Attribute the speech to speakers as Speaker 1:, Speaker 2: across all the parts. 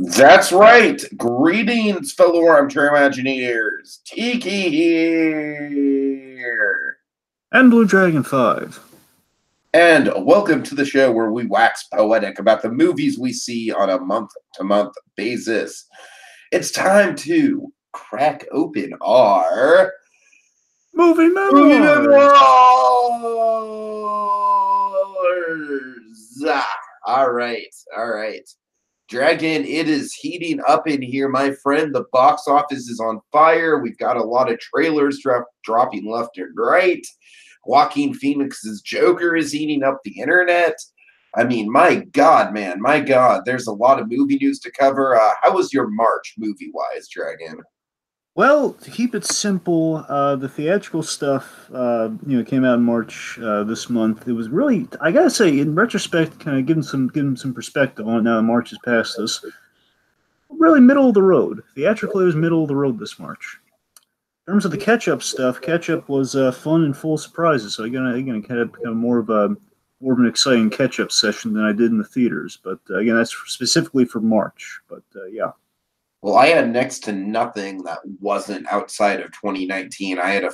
Speaker 1: That's right. Greetings, fellow armchair Imagineers. Tiki here.
Speaker 2: And BlueDragonFive.
Speaker 1: And welcome to the show where we wax poetic about the movies we see on a month-to-month basis. It's time to crack open our
Speaker 2: Movie
Speaker 1: Movie
Speaker 2: Memoirs!
Speaker 1: Memoirs! All right. Dragon, it is heating up in here, my friend. The box office is on fire. We've got a lot of trailers dropping left and right. Joaquin Phoenix's Joker is eating up the internet. I mean, my God, man, my God. There's a lot of movie news to cover. How was your March movie-wise, Dragon?
Speaker 2: Well, to keep it simple, the theatrical stuff, came out in March this month. It was really, I gotta say, in retrospect, kind of giving some perspective on it now that March has passed us. Really middle of the road. Theatrically, it was middle of the road this March. In terms of the catch-up stuff, catch-up was fun and full of surprises. So again, kind of more of an exciting catch-up session than I did in the theaters. But again, that's specifically for March. But yeah.
Speaker 1: Well, I had next to nothing that wasn't outside of 2019. I had a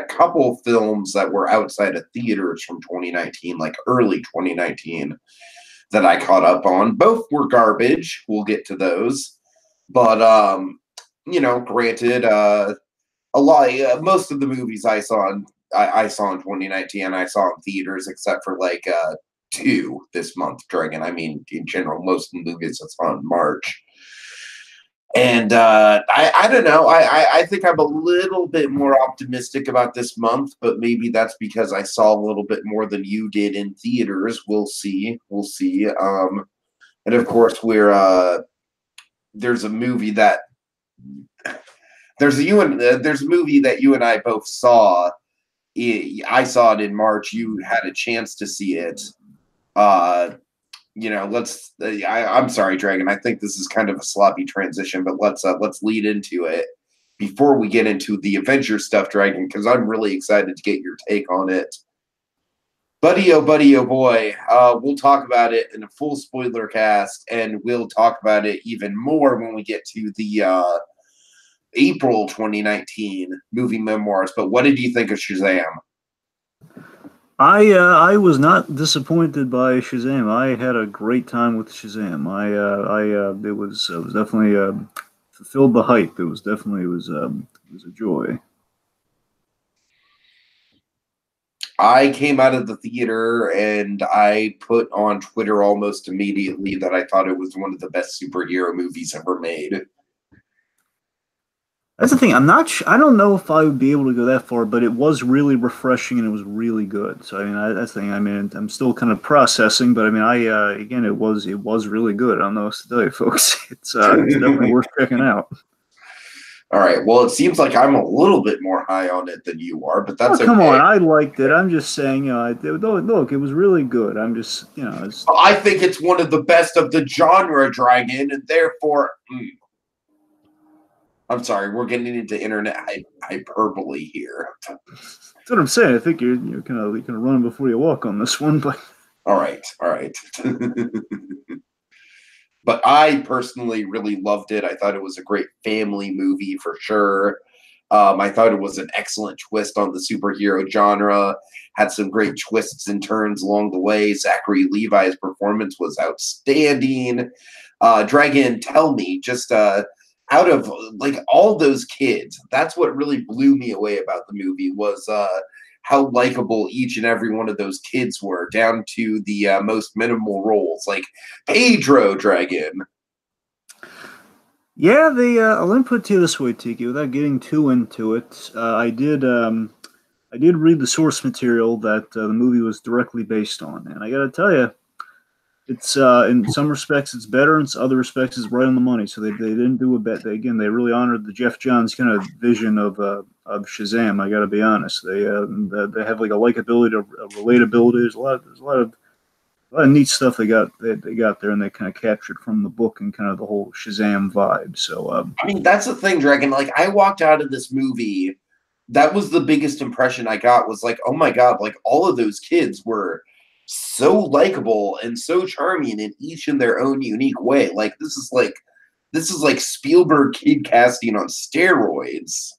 Speaker 1: couple films that were outside of theaters from 2019, like early 2019, that I caught up on. Both were garbage. We'll get to those. But, granted, most of the movies I saw in 2019, I saw in theaters, except for like two this month, Dragon. I mean, in general, most of the movies I saw in March. And I don't know. I think I'm a little bit more optimistic about this month, but maybe that's because I saw a little bit more than you did in theaters. We'll see. And of course, there's a movie that there's a movie that you and I both saw. I saw it in March. You had a chance to see it. I'm sorry, Dragon. I think this is kind of a sloppy transition, but let's lead into it before we get into the Avengers stuff, Dragon, because I'm really excited to get your take on it. Buddy, oh boy. We'll talk about it in a full spoiler cast, and we'll talk about it even more when we get to the April 2019 movie memoirs. But what did you think of Shazam?
Speaker 2: I was not disappointed by Shazam. I had a great time with Shazam. It was definitely fulfilled the hype. It was a joy.
Speaker 1: I came out of the theater and I put on Twitter almost immediately that I thought it was one of the best superhero movies ever made.
Speaker 2: That's the thing. I don't know if I would be able to go that far, but it was really refreshing and it was really good. So I mean, that's the thing. I mean, I'm still kind of processing, but I mean, again, it was really good. I don't know what to tell you, folks. It's definitely worth checking out.
Speaker 1: All right. Well, it seems like I'm a little bit more high on it than you are, but that's
Speaker 2: come
Speaker 1: okay.
Speaker 2: on. I liked it. I'm just saying, look, it was really good. I'm just,
Speaker 1: I think it's one of the best of the genre, Dragon, and therefore. I'm sorry, we're getting into internet hyperbole here.
Speaker 2: That's what I'm saying. I think you're kind of running before you walk on this one, but
Speaker 1: all right. But I personally really loved it. I thought it was a great family movie for sure. I thought it was an excellent twist on the superhero genre. Had some great twists and turns along the way. Zachary Levi's performance was outstanding. Dragon, tell me, just out of like all those kids, that's what really blew me away about the movie was how likable each and every one of those kids were, down to the most minimal roles, like Pedro, Dragon.
Speaker 2: Yeah, let me put it to you this way, Tiki, without getting too into it. I did read the source material that the movie was directly based on, and I got to tell you, it's in some respects it's better, in other respects it's right on the money. So they didn't do a bet. They really honored the Jeff Johns kind of vision of Shazam. I got to be honest. They have like a likability, a relatability. There's a lot of neat stuff they got there, and they kind of captured from the book and kind of the whole Shazam vibe. So
Speaker 1: I mean, that's the thing, Dragon. Like, I walked out of this movie, that was the biggest impression I got, was like, oh my God, like all of those kids were so likable and so charming in each in their own unique way. This is like Spielberg kid casting on steroids.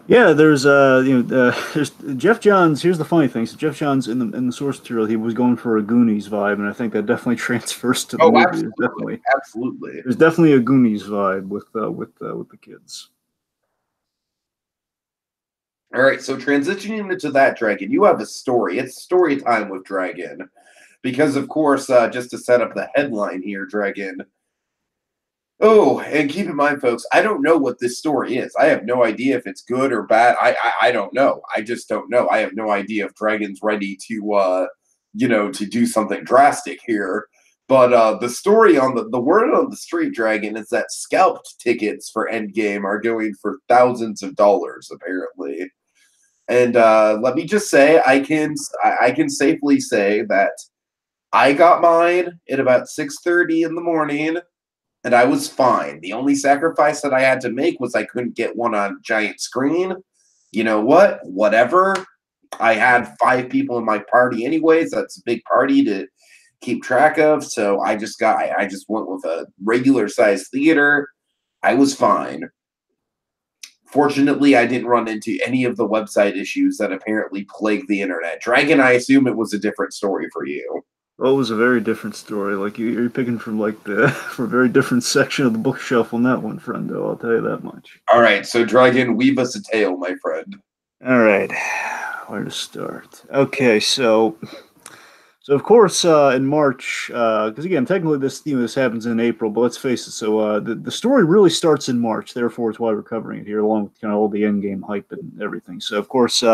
Speaker 2: Yeah, there's there's Jeff Johns. Here's the funny thing: so Jeff Johns in the source material, he was going for a Goonies vibe, and I think that definitely transfers to the
Speaker 1: Oh,
Speaker 2: movie.
Speaker 1: absolutely, absolutely.
Speaker 2: There's definitely a Goonies vibe with the kids.
Speaker 1: All right, so transitioning into that, Dragon, you have a story. It's story time with Dragon, because of course, just to set up the headline here, Dragon. Oh, and keep in mind, folks, I don't know what this story is. I have no idea if it's good or bad. I don't know. I just don't know. I have no idea if Dragon's ready to, to do something drastic here. But the story on the word on the street, Dragon, is that scalped tickets for Endgame are going for thousands of dollars, apparently. And let me just say, I can safely say that I got mine at about 6:30 in the morning. And I was fine. The only sacrifice that I had to make was I couldn't get one on giant screen. You know what? Whatever. I had 5 people in my party anyways. That's a big party to keep track of. So I just went with a regular size theater. I was fine. Fortunately, I didn't run into any of the website issues that apparently plague the internet. Dragon, I assume it was a different story for you.
Speaker 2: Well, it was a very different story. Like you're picking from like the for a very different section of the bookshelf on that one, friendo. I'll tell you that much.
Speaker 1: All right, so Dragon, weave us a tale, my friend.
Speaker 2: All right, where to start? Okay, so of course in March, because again, technically this happens in April, but let's face it. So the story really starts in March. Therefore, it's why we're covering it here, along with kind of all the Endgame hype and everything. So of course,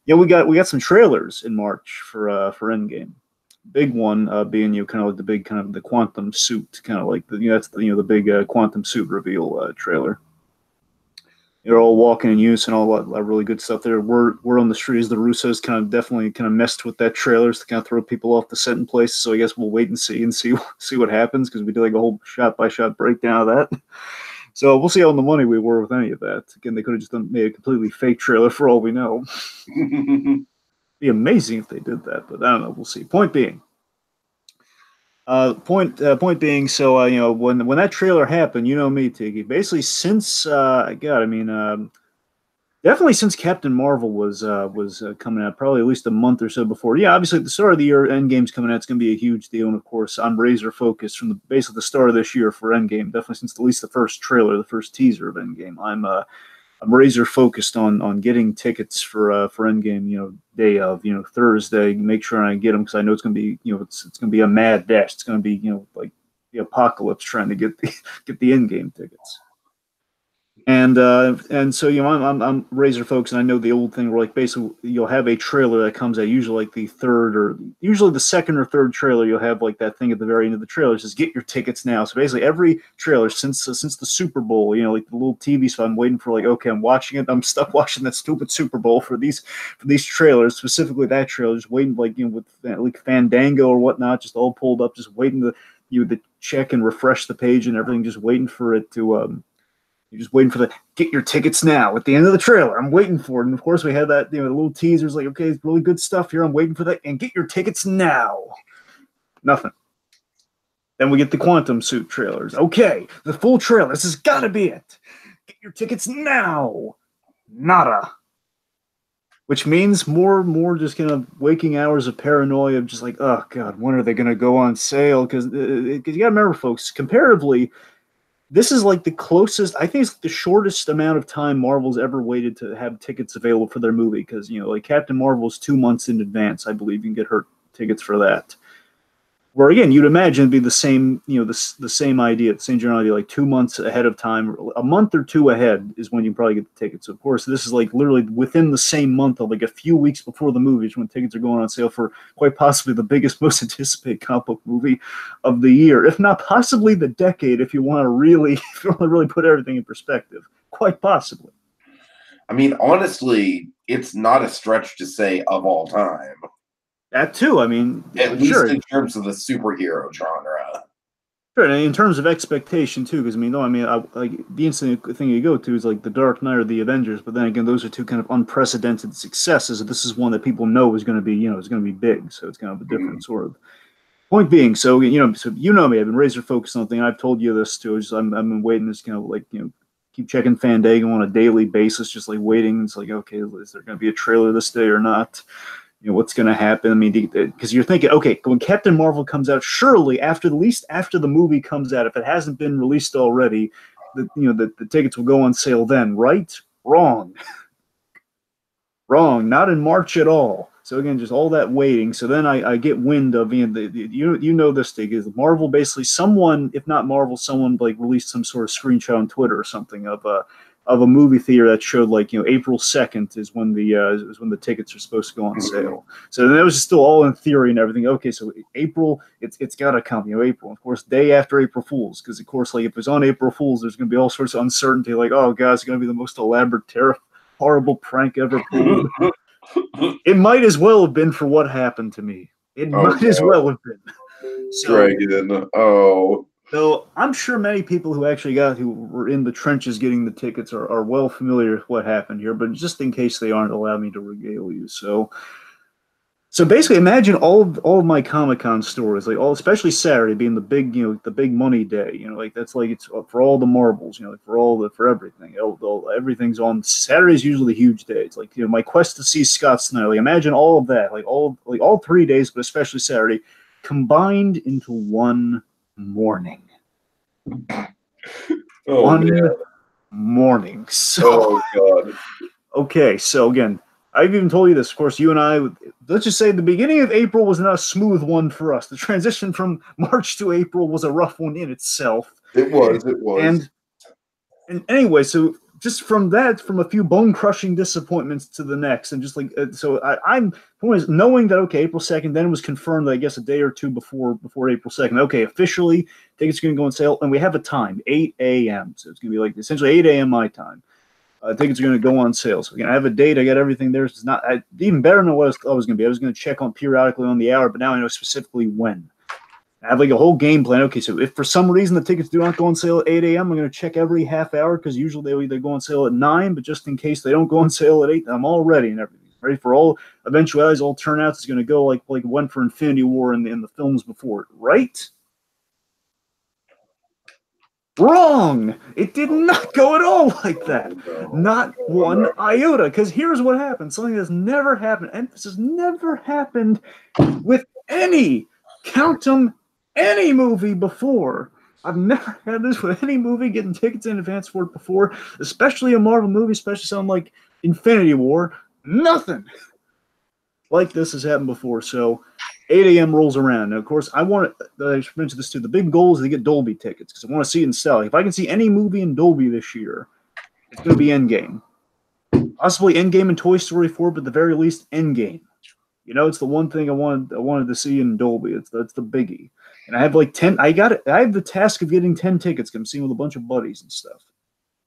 Speaker 2: we got some trailers in March for Endgame. Big one being kind of like the big kind of the quantum suit, kind of like that's the big quantum suit reveal trailer. They're all walking in unison, all that really good stuff there. We're on the streets. The Russos kind of definitely kind of messed with that trailers to kind of throw people off the set in places. So I guess we'll wait and see what happens, because we did like a whole shot by shot breakdown of that. So we'll see how on the money we were with any of that. Again, they could have just made a completely fake trailer for all we know. Be amazing if they did that, but I don't know. We'll see. Point being, so when that trailer happened, you know me, Tiki. Basically, since definitely since Captain Marvel was coming out, probably at least a month or so before. Yeah, obviously at the start of the year, Endgame's coming out. It's going to be a huge deal, and of course, I'm razor focused from basically the start of this year for Endgame. Definitely since at least the first trailer, the first teaser of Endgame. I'm razor focused on getting tickets for Endgame, day of, Thursday. Make sure I get them, because I know it's going to be, it's going to be a mad dash. It's going to be, like the apocalypse trying to get the Endgame tickets. And so I'm razor focused, and I know the old thing where like basically you'll have a trailer that comes out usually like the third or usually the second or third trailer. You'll have like that thing at the very end of the trailer says "Get your tickets now." So basically every trailer since the Super Bowl, like the little TV spot, I'm waiting for like, okay, I'm watching it. I'm stuck watching that stupid Super Bowl for these trailers, specifically that trailer, just waiting like with like Fandango or whatnot, just all pulled up, just waiting to check and refresh the page and everything, just waiting for it to You're just waiting for the "get your tickets now" at the end of the trailer. I'm waiting for it. And of course, we had that, the little teasers like, okay, it's really good stuff here. I'm waiting for that. And "get your tickets now." Nothing. Then we get the quantum suit trailers. Okay, the full trailer. This has got to be it. Get your tickets now. Nada. Which means more just kind of waking hours of paranoia of just like, oh, God, when are they going to go on sale? Because you got to remember, folks, comparatively, this is like the closest, I think it's the shortest amount of time Marvel's ever waited to have tickets available for their movie. Because, like Captain Marvel is 2 months in advance. I believe you can get her tickets for that. Where again, you'd imagine it'd be the same, the same idea, the same general idea, like 2 months ahead of time, a month or two ahead is when you probably get the tickets. Of course, this is like literally within the same month, of like a few weeks before the movies, when tickets are going on sale for quite possibly the biggest, most anticipated comic book movie of the year, if not possibly the decade, if you want to really put everything in perspective, quite possibly.
Speaker 1: I mean, honestly, it's not a stretch to say of all time.
Speaker 2: That too. I mean,
Speaker 1: at least in terms of the superhero genre.
Speaker 2: Sure, and in terms of expectation too, because like the instant thing you go to is like the Dark Knight or the Avengers, but then again, those are two kind of unprecedented successes. This is one that people know is going to be, is going to be big, so it's kind of a different sort of. Point being, so you know me, I've been razor focused on something. I've told you this too. I've been waiting this kind of like keep checking Fandango on a daily basis, just like waiting. It's like, okay, is there going to be a trailer this day or not? What's going to happen? I mean, because you're thinking, okay, when Captain Marvel comes out, surely after the movie comes out, if it hasn't been released already, the tickets will go on sale then, right? Wrong. Wrong. Not in March at all. So again, just all that waiting. So then I get wind of this thing is Marvel basically someone, if not Marvel, someone like released some sort of screenshot on Twitter or something of a movie theater that showed like April 2nd is when the tickets are supposed to go on sale. So that was still all in theory and everything. Okay, so April, it's got to come, April. Of course, day after April Fools, because of course, like if it's on April Fools, there's going to be all sorts of uncertainty. Like, oh god, it's going to be the most elaborate, horrible prank ever pulled. It might as well have been for what happened to me. It might as well have been.
Speaker 1: Dragon. Oh.
Speaker 2: So I'm sure many people who were in the trenches getting the tickets are well familiar with what happened here, but just in case they aren't, allow me to regale you. So basically, imagine all of my Comic-Con stories, like especially Saturday being the big money day. Like that's like it's for all the marbles. Like for everything. Everything's on Saturday's usually a huge day. It's like my quest to see Scott Snyder. Like imagine all of that, like all 3 days, but especially Saturday, combined into one morning. One morning. So,
Speaker 1: oh god.
Speaker 2: Okay, so again, I've even told you this. Of course, you and I, let's just say the beginning of April was not a smooth one for us. The transition from March to April was a rough one in itself.
Speaker 1: It was.
Speaker 2: And anyway, so just from a few bone-crushing disappointments to the next, and just like so, I'm knowing that okay, April 2nd, then it was confirmed, I guess, a day or two before April 2nd. Okay, officially, tickets are going to go on sale, and we have a time, 8 a.m. So it's going to be like essentially 8 a.m. my time. Tickets are going to go on sale. So again, I have a date. I got everything there. It's not even better than what I was going to be. I was going to check on periodically on the hour, but now I know specifically when. I have like a whole game plan. Okay, so if for some reason the tickets do not go on sale at 8 a.m., I'm going to check every half hour because usually they go on sale at 9, but just in case they don't go on sale at 8, I'm all ready and everything. Ready for all eventualities, all turnouts. It's going to go like it went for Infinity War in the films before it, right? Wrong! It did not go at all like that. Not one iota. Because here's what happened. Something that's never happened. Emphasis never happened with any, count them, any movie before. I've never had this with any movie, getting tickets in advance for it before, especially a Marvel movie, especially something like Infinity War. Nothing like this has happened before. So 8 a.m. rolls around. Now, of course, I mentioned this too. The big goal is to get Dolby tickets because I want to see it in style. If I can see any movie in Dolby this year, it's going to be Endgame. Possibly Endgame and Toy Story 4, but at the very least, Endgame. It's the one thing I wanted to see in Dolby. That's the biggie. And I have like 10. I have the task of getting 10 tickets. I'm seeing with a bunch of buddies and stuff.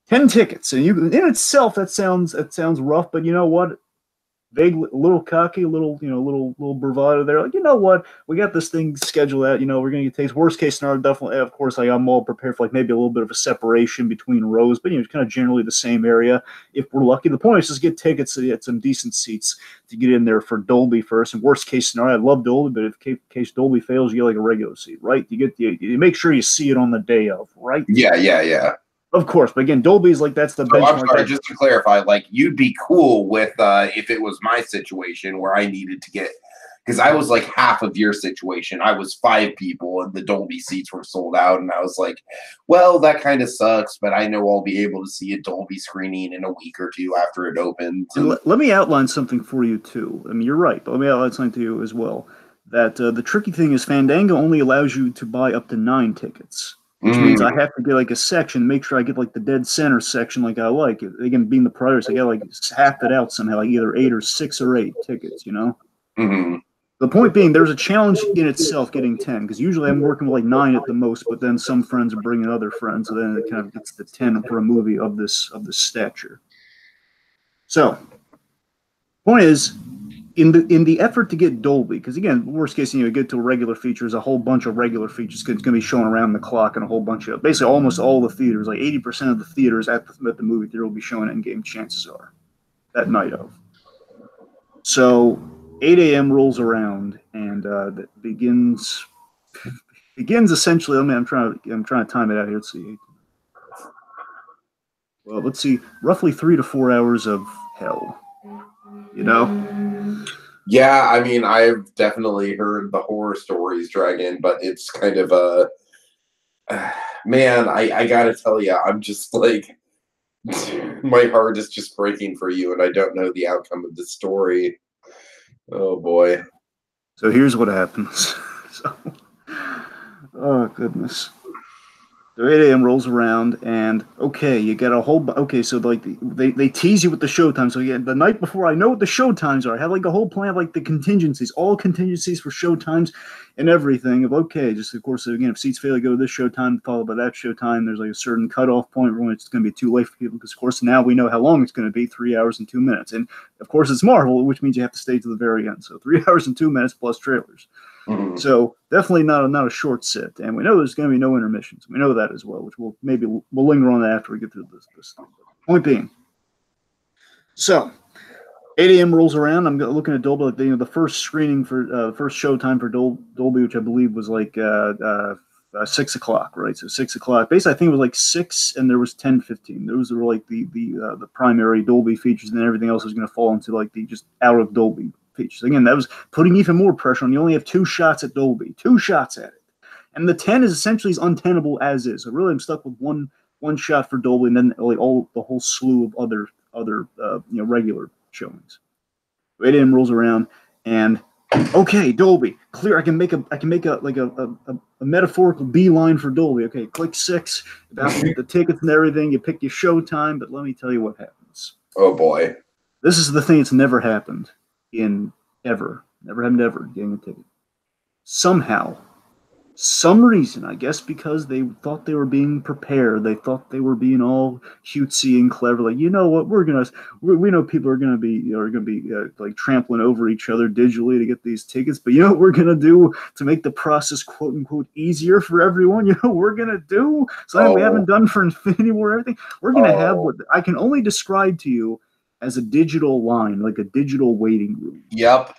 Speaker 2: 10 tickets, and in itself that sounds rough, but you know what? Vague, a little cocky, little bravado there. Like, you know what? We got this thing scheduled out. We're going to get takes. Worst case scenario, definitely. Of course, I'm all prepared for like maybe a little bit of a separation between rows, but kind of generally the same area if we're lucky. The point is just get tickets to get some decent seats to get in there for Dolby first. And worst case scenario, I love Dolby, but if in case Dolby fails, you get like a regular seat, right? You make sure you see it on the day of, right?
Speaker 1: Yeah.
Speaker 2: Of course, but again, Dolby's like that's the benchmark.
Speaker 1: I'm sorry, just to clarify, like you'd be cool with if it was my situation where I needed to get, because I was like half of your situation. I was 5 people and the Dolby seats were sold out, and I was like, well, that kind of sucks, but I know I'll be able to see a Dolby screening in a week or two after it opens.
Speaker 2: And let me outline something for you too. I mean, you're right, but let me outline something to you as well. That the tricky thing is Fandango only allows you to buy up to 9 tickets. Which means I have to get like a section, make sure I get like the dead center section like I like. Again, being the priority, I got like half it out somehow, like either 8 or 6 or 8 tickets,
Speaker 1: Mm-hmm.
Speaker 2: The point being, there's a challenge in itself getting 10, because usually I'm working with like 9 at the most, but then some friends are bringing other friends, so then it kind of gets to 10 for a movie of this stature. So, point is, in the effort to get Dolby, because again, worst case, you get to a regular feature, there's a whole bunch of regular features it's going to be shown around the clock, and a whole bunch of basically almost all the theaters, like 80% of the theaters at the movie theater will be showing Endgame. Chances are that night of. So 8 a.m. rolls around, and that begins essentially. I mean, I'm trying to time it out here. Let's see. Well, let's see. Roughly 3 to 4 hours of hell.
Speaker 1: Yeah, I mean, I've definitely heard the horror stories, Dragon, but it's kind of a man. I gotta tell you, I'm just like my heart is just breaking for you, and I don't know the outcome of this story. Oh boy.
Speaker 2: So here's what happens. Oh goodness. So 8 a.m. rolls around, and okay, you get a whole. Okay, so like they tease you with the showtime. So yeah, the night before, I know what the showtimes are. I have like a whole plan of like the contingencies, all contingencies for showtimes and everything. Of okay, just of course, again, if seats fail, you go to this showtime, followed by that showtime. There's like a certain cutoff point when it's going to be too late for people, because of course now we know how long it's going to be, 3 hours and 2 minutes, and of course it's Marvel, which means you have to stay to the very end. So 3 hours and 2 minutes plus trailers. So definitely not a short sit, and we know there's going to be no intermissions. We know that as well, which we'll linger on that after we get through this thing. Point being, so 8 a.m. rolls around. I'm looking at Dolby. The first screening for first showtime for Dolby, which I believe was like 6 o'clock, right? So 6 o'clock. Basically, I think it was like 6, and there was 10:15. Those were like the primary Dolby features, and then everything else was going to fall into like the just out of Dolby features. Again, that was putting even more pressure on. You only have 2 shots at Dolby, 2 shots at it, and the 10 is essentially as untenable as is. So really, I'm stuck with one shot for Dolby, and then like the whole slew of other regular showings. 8 a.m. rolls around, and okay, Dolby, clear. I can make a metaphorical beeline for Dolby. Okay, click 6, about to get the tickets and everything. You pick your showtime, but let me tell you what happens.
Speaker 1: Oh boy,
Speaker 2: this is the thing that's never happened never happened ever getting a ticket. Somehow, some reason, I guess because they thought they were being prepared, they thought they were being all cutesy and clever. Like, you know what, we know people are gonna be like trampling over each other digitally to get these tickets, but you know what we're gonna do to make the process quote unquote easier for everyone? You know what we're gonna do? Something we haven't done for Infinity War or everything. We're gonna have what I can only describe to you as a digital line, like a digital waiting room.
Speaker 1: Yep.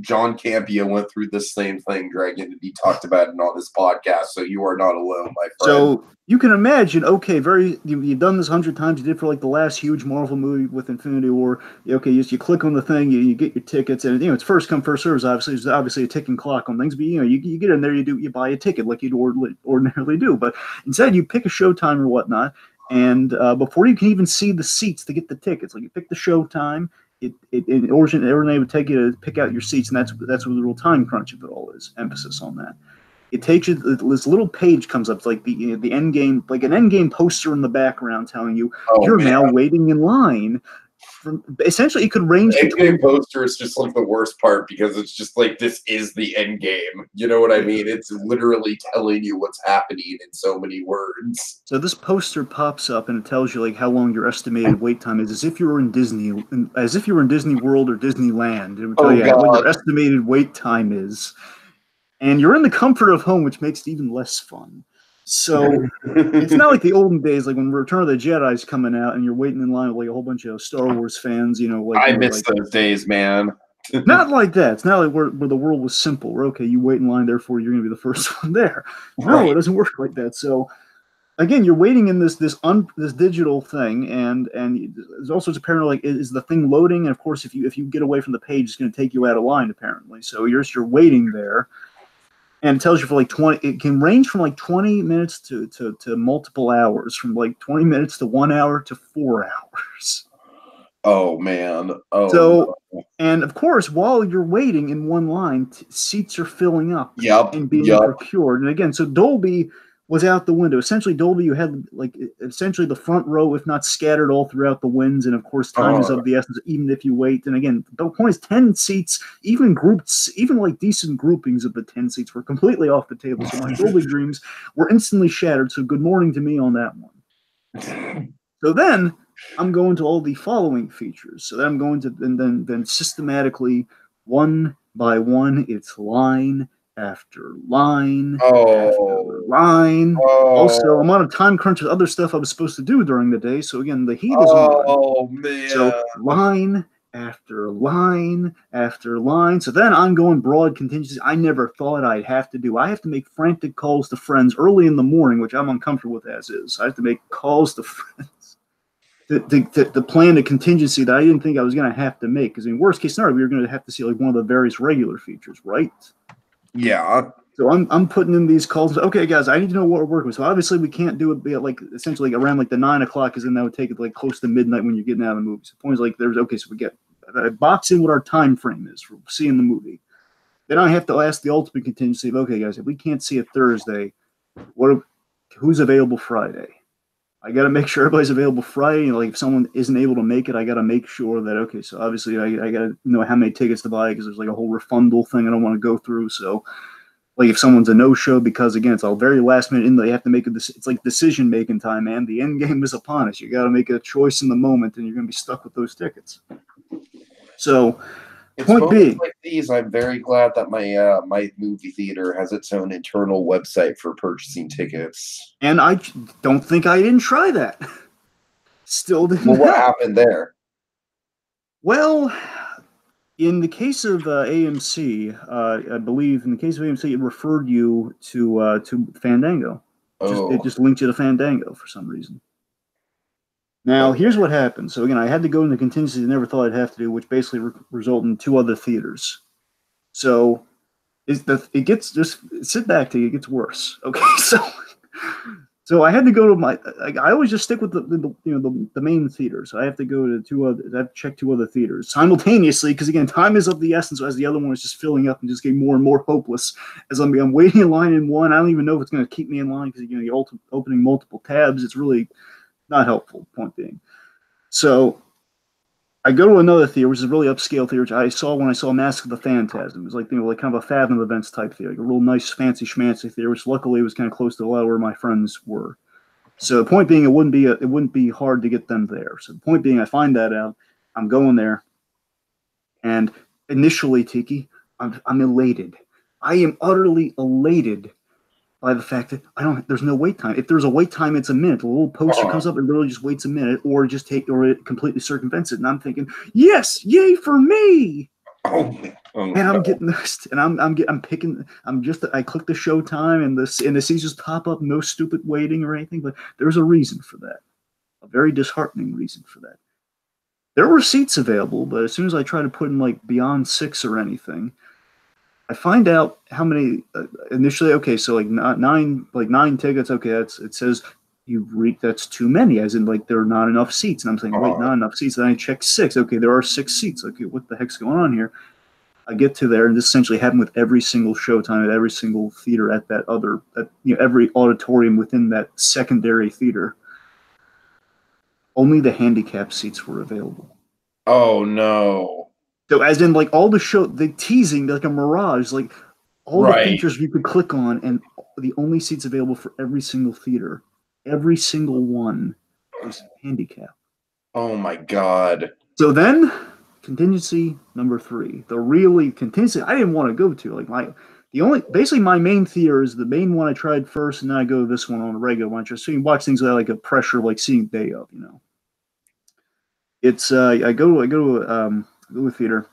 Speaker 1: John Campia went through the same thing, Dragon, and he talked about it on this podcast, so you are not alone, my friend.
Speaker 2: So you can imagine, okay, you've done this 100 times. You did for like the last huge Marvel movie with Infinity War. Okay, you click on the thing, you get your tickets, and it's first come first serve. Obviously, there's obviously a ticking clock on things, but you get in there, you buy a ticket like you'd ordinarily do, but instead you pick a showtime or whatnot. And before you can even see the seats to get the tickets, like you pick the show time, everything would take you to pick out your seats, and that's where the real time crunch of it all is. Emphasis on that. It takes you. This little page comes up, like the end game, like an end game poster in the background telling you you're now waiting in line. Essentially, it could range.
Speaker 1: The end game poster is just like the worst part, because it's just like, this is the end game. You know what I mean? It's literally telling you what's happening in so many words.
Speaker 2: So this poster pops up and it tells you like how long your estimated wait time is, as if you were in Disney World or Disneyland. It would tell you what your estimated wait time is, and you're in the comfort of home, which makes it even less fun. So it's not like the olden days, like when Return of the Jedi's coming out and you're waiting in line with like a whole bunch of Star Wars fans,
Speaker 1: I miss those days, man.
Speaker 2: Not like that. It's not like where the world was simple. Where, okay, you wait in line, therefore you're going to be the first one there. No, It doesn't work like that. So again, you're waiting in this digital thing, and there's all sorts of paranoia. Like, is the thing loading? And of course, if you get away from the page, it's going to take you out of line apparently. So you're waiting there. And it tells you for like 20, it can range from like 20 minutes to multiple hours, from like 20 minutes to 1 hour to 4 hours.
Speaker 1: Oh, man.
Speaker 2: And of course, while you're waiting in one line, seats are filling up and being procured. And again, so Dolby was out the window. Essentially, Dolby, you had like essentially the front row, if not scattered all throughout the winds. And of course, time is of the essence, even if you wait. And again, the point is 10 seats, even like decent groupings of the 10 seats were completely off the table. So my Dolby dreams were instantly shattered. So good morning to me on that one. So then I'm going to all the following features. So then I'm going to then systematically one by one, it's line after line after
Speaker 1: Oh,
Speaker 2: line. Also, I'm
Speaker 1: oh,
Speaker 2: on a time crunch with other stuff I was supposed to do during the day. So again, the heat is on.
Speaker 1: oh
Speaker 2: So
Speaker 1: man.
Speaker 2: line after line after line. So then I'm going broad contingency. I never thought I'd have to do. I have to make frantic calls to friends early in the morning, which I'm uncomfortable with as is. I have to make calls to friends to plan a contingency that I didn't think I was going to have to make. Because in worst case scenario, we were going to have to see like one of the various regular features, right?
Speaker 1: Yeah.
Speaker 2: So I'm putting in these calls. Okay, guys, I need to know what we're working with. So obviously we can't do it like essentially like around like the 9 o'clock, because then that would take it like close to midnight when you're getting out of the movie. So the point is like there's okay, so we get I box in what our time frame is for seeing the movie. Then I have to ask the ultimate contingency of okay, guys, if we can't see it Thursday, who's available Friday? I got to make sure everybody's available Friday. Like if someone isn't able to make it, I got to make sure that okay. So obviously I got to know how many tickets to buy because there's like a whole refundable thing I don't want to go through. So like if someone's a no-show because again it's all very last minute and they have to make it's like decision making time, man. The end game is upon us. You got to make a choice in the moment and you're going to be stuck with those tickets. So
Speaker 1: It's
Speaker 2: point being,
Speaker 1: like these, I'm very glad that my movie theater has its own internal website for purchasing tickets.
Speaker 2: and I don't think I didn't try that. Still didn't
Speaker 1: Well, what
Speaker 2: help.
Speaker 1: happened there?
Speaker 2: Well, in the case of AMC, I believe in the case of AMC, it referred you to Fandango. It
Speaker 1: Oh,
Speaker 2: just linked you to Fandango for some reason. Now,
Speaker 1: okay.
Speaker 2: here's what happened. So again, I had to go into contingency I never thought I'd have to do, which basically resulted in 2 other theaters. So it gets just sit back till it gets worse. Okay, so I had to go to I always just stick with the main theater. So I have to go to 2 other. I have to check 2 other theaters simultaneously because again, time is of the essence. As the other one is just filling up and just getting more and more hopeless as I'm waiting in line in one. I don't even know if it's going to keep me in line because you're opening multiple tabs. It's really not helpful. Point being, so I go to another theater, which is a really upscale theater, which I saw when I saw Mask of the Phantasm. It was like like kind of a Fathom Events type theater, like a real nice, fancy schmancy theater, which luckily was kind of close to a lot of where my friends were. So the point being, it wouldn't be hard to get them there. So the point being, I find that out. I'm going there, and initially, Tiki, I'm elated. I am utterly elated by the fact that there's no wait time. If there's a wait time, it's a minute. The little poster comes up and literally just waits a minute, or it completely circumvents it. And I'm thinking, yes, yay for me!
Speaker 1: Oh,
Speaker 2: And I'm getting this, and I'm picking. I click the show time, and the seats just pop up. No stupid waiting or anything, but there's a reason for that. A very disheartening reason for that. There were seats available, but as soon as I try to put in like beyond 6 or anything, I find out how many initially. Okay, so like 9 tickets. Okay, it says that's too many, as in like there are not enough seats. And I'm saying, wait, not enough seats. Then I check 6. Okay, there are 6 seats. Okay, what the heck's going on here? I get to there, and this essentially happened with every single showtime at every single theater at every auditorium within that secondary theater. Only the handicap seats were available.
Speaker 1: oh no.
Speaker 2: So as in like all the teasing like a mirage, like all the features you could click on, and the only seats available for every single theater, every single one was handicap.
Speaker 1: Oh my god.
Speaker 2: So then contingency number 3, the really contingency I didn't want to go to. Like basically my main theater is the main one I tried first, and then I go to this one on a regular one. So you can watch things without like a pressure of like seeing day of, It's I go to a theater,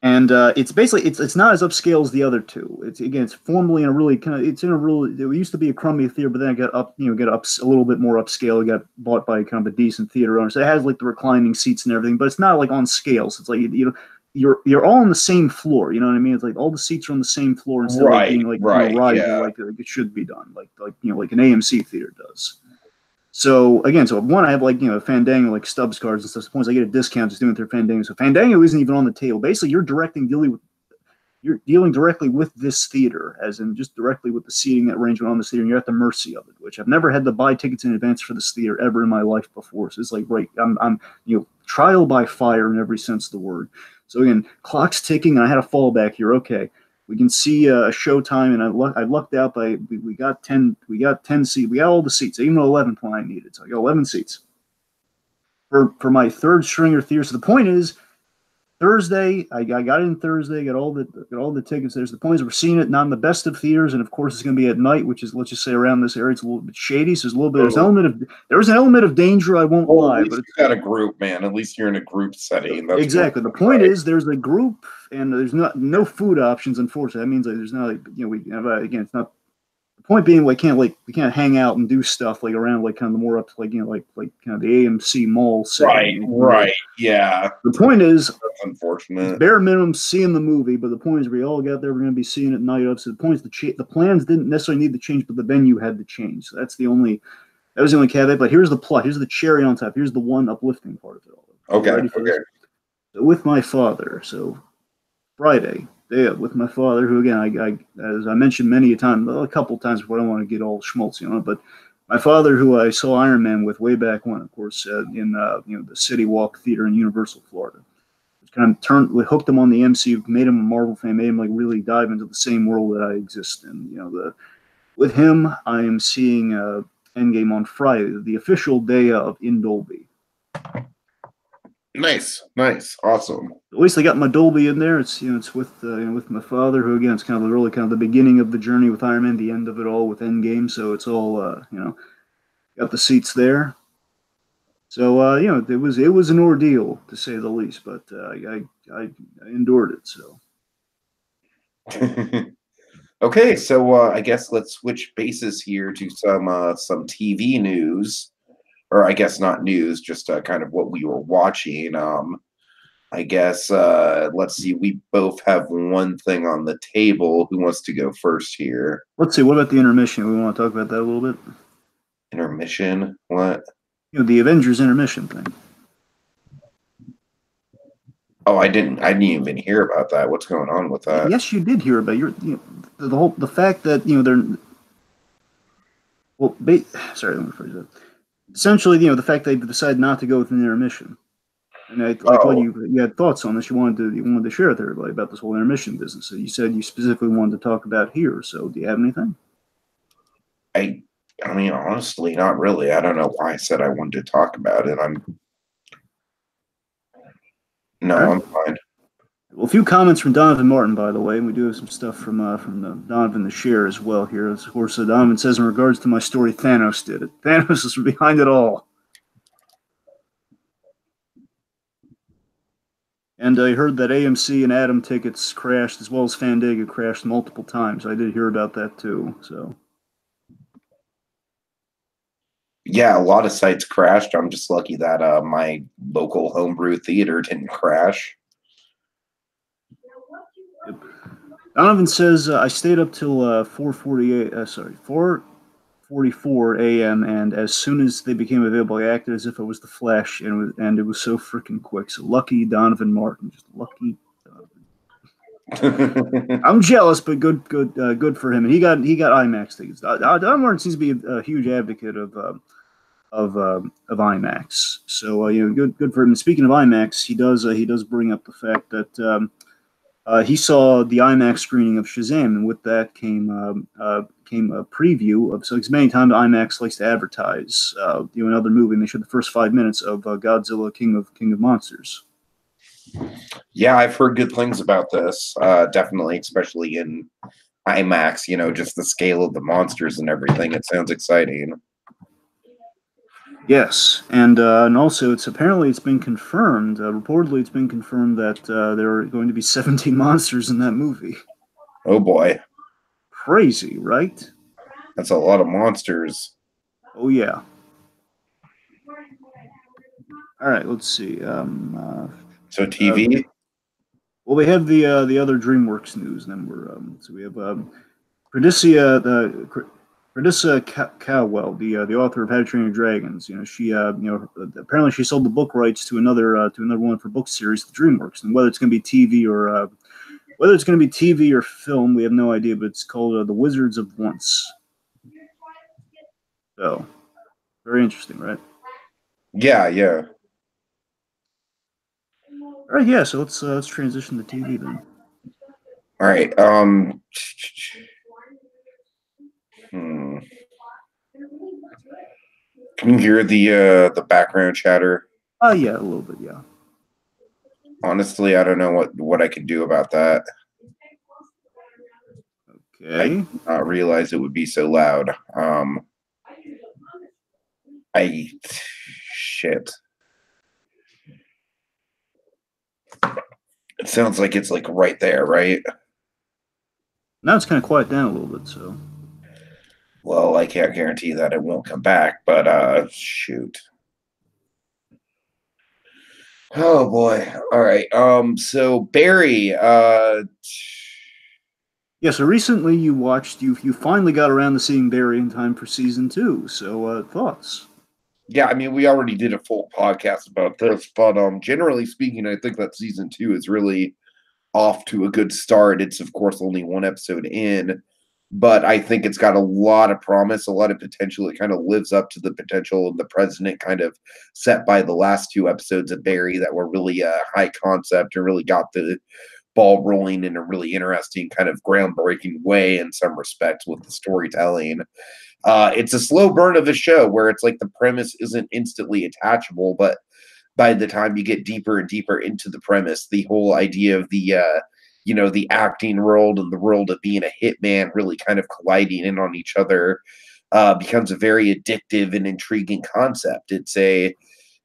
Speaker 2: and it's basically it's not as upscale as the other 2. It's formally in a really it used to be a crummy theater, but then it got up a little bit more upscale. It got bought by kind of a decent theater owner, so it has like the reclining seats and everything, but it's not like on scales. It's like you're all on the same floor. You know what I mean? It's like all the seats are on the same floor instead of like being like riser, like it should be done, like like an AMC theater does. So again, one I have like Fandango like Stubbs cards and stuff. Suppose I get a discount just doing it through Fandango. So Fandango isn't even on the table. Basically, you're dealing directly with this theater, as in just directly with the seating arrangement on this theater, and you're at the mercy of it. Which I've never had to buy tickets in advance for this theater ever in my life before. So it's like I'm trial by fire in every sense of the word. So again, clock's ticking, and I had a fallback here. Okay. We can see a showtime, and I lucked out by we got 10 seats. We got all the seats, even though 11 point I needed. So I got 11 seats for my 3rd stringer theater. So the point is, Thursday, I got in Thursday, got all the tickets. There's the points. We're seeing it not in the best of theaters, and of course it's going to be at night, which is, let's just say, around this area it's a little bit shady. So there's an element of danger. I won't lie,
Speaker 1: but it's got a group, man. At least you're in a group setting. That's
Speaker 2: exactly. The point is, there's a group, and there's no food options. Unfortunately, that means like there's not like, we have, again, it's not. The point being, we can't hang out and do stuff like around like kind of the more up to like like kind of the AMC mall setting.
Speaker 1: Right, yeah.
Speaker 2: The point is,
Speaker 1: that's unfortunate.
Speaker 2: Bare minimum seeing the movie, but the point is we all got there. We're going to be seeing it night of. So the point is the plans didn't necessarily need to change, but the venue had to change. So that was the only caveat. But here's the plot. Here's the cherry on top. Here's the one uplifting part of it all.
Speaker 1: Okay.
Speaker 2: So with my father. So Friday. Yeah, with my father, who again, I as I mentioned a couple of times before, I don't want to get all schmaltzy on it, but my father, who I saw Iron Man with way back when, of course, in the City Walk Theater in Universal, Florida, kind of we hooked him on the MCU, made him a Marvel fan, made him like really dive into the same world that I exist in. With him, I am seeing Endgame on Friday, the official day of in Dolby.
Speaker 1: Nice, awesome.
Speaker 2: At least I got my Dolby in there. It's with my father, who again, it's kind of really kind of the beginning of the journey with Iron Man, the end of it all with Endgame. So it's all got the seats there. So it was an ordeal to say the least, but I endured it. So
Speaker 1: okay, so I guess let's switch bases here to some TV news. Or I guess not news, just kind of what we were watching. I guess, let's see, we both have one thing on the table. Who wants to go first here?
Speaker 2: Let's see, what about the intermission? We want to talk about that a little bit?
Speaker 1: Intermission? What?
Speaker 2: The Avengers intermission thing.
Speaker 1: Oh, I didn't even hear about that. What's going on with that?
Speaker 2: Yes, you did hear about the fact that, they're... Well, sorry, let me phrase that. Essentially, the fact they decided not to go with an intermission, and I thought you had thoughts on this. You wanted to share with everybody about this whole intermission business. So you said you specifically wanted to talk about here. So do you have anything?
Speaker 1: I mean, honestly, not really. I don't know why I said I wanted to talk about it. I'm fine.
Speaker 2: Well, a few comments from Donovan Martin, by the way. And we do have some stuff from Donovan to share as well here. Of course, Donovan says, in regards to my story, Thanos did it. Thanos is behind it all. And I heard that AMC and Atom tickets crashed, as well as Fandango crashed multiple times. I did hear about that too. So,
Speaker 1: yeah, a lot of sites crashed. I'm just lucky that my local homebrew theater didn't crash.
Speaker 2: Donovan says, I stayed up till 4:44 a.m. and as soon as they became available, I acted as if it was the Flash, and it was so freaking quick. So lucky Donovan Martin, just lucky Donovan. I'm jealous, but good for him. And he got IMAX tickets. Donovan Martin seems to be a huge advocate of IMAX. So good for him. And speaking of IMAX, he does bring up the fact that. He saw the IMAX screening of Shazam, and with that came a preview of. So, because many times IMAX likes to advertise, another movie, and they showed the first 5 minutes of Godzilla, King of Monsters.
Speaker 1: Yeah, I've heard good things about this. Definitely, especially in IMAX. Just the scale of the monsters and everything. It sounds exciting.
Speaker 2: Yes, and also it's been confirmed. Reportedly, it's been confirmed that there are going to be 17 monsters in that movie.
Speaker 1: Oh boy,
Speaker 2: crazy, right?
Speaker 1: That's a lot of monsters.
Speaker 2: Oh yeah. All right, let's see.
Speaker 1: So TV.
Speaker 2: Well, we have the other DreamWorks news. And then so we have Perdissa Cowell, the author of How to Train Your Dragons. She apparently she sold the book rights to another one for book series to DreamWorks, and whether it's going to be TV or film, we have no idea. But it's called The Wizards of Once. So, very interesting, right?
Speaker 1: Yeah.
Speaker 2: All right, yeah. So let's transition to TV then.
Speaker 1: All right. Can you hear the background chatter?
Speaker 2: Yeah, a little bit, yeah.
Speaker 1: Honestly, I don't know what I can do about that. I
Speaker 2: Okay.
Speaker 1: did not realize it would be so loud. Shit. It sounds like it's like right there, right?
Speaker 2: Now it's kind of quiet down a little bit, so.
Speaker 1: Well, I can't guarantee that it won't come back, but shoot. Oh boy. All right. So Barry,
Speaker 2: Yeah, so recently you finally got around to seeing Barry in time for season 2. So thoughts?
Speaker 1: yeah, I mean, we already did a full podcast about this, but generally speaking, I think that season 2 is really off to a good start. It's of course only one episode in, but I think it's got a lot of promise, a lot of potential. It kind of lives up to the potential of the president kind of set by the last 2 episodes of Barry that were really high concept and really got the ball rolling in a really interesting kind of groundbreaking way in some respects with the storytelling. It's a slow burn of a show where it's like the premise isn't instantly attachable, but by the time you get deeper and deeper into the premise, the whole idea of the the acting world and the world of being a hitman really kind of colliding in on each other becomes a very addictive and intriguing concept. It's a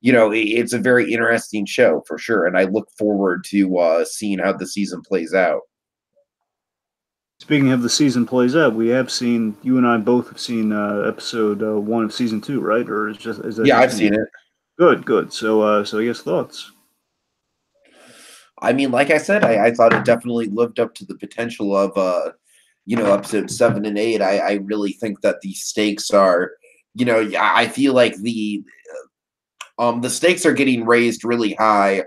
Speaker 1: very interesting show for sure, and I look forward to seeing how the season plays out.
Speaker 2: Speaking of the season plays out, we have seen, you and I both have seen episode 1 of season 2, right? Or is that
Speaker 1: Yeah,
Speaker 2: just
Speaker 1: I've
Speaker 2: me?
Speaker 1: seen it.
Speaker 2: Good. So I guess thoughts.
Speaker 1: I mean, like I said, I thought it definitely lived up to the potential of episode 7 and 8. I really think that the stakes are, I feel like the stakes are getting raised really high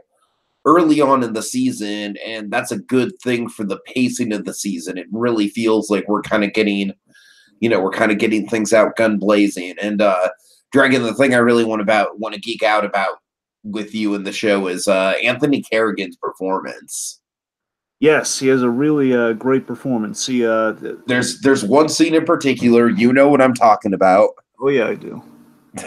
Speaker 1: early on in the season, and that's a good thing for the pacing of the season. It really feels like we're kind of getting things out gun blazing. And Dragon, the thing I really want to geek out about with you in the show is Anthony Kerrigan's performance.
Speaker 2: Yes, he has a really great performance.
Speaker 1: There's one scene in particular, you know what I'm talking about.
Speaker 2: Oh yeah, I do. Let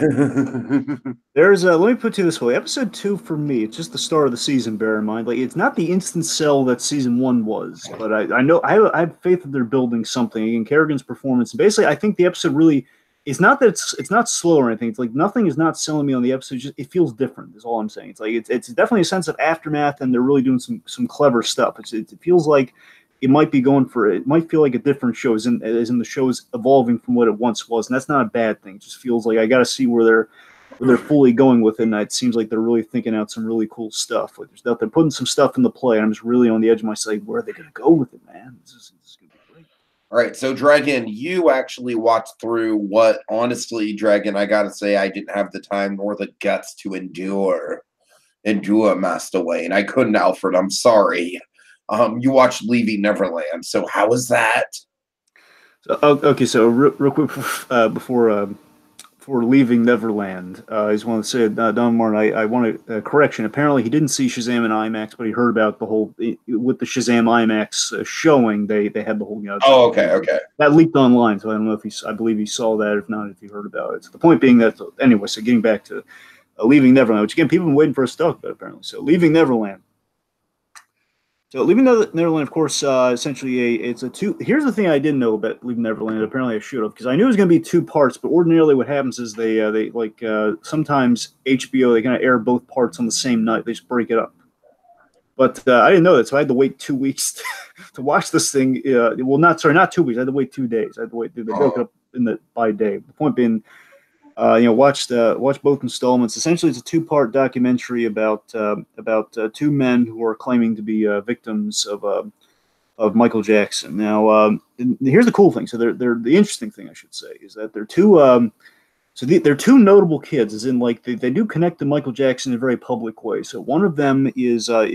Speaker 2: me put it this way: episode 2 for me, it's just the start of the season. Bear in mind, like it's not the instant sell that season 1 was, but I know I have faith that they're building something. Again, Kerrigan's performance, basically, I think the episode really it's not that it's not slow or anything. It's like nothing is not selling me on the episode. Just it feels different. Is all I'm saying. It's like it's definitely a sense of aftermath, and they're really doing some clever stuff. It feels like it might be going for it. It might feel like a different show, as in the show's evolving from what it once was, and that's not a bad thing. It just feels like I got to see where they're fully going with it. And it seems like they're really thinking out some really cool stuff. Like they're putting some stuff in the play. And I'm just really on the edge of my seat. Where are they going to go with it, man? This is going to be great.
Speaker 1: All right, so Dragon, you actually watched through what, honestly, Dragon, I gotta say, I didn't have the time nor the guts to endure Master Wayne. I couldn't, Alfred. I'm sorry. You watched Leaving Neverland. So how was that?
Speaker 2: So, okay, so real quick before leaving Neverland, I just want to say, Don Martin, I want a correction. Apparently, he didn't see Shazam in IMAX, but he heard about the whole with the Shazam IMAX showing. They had the whole.
Speaker 1: Oh, okay.
Speaker 2: That leaked online, so I don't know if I believe he saw that. If not, if he heard about it. So the point being that anyway. So getting back to Leaving Neverland, which again people have been waiting for us to talk about apparently. So Leaving Neverland. So Leaving Neverland, of course, essentially it's a two. Here's the thing I didn't know about Leaving Neverland. Apparently, I should have because I knew it was going to be 2 parts. But ordinarily, what happens is they sometimes HBO they kind of air both parts on the same night. They just break it up. But I didn't know that, so I had to wait 2 weeks to watch this thing. Not 2 weeks. I had to wait 2 days. I had to wait. They broke it up by day. The point being. Watch both installments. Essentially, it's a 2-part documentary about 2 men who are claiming to be victims of Michael Jackson. Now, here's the cool thing. So they're the interesting thing I should say is that they're two. They're 2 notable kids, as in like they do connect to Michael Jackson in a very public way. So one of them is a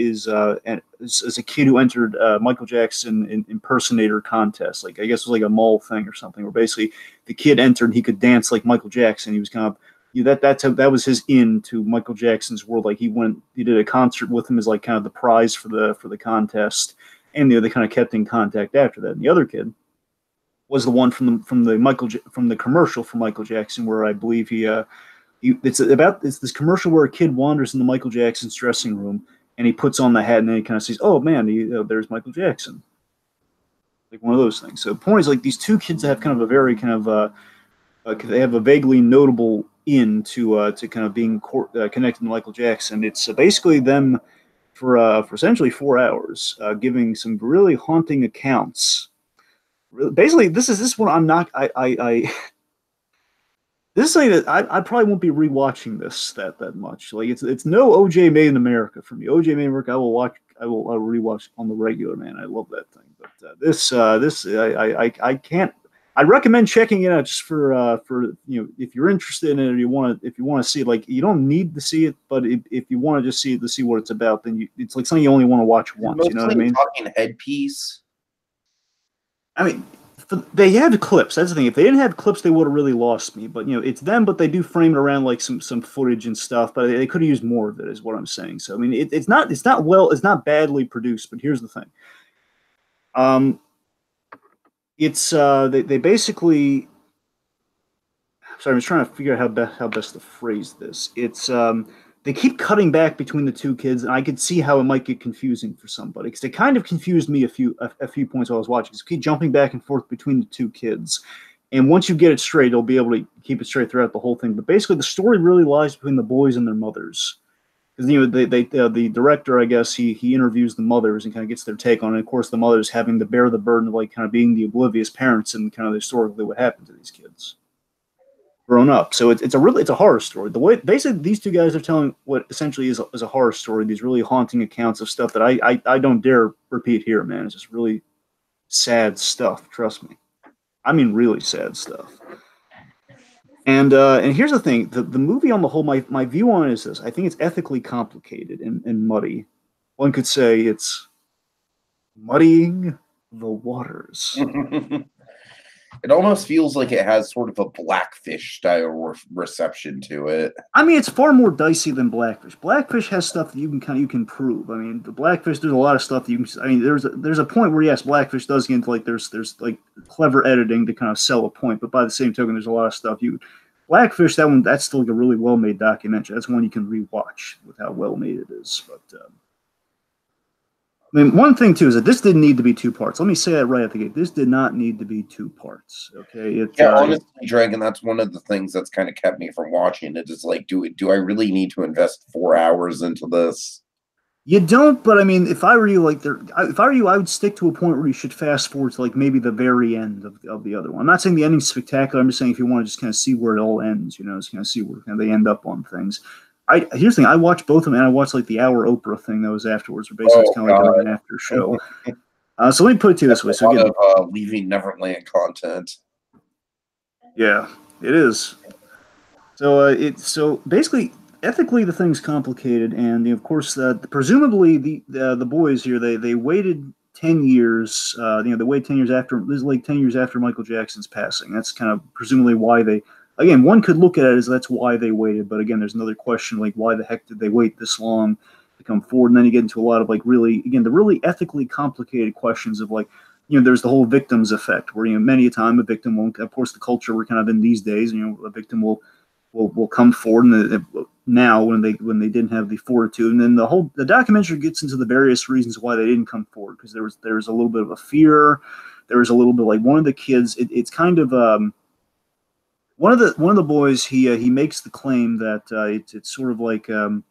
Speaker 2: kid who entered Michael Jackson impersonator contest. Like I guess it was like a mall thing or something, where basically the kid entered, he could dance like Michael Jackson. He was kind of that was his in to Michael Jackson's world. Like he did a concert with him as like kind of the prize for the contest, and they kind of kept in contact after that. And the other kid was the one from the commercial for Michael Jackson, where I believe it's this commercial where a kid wanders into Michael Jackson's dressing room, and he puts on the hat, and then he kind of sees, oh man, there's Michael Jackson, like one of those things. So the point is, like, these two kids have kind of a very kind of they have a vaguely notable in to kind of being connected to Michael Jackson. It's basically them for essentially 4 hours, giving some really haunting accounts. Basically, this one I'm not I this is something that I probably won't be rewatching this that much. Like it's no OJ Made in America for me. OJ Made in America I will rewatch on the regular, man. I love that thing. But this I can't. I recommend checking it out just for if you're interested in it or if you want to see it. Like, you don't need to see it, but if you want to just see it to see what it's about, then it's like something you only want to watch once. You know what I mean?
Speaker 1: Talking headpiece.
Speaker 2: I mean, they have clips. That's the thing. If they didn't have clips, they would have really lost me. But it's them. But they do frame it around like some footage and stuff. But they could have used more of it, is what I'm saying. So I mean, it's not badly produced. But here's the thing. It's they basically. Sorry, I was trying to figure out how best to phrase this. It's they keep cutting back between the two kids, and I could see how it might get confusing for somebody, because they kind of confused me a few points while I was watching. Because keep jumping back and forth between the two kids, and once you get it straight, you'll be able to keep it straight throughout the whole thing. But basically, the story really lies between the boys and their mothers. Because the director, I guess, he interviews the mothers and kind of gets their take on it. Of course, the mothers having to bear the burden of like kind of being the oblivious parents and kind of historically what happened to these kids grown up. So it's a horror story. The way basically these two guys are telling what essentially is a horror story. These really haunting accounts of stuff that I don't dare repeat here, man. It's just really sad stuff. Trust me, I mean really sad stuff. And here's the thing: the movie on the whole, my view on it is this: I think it's ethically complicated and muddy. One could say it's muddying the waters.
Speaker 1: It almost feels like it has sort of a Blackfish style reception to it.
Speaker 2: I mean, it's far more dicey than Blackfish. Blackfish has stuff that you can prove. I mean, the Blackfish, there's a lot of stuff that you can. I mean, there's a point where yes, Blackfish does get into like there's like clever editing to kind of sell a point, but by the same token, there's a lot of stuff Blackfish, that's still like a really well made documentary. That's one you can rewatch with how well made it is. But I mean, one thing too is that this didn't need to be 2 parts. Let me say that right at the gate. This did not need to be 2 parts. Okay.
Speaker 1: Honestly, Dragon, that's one of the things that's kind of kept me from watching it. Is like, do I really need to invest 4 hours into this?
Speaker 2: You don't, but I mean, if I were you, I would stick to a point where you should fast forward to like maybe the very end of the other one. I'm not saying the ending's spectacular. I'm just saying if you want to just kind of see where it all ends, just kind of see where kind of they end up on things. Here's the thing: I watched both of them, and I watched like the hour Oprah thing that was afterwards, where basically it's kind of like an after show. So let me put it to you this way: so again,
Speaker 1: Leaving Neverland content.
Speaker 2: Yeah, it is. So basically, ethically the thing's complicated, and of course, presumably the boys here they waited 10 years. They waited 10 years after. This is like 10 years after Michael Jackson's passing. That's kind of presumably why they. Again, one could look at it as that's why they waited, but again, there's another question like why the heck did they wait this long to come forward? And then you get into a lot of like the really ethically complicated questions of like, there's the whole victim's effect, where many a time a victim won't. Of course, the culture we're kind of in these days, a victim will come forward, and now when they didn't have the fortitude, and then the documentary gets into the various reasons why they didn't come forward, because there was a little bit of a fear, there was a little bit like one of the kids. It's kind of one of the boys, he makes the claim that it's sort of like that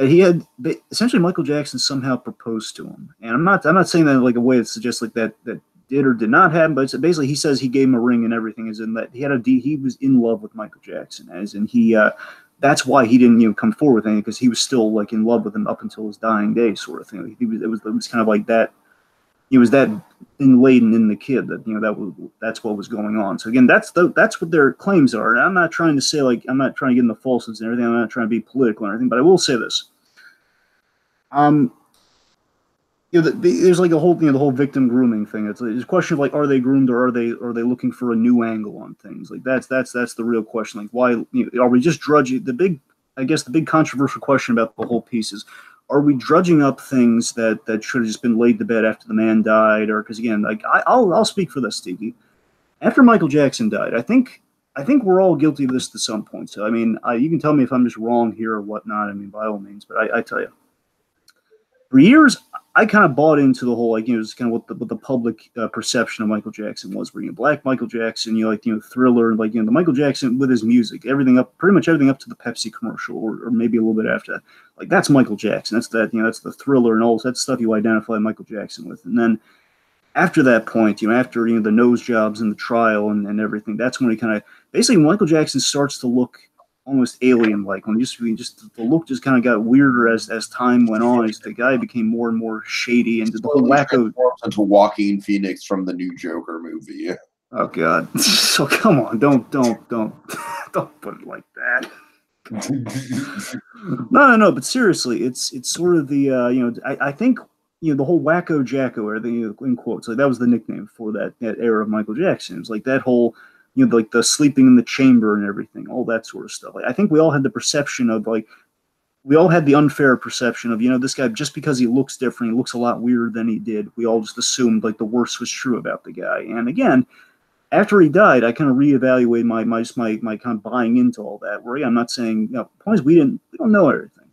Speaker 2: he had essentially Michael Jackson somehow proposed to him, and I'm not saying that in like a way that suggests like that did or did not happen, but it's basically he says he gave him a ring and everything, as in that he was in love with Michael Jackson, as in that's why he didn't come forward with anything, because he was still like in love with him up until his dying day, sort of thing. It was kind of like that. He was that laden in the kid that that's what was going on. So again, that's what their claims are. And I'm not trying to say I'm not trying to get into falsehoods and everything. I'm not trying to be political or anything, but I will say this. There's like the whole victim grooming thing. It's a question of like, are they groomed, or are they looking for a new angle on things? Like that's the real question. Like, why are we just drudging? The big controversial question about the whole piece is, are we drudging up things that should have just been laid to bed after the man died? Or because again, like I'll speak for this, Stevie. After Michael Jackson died, I think we're all guilty of this to some point. So I mean, you can tell me if I'm just wrong here or whatnot. I mean, by all means. But I tell you, for years, I kind of bought into the whole, like, you know, it's kind of what the public perception of Michael Jackson was. Where, you know, black Michael Jackson, you know, like, you know, Thriller, like, you know, the Michael Jackson with his music, pretty much everything up to the Pepsi commercial, or maybe a little bit after that. Like, that's Michael Jackson. That's that, you know, that's the Thriller and all that stuff you identify Michael Jackson with. And then after that point, you know, after, you know, the nose jobs and the trial and everything, that's when he kind of, basically Michael Jackson starts to look almost alien-like, when just the look just kind of got weirder as time went on, as the guy became more and more shady, and the whole wacko
Speaker 1: into Joaquin Phoenix from the new Joker movie.
Speaker 2: Oh God! So come on, don't put it like that. No. But seriously, it's sort of the you know, I think, you know, the whole wacko jacko, or the, you know, in quotes, like that was the nickname for that era of Michael Jackson. It was like that whole, you know, like the sleeping in the chamber and everything, all that sort of stuff. Like, I think we all had the perception of, like, we all had the unfair perception of, you know, this guy, just because he looks different, he looks a lot weirder than he did, we all just assumed, like, the worst was true about the guy. And again, after he died, I kind of reevaluated my kind of buying into all that. Where, yeah, I'm not saying, you know, the point is we don't know everything.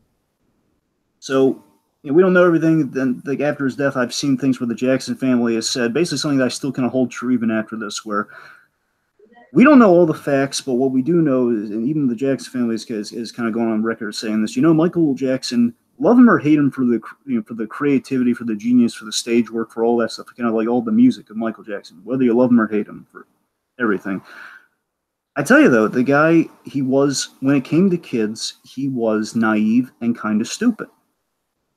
Speaker 2: So, you know, we don't know everything. Then, like, after his death, I've seen things where the Jackson family has said basically something that I still kind of hold true even after this, where we don't know all the facts, but what we do know is, and even the Jackson family is kind of going on record saying this, you know, Michael Jackson, love him or hate him for the, you know, for the creativity, for the genius, for the stage work, for all that stuff, kind of like all the music of Michael Jackson, whether you love him or hate him, for everything. I tell you though, the guy, he was, when it came to kids, he was naive and kind of stupid.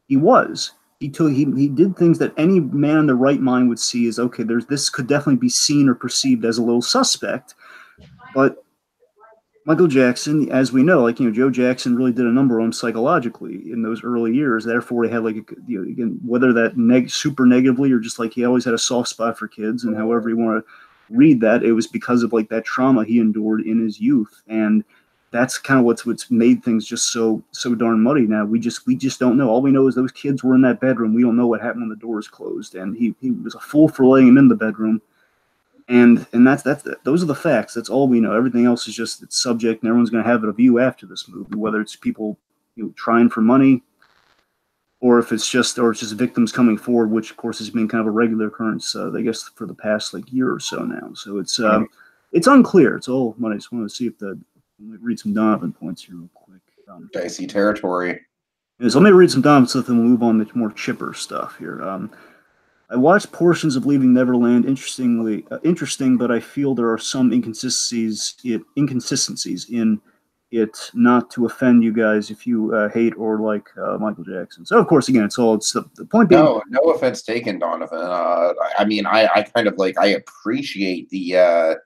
Speaker 2: He was. He did things that any man in the right mind would see as, okay, this could definitely be seen or perceived as a little suspect. But Michael Jackson, as we know, like, you know, Joe Jackson really did a number on him psychologically in those early years. Therefore, he had, like, you know, again, whether that super negatively, or just like he always had a soft spot for kids, and however you want to read that, it was because of, like, that trauma he endured in his youth. And that's kind of what's made things just so darn muddy now. We just don't know. All we know is those kids were in that bedroom. We don't know what happened when the doors closed, and he was a fool for letting him in the bedroom. And that's those are the facts. That's all we know. Everything else is just it's subject, and everyone's going to have a view after this movie, whether it's people, you know, trying for money, or if it's just victims coming forward, which of course has been kind of a regular occurrence, I guess, for the past, like, year or so now. So it's unclear. It's all. I just want to see if let me read some Donovan points here real quick.
Speaker 1: Dicey territory.
Speaker 2: So let me read some Donovan stuff, and we'll move on to more chipper stuff here. I watched portions of Leaving Neverland. Interesting, but I feel there are some inconsistencies in it. Not to offend you guys if you hate or like Michael Jackson. So of course, again, it's the point being.
Speaker 1: No offense taken, Donovan. I mean, I kind of like, I appreciate the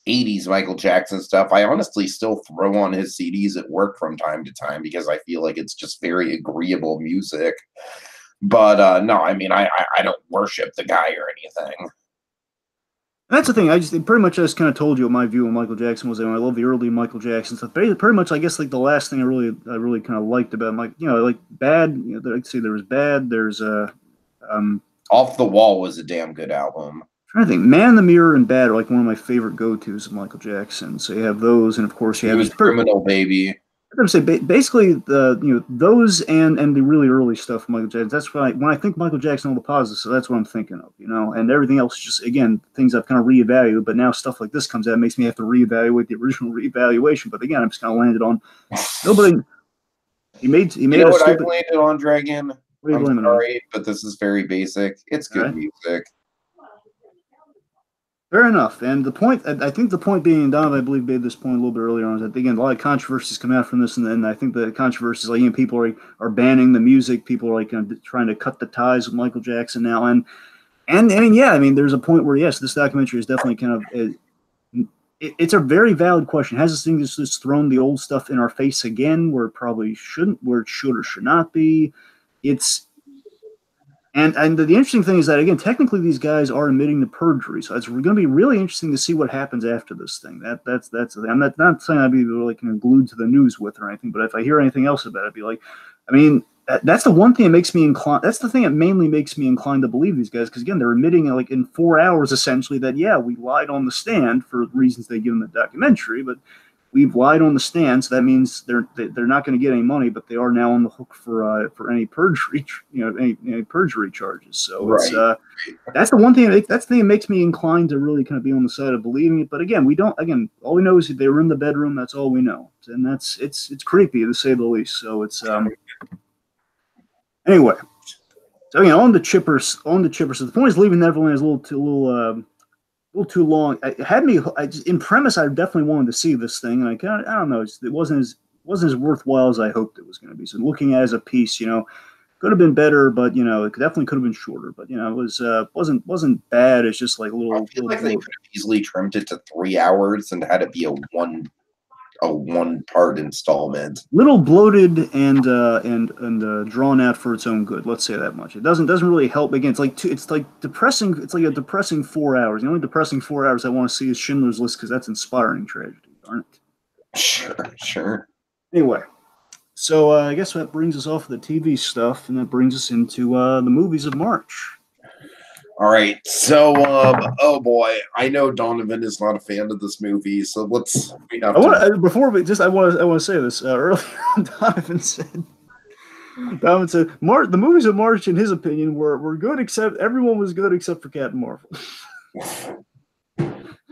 Speaker 1: 80s Michael Jackson stuff. I honestly still throw on his CDs at work from time to time because I feel like it's just very agreeable music. But no, I mean, I don't worship the guy or anything.
Speaker 2: That's the thing. I just pretty much just kind of told you what my view of Michael Jackson was. And I love the early Michael Jackson stuff. Pretty much, I guess, like, the last thing I really kind of liked about Mike, you know, like Bad. You know, like, see, there was Bad. There's
Speaker 1: Off the Wall was a damn good album.
Speaker 2: I think Man in the Mirror and Bad are like one of my favorite go-tos of Michael Jackson. So you have those, and of course you have his
Speaker 1: Criminal Baby.
Speaker 2: I'm gonna say basically the, you know, those and the really early stuff of Michael Jackson. That's why when I think Michael Jackson, all the positives, so that's what I'm thinking of, you know, and everything else is just, again, things I've kind of reevaluated. But now stuff like this comes out, makes me have to reevaluate the original reevaluation. But again, I'm just kind of landed on nobody. He made
Speaker 1: you know what I've landed on, Dragon. I'm sorry, but this is very basic. It's good music.
Speaker 2: Fair enough. And the point, I think the point being, and Donovan, I believe, made this point a little bit earlier on, is that, again, a lot of controversies come out from this, and then I think the controversies, like, you know, people are banning the music, people are, like, trying to cut the ties with Michael Jackson now, and yeah, I mean, there's a point where, yes, this documentary is definitely kind of, it's a very valid question. Has this thing just thrown the old stuff in our face again, where it probably shouldn't, where it should or should not be? And the interesting thing is that, again, technically these guys are admitting to perjury, so it's going to be really interesting to see what happens after this thing. That's the thing. I'm not saying I'd be really kind of glued to the news with or anything, but if I hear anything else about it, I'd be like, I mean, that's the one thing that makes me inclined. That's the thing that mainly makes me inclined to believe these guys, because again, they're admitting, like, in 4 hours essentially that, yeah, we lied on the stand for reasons they give in the documentary, but we've lied on the stand, so that means they're not going to get any money, but they are now on the hook for any perjury, any perjury charges. So it's that's the one thing. That's the thing that makes me inclined to really kind of be on the side of believing it. But again, we don't. Again, all we know is that they were in the bedroom. That's all we know, and it's creepy to say the least. So it's anyway. So on the chippers. So the point is, Leaving Neverland is a little too long. It had me. In premise, I definitely wanted to see this thing, and I don't know. It wasn't as worthwhile as I hoped it was going to be. So looking at it as a piece, could have been better, but it definitely could have been shorter. But it wasn't bad. It's just like a little.
Speaker 1: I feel like they could have easily trimmed it to 3 hours and had it be a one part installment.
Speaker 2: Little bloated and drawn out for its own good. Let's say that much. It doesn't really help. Again, it's like depressing. It's like a depressing 4 hours. The only depressing 4 hours I want to see is Schindler's List, because that's inspiring tragedy, darn it.
Speaker 1: Sure.
Speaker 2: Anyway, so I guess that brings us off of the TV stuff, and that brings us into the movies of March.
Speaker 1: All right, so oh boy, I know Donovan is not a fan of this movie, so let's.
Speaker 2: I want to say this earlier. Donovan said, the movies of March, in his opinion, were good, except everyone was good except for Captain Marvel.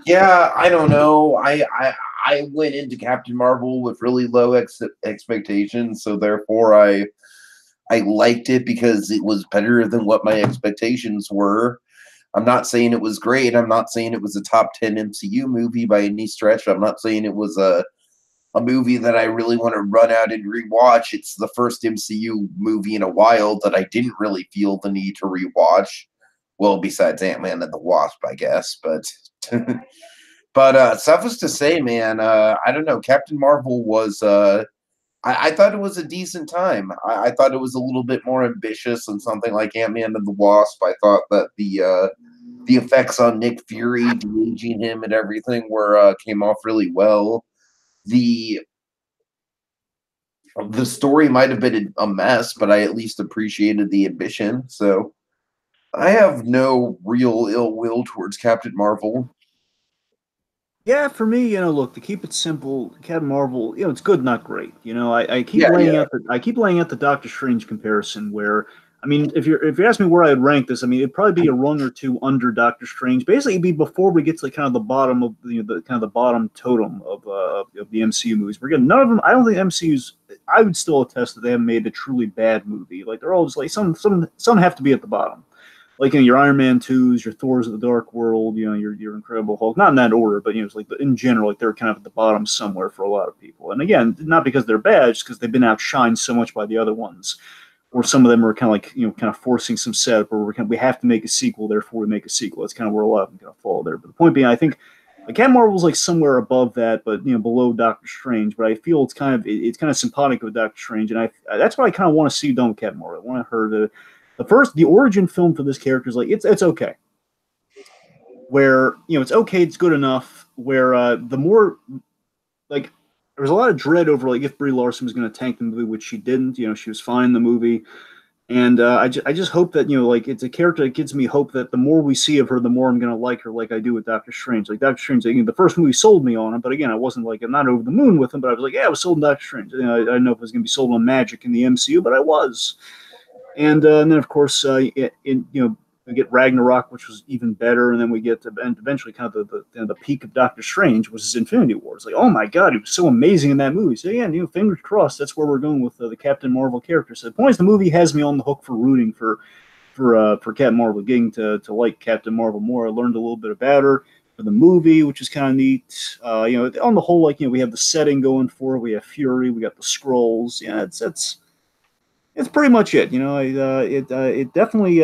Speaker 1: Yeah, I don't know. I went into Captain Marvel with really low expectations, so therefore I liked it because it was better than what my expectations were. I'm not saying it was great. I'm not saying it was a top 10 MCU movie by any stretch. I'm not saying it was a movie that I really want to run out and rewatch. It's the first MCU movie in a while that I didn't really feel the need to rewatch. Well, besides Ant-Man and the Wasp, I guess. But suffice to say, man, I don't know. Captain Marvel was... I thought it was a decent time. I thought it was a little bit more ambitious than something like Ant-Man and the Wasp. I thought that the effects on Nick Fury, de-aging him and everything came off really well. The story might have been a mess, but I at least appreciated the ambition. So I have no real ill will towards Captain Marvel.
Speaker 2: Yeah, for me, look, to keep it simple, Captain Marvel, it's good, not great. I keep laying out the Doctor Strange comparison where, I mean, if you ask me where I'd rank this, I mean, it'd probably be a rung or two under Doctor Strange. Basically, it'd be before we get to kind of the bottom of the bottom totem of the MCU movies. We're getting none of them. I don't think MCU's. I would still attest that they haven't made a truly bad movie. Like they're all just like some have to be at the bottom. Like your Iron Man 2s, your Thors of the Dark World, your Incredible Hulk. Not in that order, but it's like in general, like they're kind of at the bottom somewhere for a lot of people. And again, not because they're bad, just because they've been outshined so much by the other ones. Or some of them are kind of like kind of forcing some setup, or we have to make a sequel, therefore we make a sequel. That's kind of where a lot of them kind of fall there. But the point being, I think Captain Marvel's like somewhere above that, but below Doctor Strange. But I feel it's kind of sympathic with Doctor Strange, and that's what I kind of want to see done with Captain Marvel. I want her to. The origin film for this character is like it's okay. Where it's okay, it's good enough. Where the more like there was a lot of dread over like if Brie Larson was going to tank the movie, which she didn't. She was fine in the movie, and I just hope that like it's a character that gives me hope that the more we see of her, the more I'm going to like her, like I do with Doctor Strange. Like Doctor Strange, the first movie sold me on him, but again, I wasn't like I'm not over the moon with him, but I was like, yeah, I was sold on Doctor Strange. I didn't know if it was going to be sold on magic in the MCU, but I was. And then, of course, we get Ragnarok, which was even better, and then we get eventually kind of the peak of Doctor Strange, which is Infinity War. It's like, oh my God, he was so amazing in that movie. So yeah, fingers crossed, that's where we're going with the Captain Marvel character. So the point is, the movie has me on the hook for rooting for Captain Marvel, getting to like Captain Marvel more. I learned a little bit about her for the movie, which is kind of neat. On the whole, we have the setting going for it. We have Fury, we got the Skrulls. Yeah, it's pretty much it. It definitely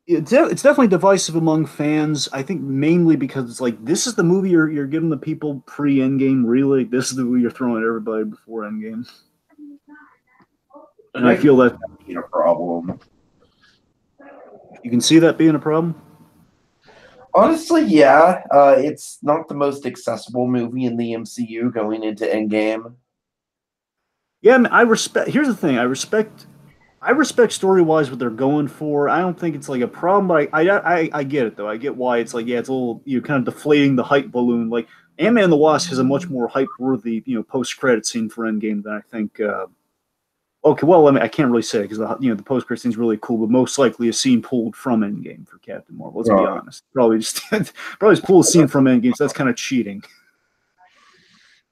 Speaker 2: it's definitely divisive among fans. I think mainly because it's like this is the movie you're giving the people pre-Endgame. Really, this is the movie you're throwing at everybody before Endgame. And I feel that
Speaker 1: being a problem.
Speaker 2: You can see that being a problem.
Speaker 1: Honestly, yeah. It's not the most accessible movie in the MCU going into Endgame.
Speaker 2: Yeah, I mean, I respect. Here's the thing: I I respect story wise what they're going for. I don't think it's like a problem, but I get it though. I get why it's like, yeah, it's a little, kind of deflating the hype balloon. Like Ant-Man and the Wasp has a much more hype worthy post credit scene for Endgame than I think. Okay, well, I mean, I can't really say because the post credit scene's really cool, but most likely a scene pulled from Endgame for Captain Marvel. Let's be honest. Probably just pull a scene from Endgame, so that's kind of cheating.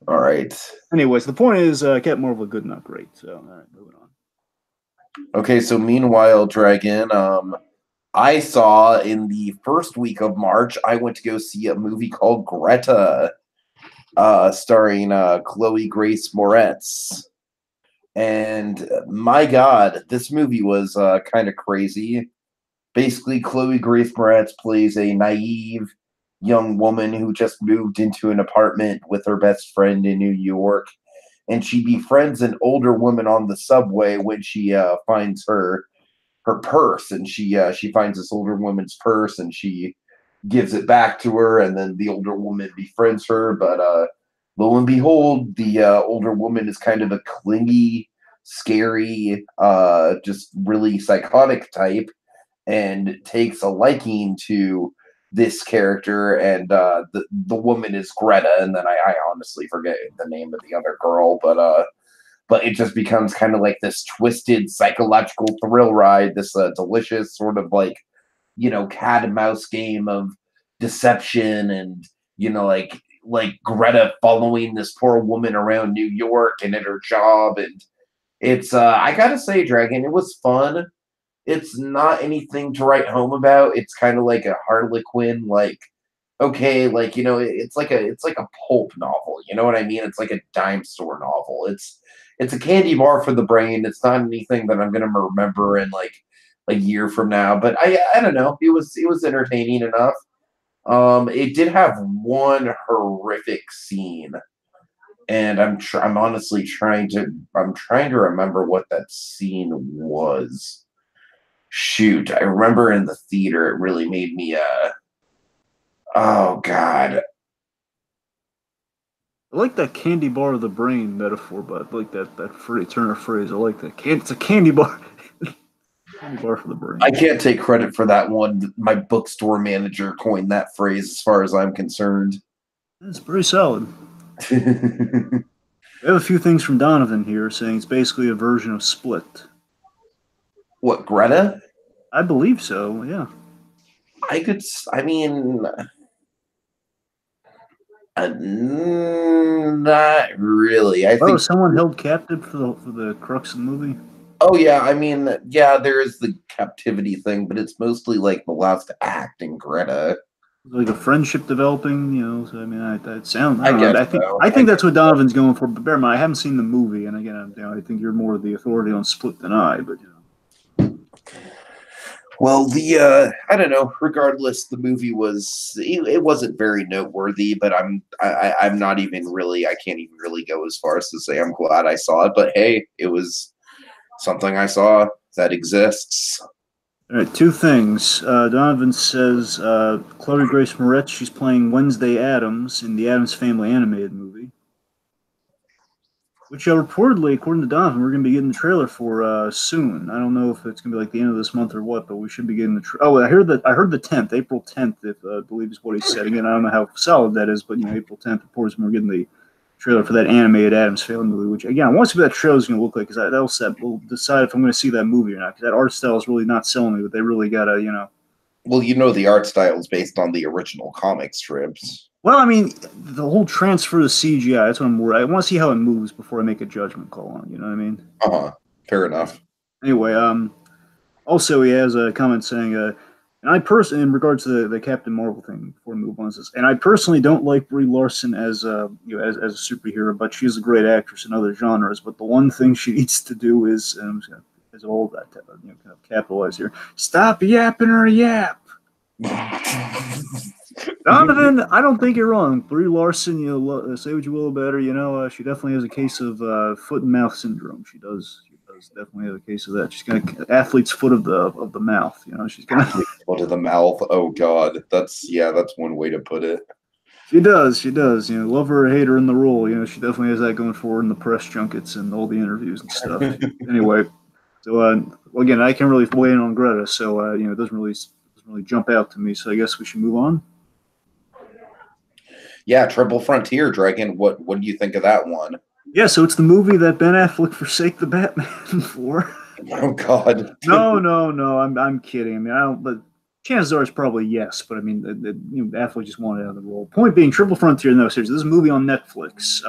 Speaker 1: All right.
Speaker 2: Anyways, the point is, Captain Marvel good, not great. So, all right, moving on.
Speaker 1: Okay, so meanwhile, Dragon, I saw in the first week of March, I went to go see a movie called Greta, starring Chloe Grace Moretz. And my God, this movie was kind of crazy. Basically, Chloe Grace Moretz plays a naive young woman who just moved into an apartment with her best friend in New York. And she befriends an older woman on the subway when she finds her purse, and she finds this older woman's purse, and she gives it back to her, and then the older woman befriends her. But lo and behold, the older woman is kind of a clingy, scary, just really psychotic type, and takes a liking to this character, and the woman is Greta, and then I honestly forget the name of the other girl, but it just becomes kind of like this twisted psychological thrill ride, this delicious sort of like, cat and mouse game of deception, and like Greta following this poor woman around New York and at her job, and it's I gotta say, Dragon, it was fun. It's not anything to write home about. It's kind of like a Harlequin, like, okay, like, it's like a pulp novel. You know what I mean? It's like a dime store novel. It's a candy bar for the brain. It's not anything that I'm gonna remember in like a year from now. But I don't know. It was entertaining enough. It did have one horrific scene, and I'm honestly trying to remember what that scene was. Shoot, I remember in the theater it really made me oh God.
Speaker 2: I like that candy bar of the brain metaphor, but I like that phrase, turn of phrase. I like that. It's a candy bar. Candy bar for the brain.
Speaker 1: I can't take credit for that one. My bookstore manager coined that phrase as far as I'm concerned.
Speaker 2: It's pretty solid. We have a few things from Donovan here saying it's basically a version of Split.
Speaker 1: What, Greta?
Speaker 2: I believe so, yeah.
Speaker 1: I mean, not really. I think
Speaker 2: someone held captive for the crux of the movie?
Speaker 1: Oh, yeah, I mean, yeah, there is the captivity thing, but it's mostly like the last act in Greta.
Speaker 2: Like a friendship developing, so I mean, that sounds.
Speaker 1: I
Speaker 2: think that's what Donovan's going for. But bear in mind, I haven't seen the movie, and again, I think you're more the authority on Split than I. But
Speaker 1: well, I don't know. Regardless, the movie it wasn't very noteworthy, but I'm not even really. I can't even really go as far as to say I'm glad I saw it. But hey, it was something I saw that exists.
Speaker 2: All right, two things. Donovan says Chloe Grace Moretz, she's playing Wednesday Addams in the Addams Family animated movie, which reportedly, according to Donovan, we're going to be getting the trailer for soon. I don't know if it's going to be like the end of this month or what, but we should be getting the trailer. Oh, I heard the 10th, April 10th, if I believe is what he said. Again, I don't know how solid that is, but April 10th reports when we're getting the trailer for that animated Addams Family movie, which again, I want to see what that trailer is going to look like, because we'll decide if I'm going to see that movie or not, because that art style is really not selling me, but they really got to,
Speaker 1: Well, the art style is based on the original comic strips.
Speaker 2: Well, I mean, the whole transfer to CGI, that's what I'm worried. I want to see how it moves before I make a judgment call on it, you know what I mean?
Speaker 1: Uh-huh. Fair enough.
Speaker 2: Anyway, also he has a comment saying, and I personally, in regards to the Captain Marvel thing, before we move on to this, and I personally don't like Brie Larson as a superhero, but she's a great actress in other genres. But the one thing she needs to do is, and I'm just as all that kind of capitalize here, stop yapping her yap. Donovan, I don't think you're wrong. Brie Larson, say what you will about her, she definitely has a case of foot and mouth syndrome. She does definitely have a case of that. She's got an athlete's foot of the mouth. She's got
Speaker 1: foot of the mouth. Oh God, that's one way to put it.
Speaker 2: She does. Love her or hate her in the role. She definitely has that going for her in the press junkets and all the interviews and stuff. Anyway, So well, again, I can't really weigh in on Greta, so it doesn't really jump out to me. So I guess we should move on.
Speaker 1: Yeah, Triple Frontier, Dragon. What do you think of that one?
Speaker 2: Yeah, so it's the movie that Ben Affleck forsake the Batman for.
Speaker 1: Oh God.
Speaker 2: No. I'm kidding. I mean, I don't. But chances are it's probably yes. But I mean, Affleck just wanted out of the role. Point being, Triple Frontier. No, seriously, this is a movie on Netflix.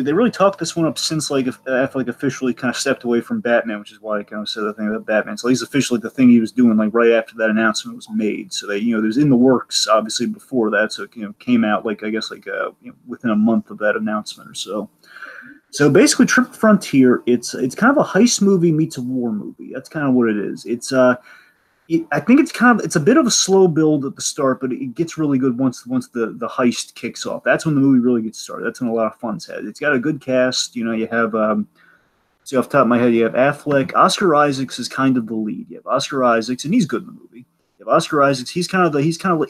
Speaker 2: They really talked this one up since Affleck officially kind of stepped away from Batman, which is why I kind of said the thing about Batman. So he's officially the thing he was doing like right after that announcement was made. So they there's in the works obviously before that. So it came out within a month of that announcement or so. So basically, Triple Frontier, it's kind of a heist movie meets a war movie. That's kind of what it is. I think it's a bit of a slow build at the start, but it gets really good once the heist kicks off. That's when the movie really gets started. That's when a lot of fun's had. It's got a good cast. You have see off the top of my head, you have Affleck. Oscar Isaacs is kind of the lead. You have Oscar Isaacs, and he's good in the movie. You have Oscar Isaacs. He's kind of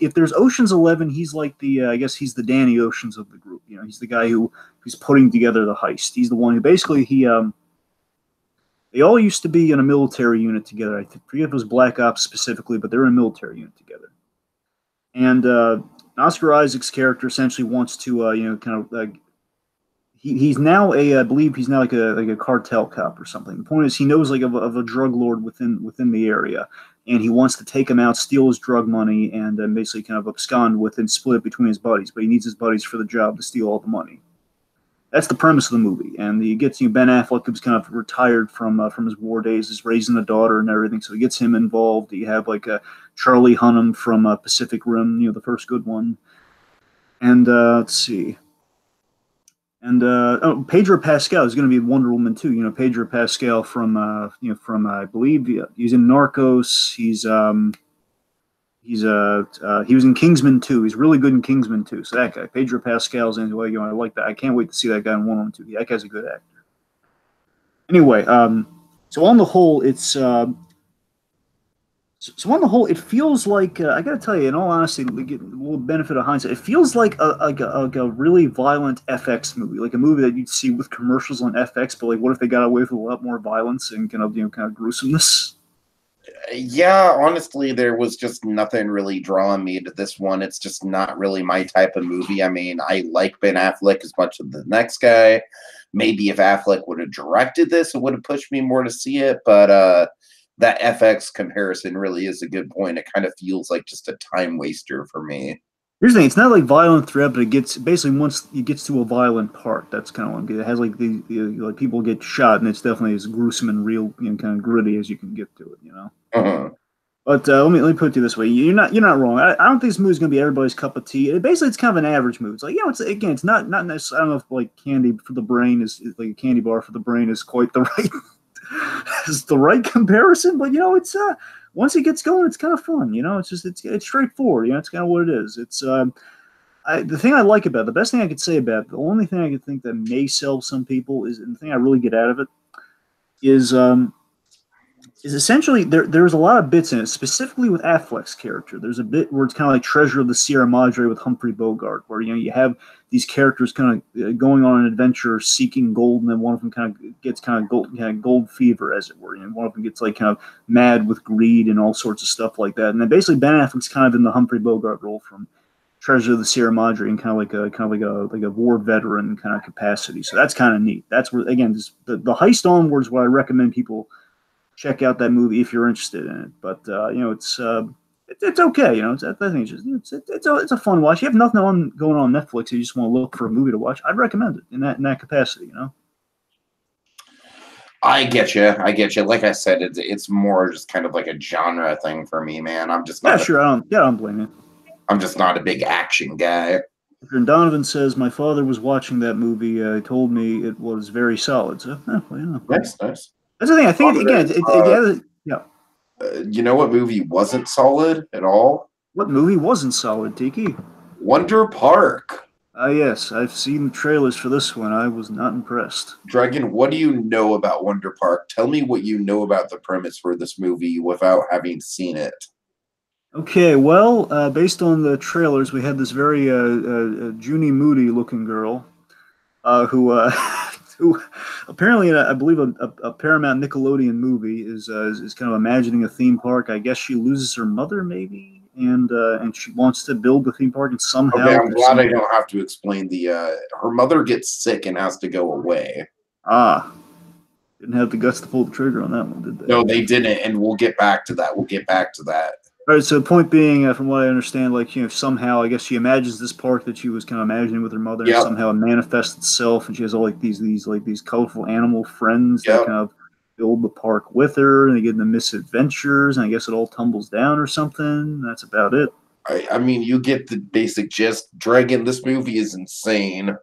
Speaker 2: if there's Ocean's 11, he's like I guess he's the Danny Oceans of the group. He's the guy who's putting together the heist. He's the one who basically they all used to be in a military unit together. I forget if it was Black Ops specifically, but they're in a military unit together. And Oscar Isaac's character essentially wants to, he's now I believe he's now like a cartel cop or something. The point is, he knows of a drug lord within the area, and he wants to take him out, steal his drug money, and basically kind of abscond with and split it between his buddies. But he needs his buddies for the job to steal all the money. That's the premise of the movie, and he gets Ben Affleck, who's kind of retired from his war days, is raising a daughter and everything, so he gets him involved. You have Charlie Hunnam from Pacific Rim, the first good one, and let's see, and Pedro Pascal is going to be Wonder Woman too. Pedro Pascal from I believe he's in Narcos. He was in Kingsman 2. He's really good in Kingsman 2. So that guy, Pedro Pascal's in. I like that. I can't wait to see that guy in Wonder Woman 2. That guy's a good actor. Anyway, so on the whole, it feels like I got to tell you, in all honesty, get a little benefit of hindsight. It feels like a really violent FX movie, like a movie that you'd see with commercials on FX. But what if they got away with a lot more violence and kind of gruesomeness?
Speaker 1: Yeah, honestly, there was just nothing really drawing me to this one. It's just not really my type of movie. I mean, I like Ben Affleck as much as the next guy. Maybe if Affleck would have directed this, it would have pushed me more to see it. But that FX comparison really is a good point. It kind of feels like just a time waster for me.
Speaker 2: Here's the thing: it's not like violent threat, but it gets basically once it gets to a violent part, that's kind of it has the people get shot, and it's definitely as gruesome and real, kind of gritty as you can get to it,
Speaker 1: Uh-huh.
Speaker 2: But let me put it to you this way: you're not wrong. I don't think this movie's gonna be everybody's cup of tea. Basically, it's kind of an average movie. It's like it's not necessarily. I don't know if candy for the brain is like a candy bar for the brain is quite the right is the right comparison, but it's once it gets going, it's kind of fun. It's straightforward. It's kind of what it is. It's the thing I like about it, the best thing I could say about it, the only thing I could think that may sell some people is, and the thing I really get out of it is essentially there's a lot of bits in it, specifically with Affleck's character. There's a bit where it's kind of like Treasure of the Sierra Madre with Humphrey Bogart, where you have these characters kind of going on an adventure seeking gold, and then one of them kind of gets gold fever, as it were. One of them gets kind of mad with greed and all sorts of stuff like that. And then basically Ben Affleck's kind of in the Humphrey Bogart role from Treasure of the Sierra Madre, and kind of like a war veteran kind of capacity. So that's kind of neat. That's where again the heist onwards, what I recommend people check out that movie if you're interested in it. But it's okay. I think it's a fun watch. You have nothing going on Netflix. You just want to look for a movie to watch. I'd recommend it in that capacity.
Speaker 1: I get you. Like I said, it's more just kind of like a genre thing for me, man. I'm just not.
Speaker 2: I don't blame you.
Speaker 1: I'm just not a big action guy.
Speaker 2: And Donovan says my father was watching that movie. Told me it was very solid. So
Speaker 1: Nice.
Speaker 2: That's the thing. I think again, yeah.
Speaker 1: You know what movie wasn't solid at all?
Speaker 2: What movie wasn't solid, Tiki?
Speaker 1: Wonder Park.
Speaker 2: Yes, I've seen the trailers for this one. I was not impressed.
Speaker 1: Dragon, what do you know about Wonder Park? Tell me what you know about the premise for this movie without having seen it.
Speaker 2: Okay, well, based on the trailers, we had this very Junie Moody looking girl who who apparently, I believe, a Paramount Nickelodeon movie is kind of imagining a theme park. I guess she loses her mother, maybe, and she wants to build the theme park, and
Speaker 1: Okay,
Speaker 2: somehow
Speaker 1: I'm glad I don't have to explain the. Her mother gets sick and has to go away.
Speaker 2: Didn't have the guts to pull the trigger on that one, did they?
Speaker 1: No, they didn't, and we'll get back to that. We'll get back to that.
Speaker 2: All right. So the point being, from what I understand, like somehow I guess she imagines this park that she was kind of imagining with her mother, and
Speaker 1: Yep.
Speaker 2: somehow it manifests itself, and she has all like these colorful animal friends that
Speaker 1: Yep.
Speaker 2: kind of build the park with her, and they get into misadventures, and I guess it all tumbles down or something. That's about it.
Speaker 1: I mean, you get the basic gist. Dragon, this movie is insane.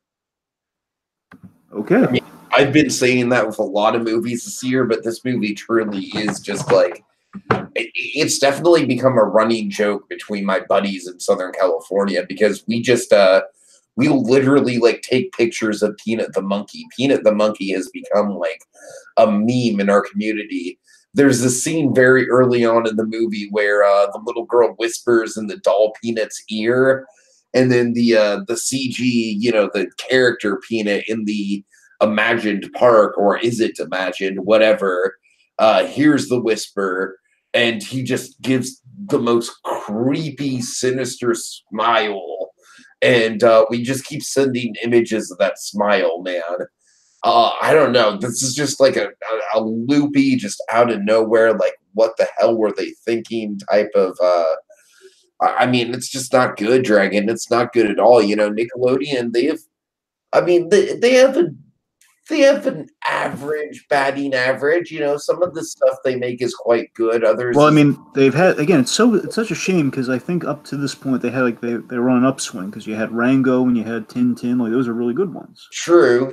Speaker 2: Okay.
Speaker 1: I mean, I've been saying that with a lot of movies this year, but this movie truly is just like, it's definitely become a running joke between my buddies in Southern California, because we literally like take pictures of Peanut the monkey. Peanut the monkey has become like a meme in our community. There's a scene very early on in the movie where the little girl whispers in the doll Peanut's ear, and then the CG, the character Peanut in the imagined park, or is it imagined, whatever, hears the whisper, and he just gives the most creepy, sinister smile. And we just keep sending images of that smile, man. I don't know. This is just like a loopy, just out of nowhere, like, what the hell were they thinking type of, I mean, it's just not good, Dragon. It's not good at all. Nickelodeon, they have an average batting average. Some of the stuff they make is quite good. Others,
Speaker 2: well, I mean, they've had, again, it's such a shame, because I think up to this point they had they were on an upswing, because you had Rango and you had Tintin, like those are really good ones.
Speaker 1: True.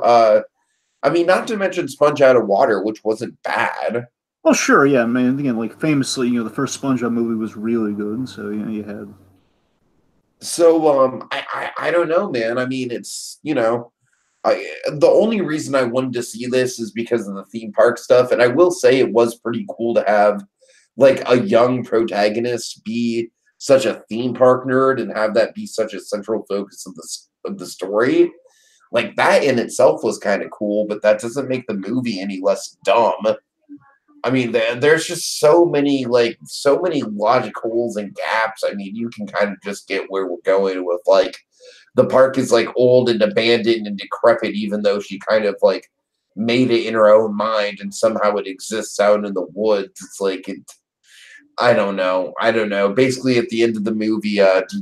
Speaker 1: I mean, not to mention Sponge Out of Water, which wasn't bad.
Speaker 2: Well, sure, yeah. I mean, again, like famously, the first SpongeBob movie was really good, so you had.
Speaker 1: So I don't know, man. I mean, it's the only reason I wanted to see this is because of the theme park stuff, and I will say it was pretty cool to have like a young protagonist be such a theme park nerd and have that be such a central focus of the story. Like, that in itself was kind of cool, but that doesn't make the movie any less dumb. I mean, there's just so many logic holes and gaps. I mean, you can kind of just get where we're going with, like, the park is like old and abandoned and decrepit, even though she kind of like made it in her own mind, and somehow it exists out in the woods. It's like, I don't know. Basically, at the end of the movie,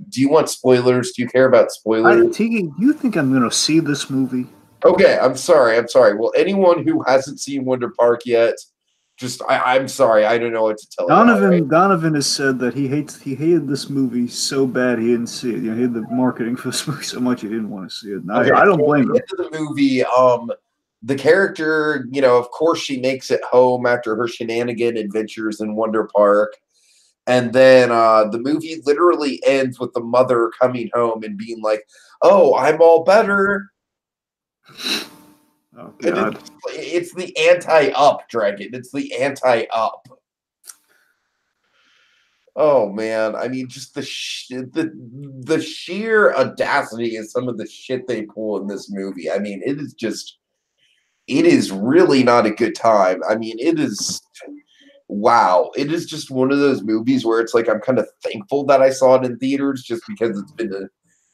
Speaker 1: do you want spoilers? Do you care about spoilers?
Speaker 2: Tiki, do you think I'm going to see this movie?
Speaker 1: Okay, I'm sorry. Well, anyone who hasn't seen Wonder Park yet, I'm sorry. I don't know what to tell you.
Speaker 2: Donovan has said that he hated this movie so bad he didn't see it. He hated the marketing for this movie so much he didn't want to see it. Okay, I don't blame him.
Speaker 1: At the end of the movie, the character, of course, she makes it home after her shenanigan adventures in Wonder Park. And then the movie literally ends with the mother coming home and being like, "Oh, I'm all better."
Speaker 2: Oh, God.
Speaker 1: It's the anti-up, Dragon. It's the anti-up. Oh, man. I mean, just the sheer audacity of some of the shit they pull in this movie. I mean, it is really not a good time. I mean, wow. It is just one of those movies where it's like, I'm kind of thankful that I saw it in theaters, just because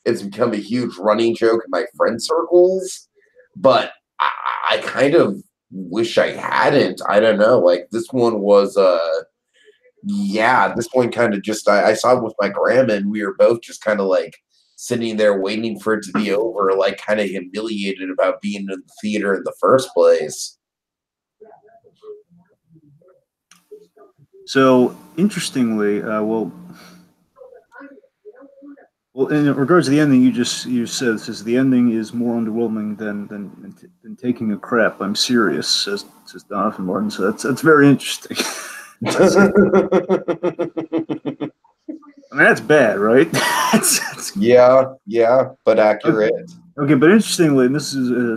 Speaker 1: it's become a huge running joke in my friend circles. But I kind of wish I hadn't. I don't know. Like, this one was, this one kind of just, I saw it with my grandma, and we were both just kind of like sitting there waiting for it to be over, like kind of humiliated about being in the theater in the first place.
Speaker 2: So, interestingly, well, in regards to the ending, you said says the ending is more underwhelming than taking a crap. I'm serious, says Donovan Martin. So that's very interesting. I mean, that's bad, right?
Speaker 1: Yeah, but accurate.
Speaker 2: Okay, but interestingly, and this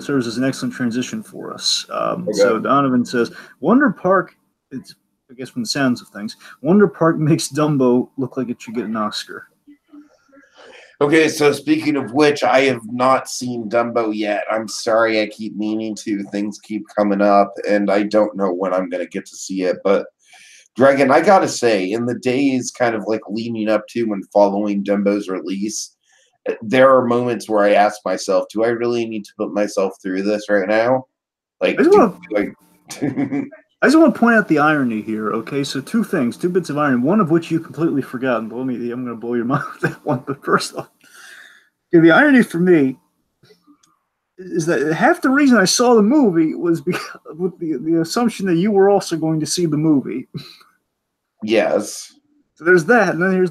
Speaker 2: serves as an excellent transition for us. Okay. So Donovan says, Wonder Park, it's, I guess from the sounds of things, Wonder Park makes Dumbo look like it should get an Oscar.
Speaker 1: Okay, so speaking of which, I have not seen Dumbo yet. I'm sorry, I keep meaning to. Things keep coming up, and I don't know when I'm going to get to see it. But, Dragon, I gotta say, in the days kind of like leading up to and following Dumbo's release, there are moments where I ask myself, do I really need to put myself through this right now? Like,
Speaker 2: I just want to point out the irony here, okay? So two things, two bits of irony, one of which you completely forgotten. I'm going to blow your mind with that one. But first off, the irony for me is that half the reason I saw the movie was because, with the assumption that you were also going to see the movie.
Speaker 1: Yes.
Speaker 2: So there's that, and then there's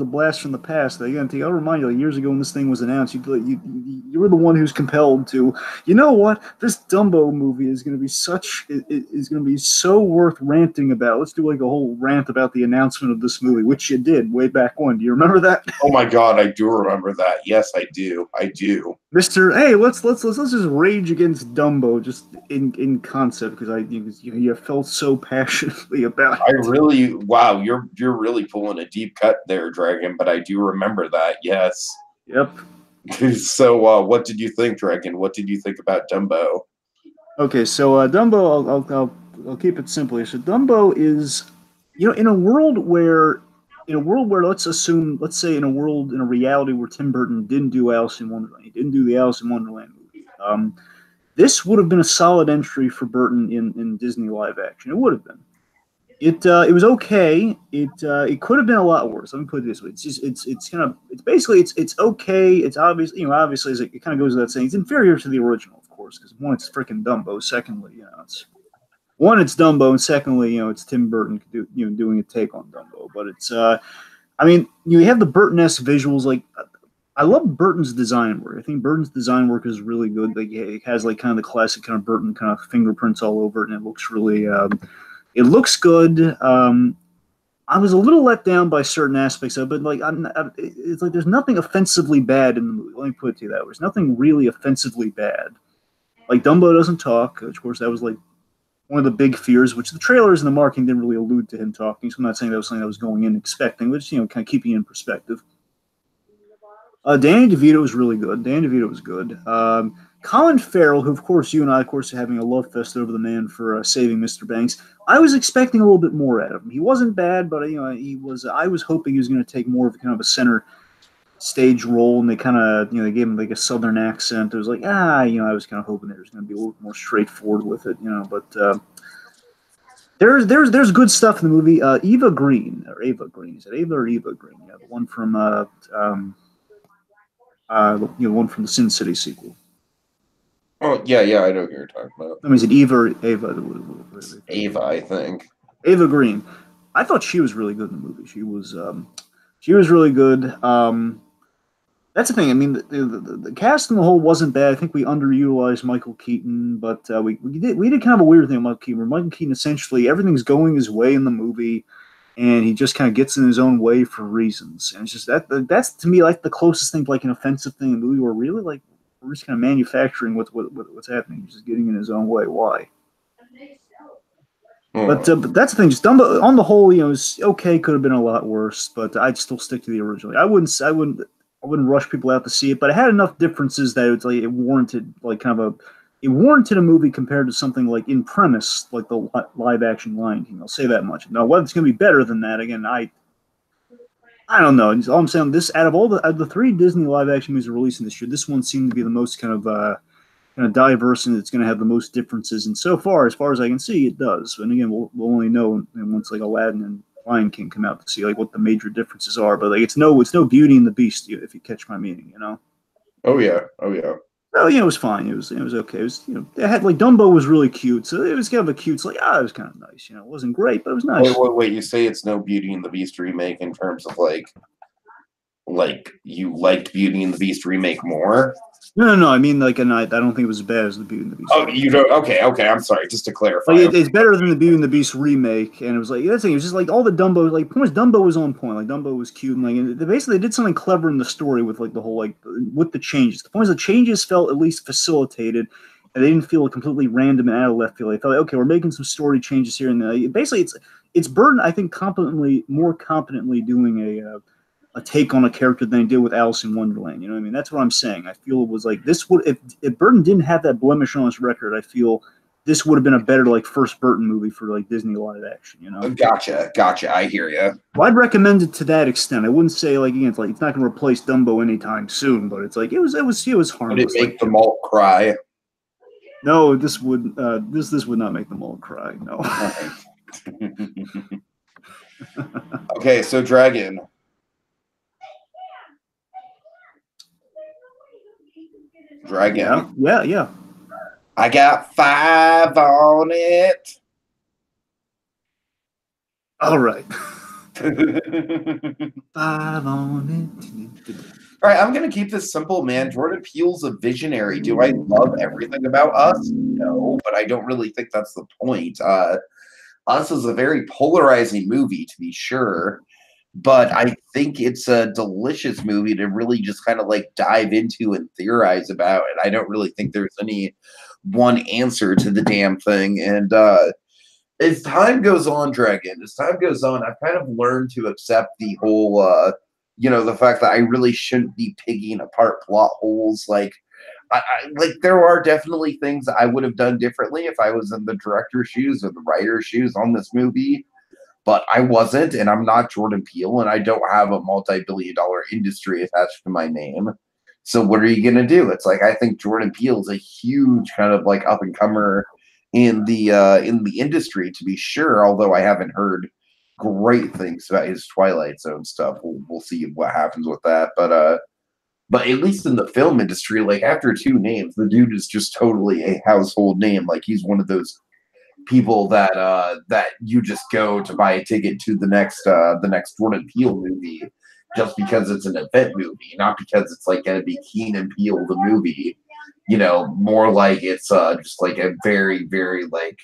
Speaker 2: a blast from the past. Again, I'll remind you, like years ago when this thing was announced, you were the one who's compelled to, you know what, this Dumbo movie is going to be so worth ranting about. Let's do like a whole rant about the announcement of this movie, which you did way back when. Do you remember that?
Speaker 1: Oh my God, I do remember that. Yes, I do. I do.
Speaker 2: Mr. Hey, let's just rage against Dumbo just in concept because you felt so passionately about it.
Speaker 1: I really, wow, you're really pulling a deep cut there, Dragon. But I do remember that. Yes.
Speaker 2: Yep.
Speaker 1: So, what did you think, Dragon? What did you think about Dumbo?
Speaker 2: Okay, so Dumbo, I'll keep it simple here. So Dumbo is, in a world where, let's say in a reality where Tim Burton didn't do Alice in Wonderland, he didn't do the Alice in Wonderland movie. This would have been a solid entry for Burton in Disney live action. It would have been. It was okay. It could have been a lot worse. Let me put it this way: it's okay. It's obviously it kind of goes without saying it's inferior to the original, of course, because one, it's freaking Dumbo. Secondly, it's Dumbo, and secondly, it's Tim Burton doing a take on Dumbo. But it's you have the Burton-esque visuals. Like I love Burton's design work. I think Burton's design work is really good. Like it has like kind of the classic kind of Burton kind of fingerprints all over it, and it looks really. It looks good. I was a little let down by certain aspects of it, but it's like there's nothing offensively bad in the movie. Let me put it to you that way. There's nothing really offensively bad. Like Dumbo doesn't talk, which of course that was like one of the big fears, which the trailers and the marketing didn't really allude to him talking. So I'm not saying that was something I was going in expecting, but just, kind of keeping it in perspective. Danny DeVito was really good. Danny DeVito was good. Colin Farrell, who of course you and I, of course, are having a love fest over the man for saving Mr. Banks. I was expecting a little bit more out of him. He wasn't bad, but he was. I was hoping he was going to take more of kind of a center stage role, and they kind of they gave him like a southern accent. It was like I was kind of hoping there was going to be a little more straightforward with it, but. There's good stuff in the movie. Eva Green. Is it Ava or Eva Green? Yeah, the one from the one from the Sin City sequel.
Speaker 1: Oh, yeah, I know what you're talking about.
Speaker 2: I mean, is it Eva or Ava?
Speaker 1: Ava, I think.
Speaker 2: Ava Green. I thought she was really good in the movie. She was really good. That's the thing. I mean, the cast in the whole wasn't bad. I think we underutilized Michael Keaton, but we did kind of a weird thing with Michael Keaton. Where Michael Keaton essentially everything's going his way in the movie, and he just kind of gets in his own way for reasons. And it's just that's to me like the closest thing to like an offensive thing in the movie where really like we're just kind of manufacturing what's happening. He's just getting in his own way. Why? But that's the thing. Just Dumbo on the whole, is okay. Could have been a lot worse, but I'd still stick to the original. I wouldn't rush people out to see it, but it had enough differences that it warranted a movie compared to something like in premise, like the live action Lion King. I'll say that much. Now, whether it's going to be better than that, again, I don't know. All I'm saying, this out of all the three Disney live action movies releasing this year, this one seemed to be the most kind of diverse, and it's going to have the most differences. And so far as I can see, it does. And again, we'll only know once like Aladdin and Lion King come out to see like what the major differences are. But like it's no Beauty and the Beast, if you catch my meaning,
Speaker 1: Oh yeah.
Speaker 2: Oh, it was fine. It was okay. It was, it had like Dumbo was really cute, so it was kind of a cute. It's like, it was kind of nice. It wasn't great, but it was nice.
Speaker 1: Wait. You say it's no Beauty and the Beast remake in terms of like you liked Beauty and the Beast remake more?
Speaker 2: No. I mean, like, I don't think it was as bad as the Beauty and the Beast.
Speaker 1: Oh, you don't? Okay. I'm sorry. Just to clarify,
Speaker 2: like, it's better than the Beauty and the Beast remake, and it was like that's thing. It was just like all the Dumbo, like, Dumbo was on point. Like, Dumbo was cute, and like, and they did something clever in the story with like the whole like with the changes. The point is, the changes felt at least facilitated, and they didn't feel completely random and out of left field. They felt like, okay, we're making some story changes here, and basically, it's Burton, I think, more competently doing a take on a character than he did with Alice in Wonderland. You know what I mean? That's what I'm saying. I feel it was like this would if Burton didn't have that blemish on his record, I feel this would have been a better like first Burton movie for like Disney live action. You know?
Speaker 1: Gotcha. I hear you.
Speaker 2: Well, I'd recommend it to that extent. I wouldn't say like again, it's like it's not going to replace Dumbo anytime soon, but it's like it was harmless.
Speaker 1: Would it make
Speaker 2: like,
Speaker 1: them all cry?
Speaker 2: No, this would not make them all cry. No.
Speaker 1: Okay, so Dragon.
Speaker 2: Yeah.
Speaker 1: I got 5 on it.
Speaker 2: All right. 5 on it.
Speaker 1: All right, I'm going to keep this simple, man. Jordan Peele's a visionary. Do I love everything about Us? No, but I don't really think that's the point. Us is a very polarizing movie, to be sure, but I think it's a delicious movie to really just kind of like dive into and theorize about. And I don't really think there's any one answer to the damn thing. And as time goes on, Dragon, I've kind of learned to accept the whole, the fact that I really shouldn't be picking apart plot holes. Like, like there are definitely things that I would have done differently if I was in the director's shoes or the writer's shoes on this movie, but I wasn't, and I'm not Jordan Peele, and I don't have a multi-billion-dollar industry attached to my name. So what are you gonna do? It's like I think Jordan Peele is a huge kind of like up and comer in the industry, to be sure. Although I haven't heard great things about his Twilight Zone stuff. We'll see what happens with that, but at least in the film industry, like after 2 names, the dude is just totally a household name. Like he's one of those people that that you just go to buy a ticket to the next Jordan Peele movie just because it's an event movie, not because it's like gonna be Keen and Peele the movie. You know, more like it's just like a very, very like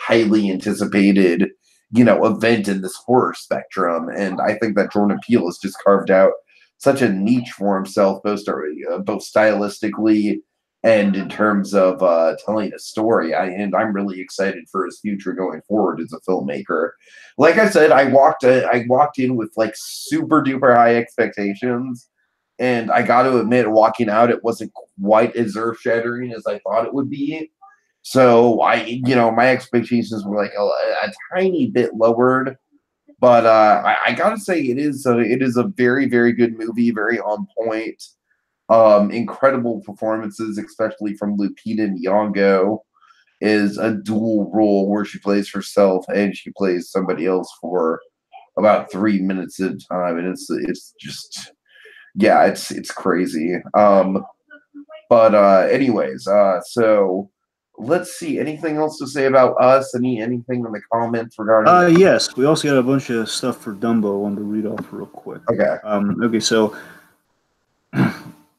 Speaker 1: highly anticipated, event in this horror spectrum. And I think that Jordan Peele has just carved out such a niche for himself, both stylistically and in terms of telling a story. And I'm really excited for his future going forward as a filmmaker. Like I said, I walked in with like super duper high expectations, and I got to admit, walking out, it wasn't quite as earth shattering as I thought it would be. So my expectations were like a tiny bit lowered. But I gotta say, it is a very, very good movie, very on point. Incredible performances, especially from Lupita Nyong'o, is a dual role where she plays herself and she plays somebody else for about 3 minutes at a time, and it's just it's crazy. But anyways, so. Let's see. Anything else to say about Us? Anything in the comments regarding?
Speaker 2: Yes, we also got a bunch of stuff for Dumbo. I wanted to read off real quick.
Speaker 1: Okay.
Speaker 2: So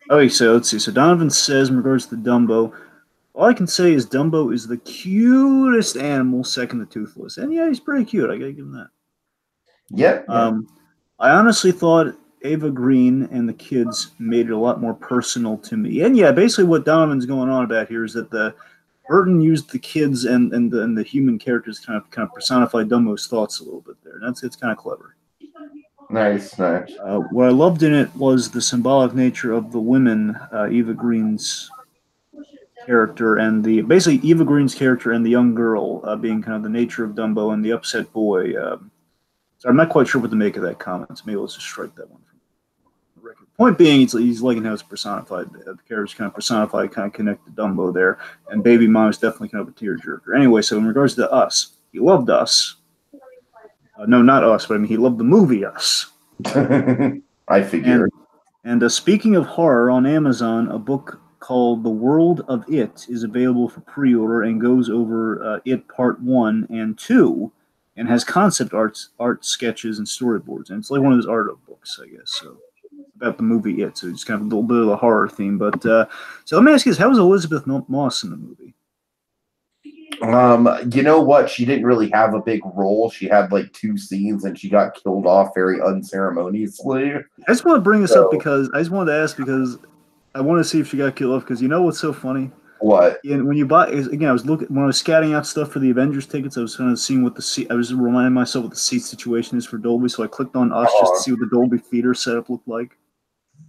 Speaker 2: let's see. So Donovan says in regards to Dumbo, all I can say is Dumbo is the cutest animal, second to Toothless, and yeah, he's pretty cute. I gotta give him that.
Speaker 1: Yep.
Speaker 2: I honestly thought Ava Green and the kids made it a lot more personal to me, and yeah, basically what Donovan's going on about here is that Burton used the kids and the human characters kind of personify Dumbo's thoughts a little bit there. It's kind of clever.
Speaker 1: Nice.
Speaker 2: What I loved in it was the symbolic nature of the women, Eva Green's character and basically Eva Green's character and the young girl being kind of the nature of Dumbo and the upset boy. So I'm not quite sure what to make of that comment. So maybe let's just strike that one from the record. Point being, he's liking how it's personified. The characters kind of personified, kind of connect to Dumbo there. And Baby Mom is definitely kind of a tearjerker. Anyway, so in regards to Us, he loved Us. No, not Us, but I mean, he loved the movie Us.
Speaker 1: I figured.
Speaker 2: And speaking of horror, on Amazon, a book called The World of It is available for pre-order and goes over It Part 1 and 2 and has concept art sketches and storyboards. And it's like one of those art books, I guess, so about the movie It. So it's kind of a little bit of a horror theme. But so let me ask you this. How was Elizabeth Moss in the movie?
Speaker 1: You know what? She didn't really have a big role. She had like 2 scenes and she got killed off very unceremoniously.
Speaker 2: I just want to bring this up because I just wanted to ask because I want to see if she got killed off because you know what's so funny?
Speaker 1: What?
Speaker 2: And when you buy, again, I was looking when I was scouting out stuff for the Avengers tickets. I was kind of seeing what the seat. I was reminding myself what the seat situation is for Dolby. So I clicked on Us just to see what the Dolby theater setup looked like.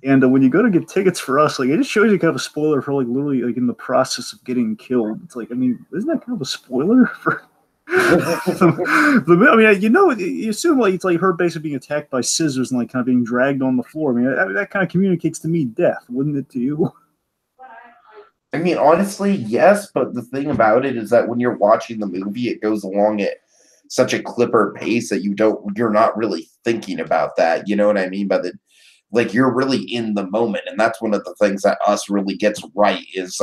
Speaker 2: And when you go to get tickets for Us, like it just shows you kind of a spoiler for like literally like in the process of getting killed. It's like, I mean, isn't that kind of a spoiler for? I mean, you assume like it's like her basically being attacked by scissors and like kind of being dragged on the floor. I mean, that kind of communicates to me death, wouldn't it to you?
Speaker 1: I mean, honestly, yes, but the thing about it is that when you're watching the movie, it goes along at such a clipper pace that you're not really thinking about that. You know what I mean? Like you're really in the moment, and that's one of the things that Us really gets right is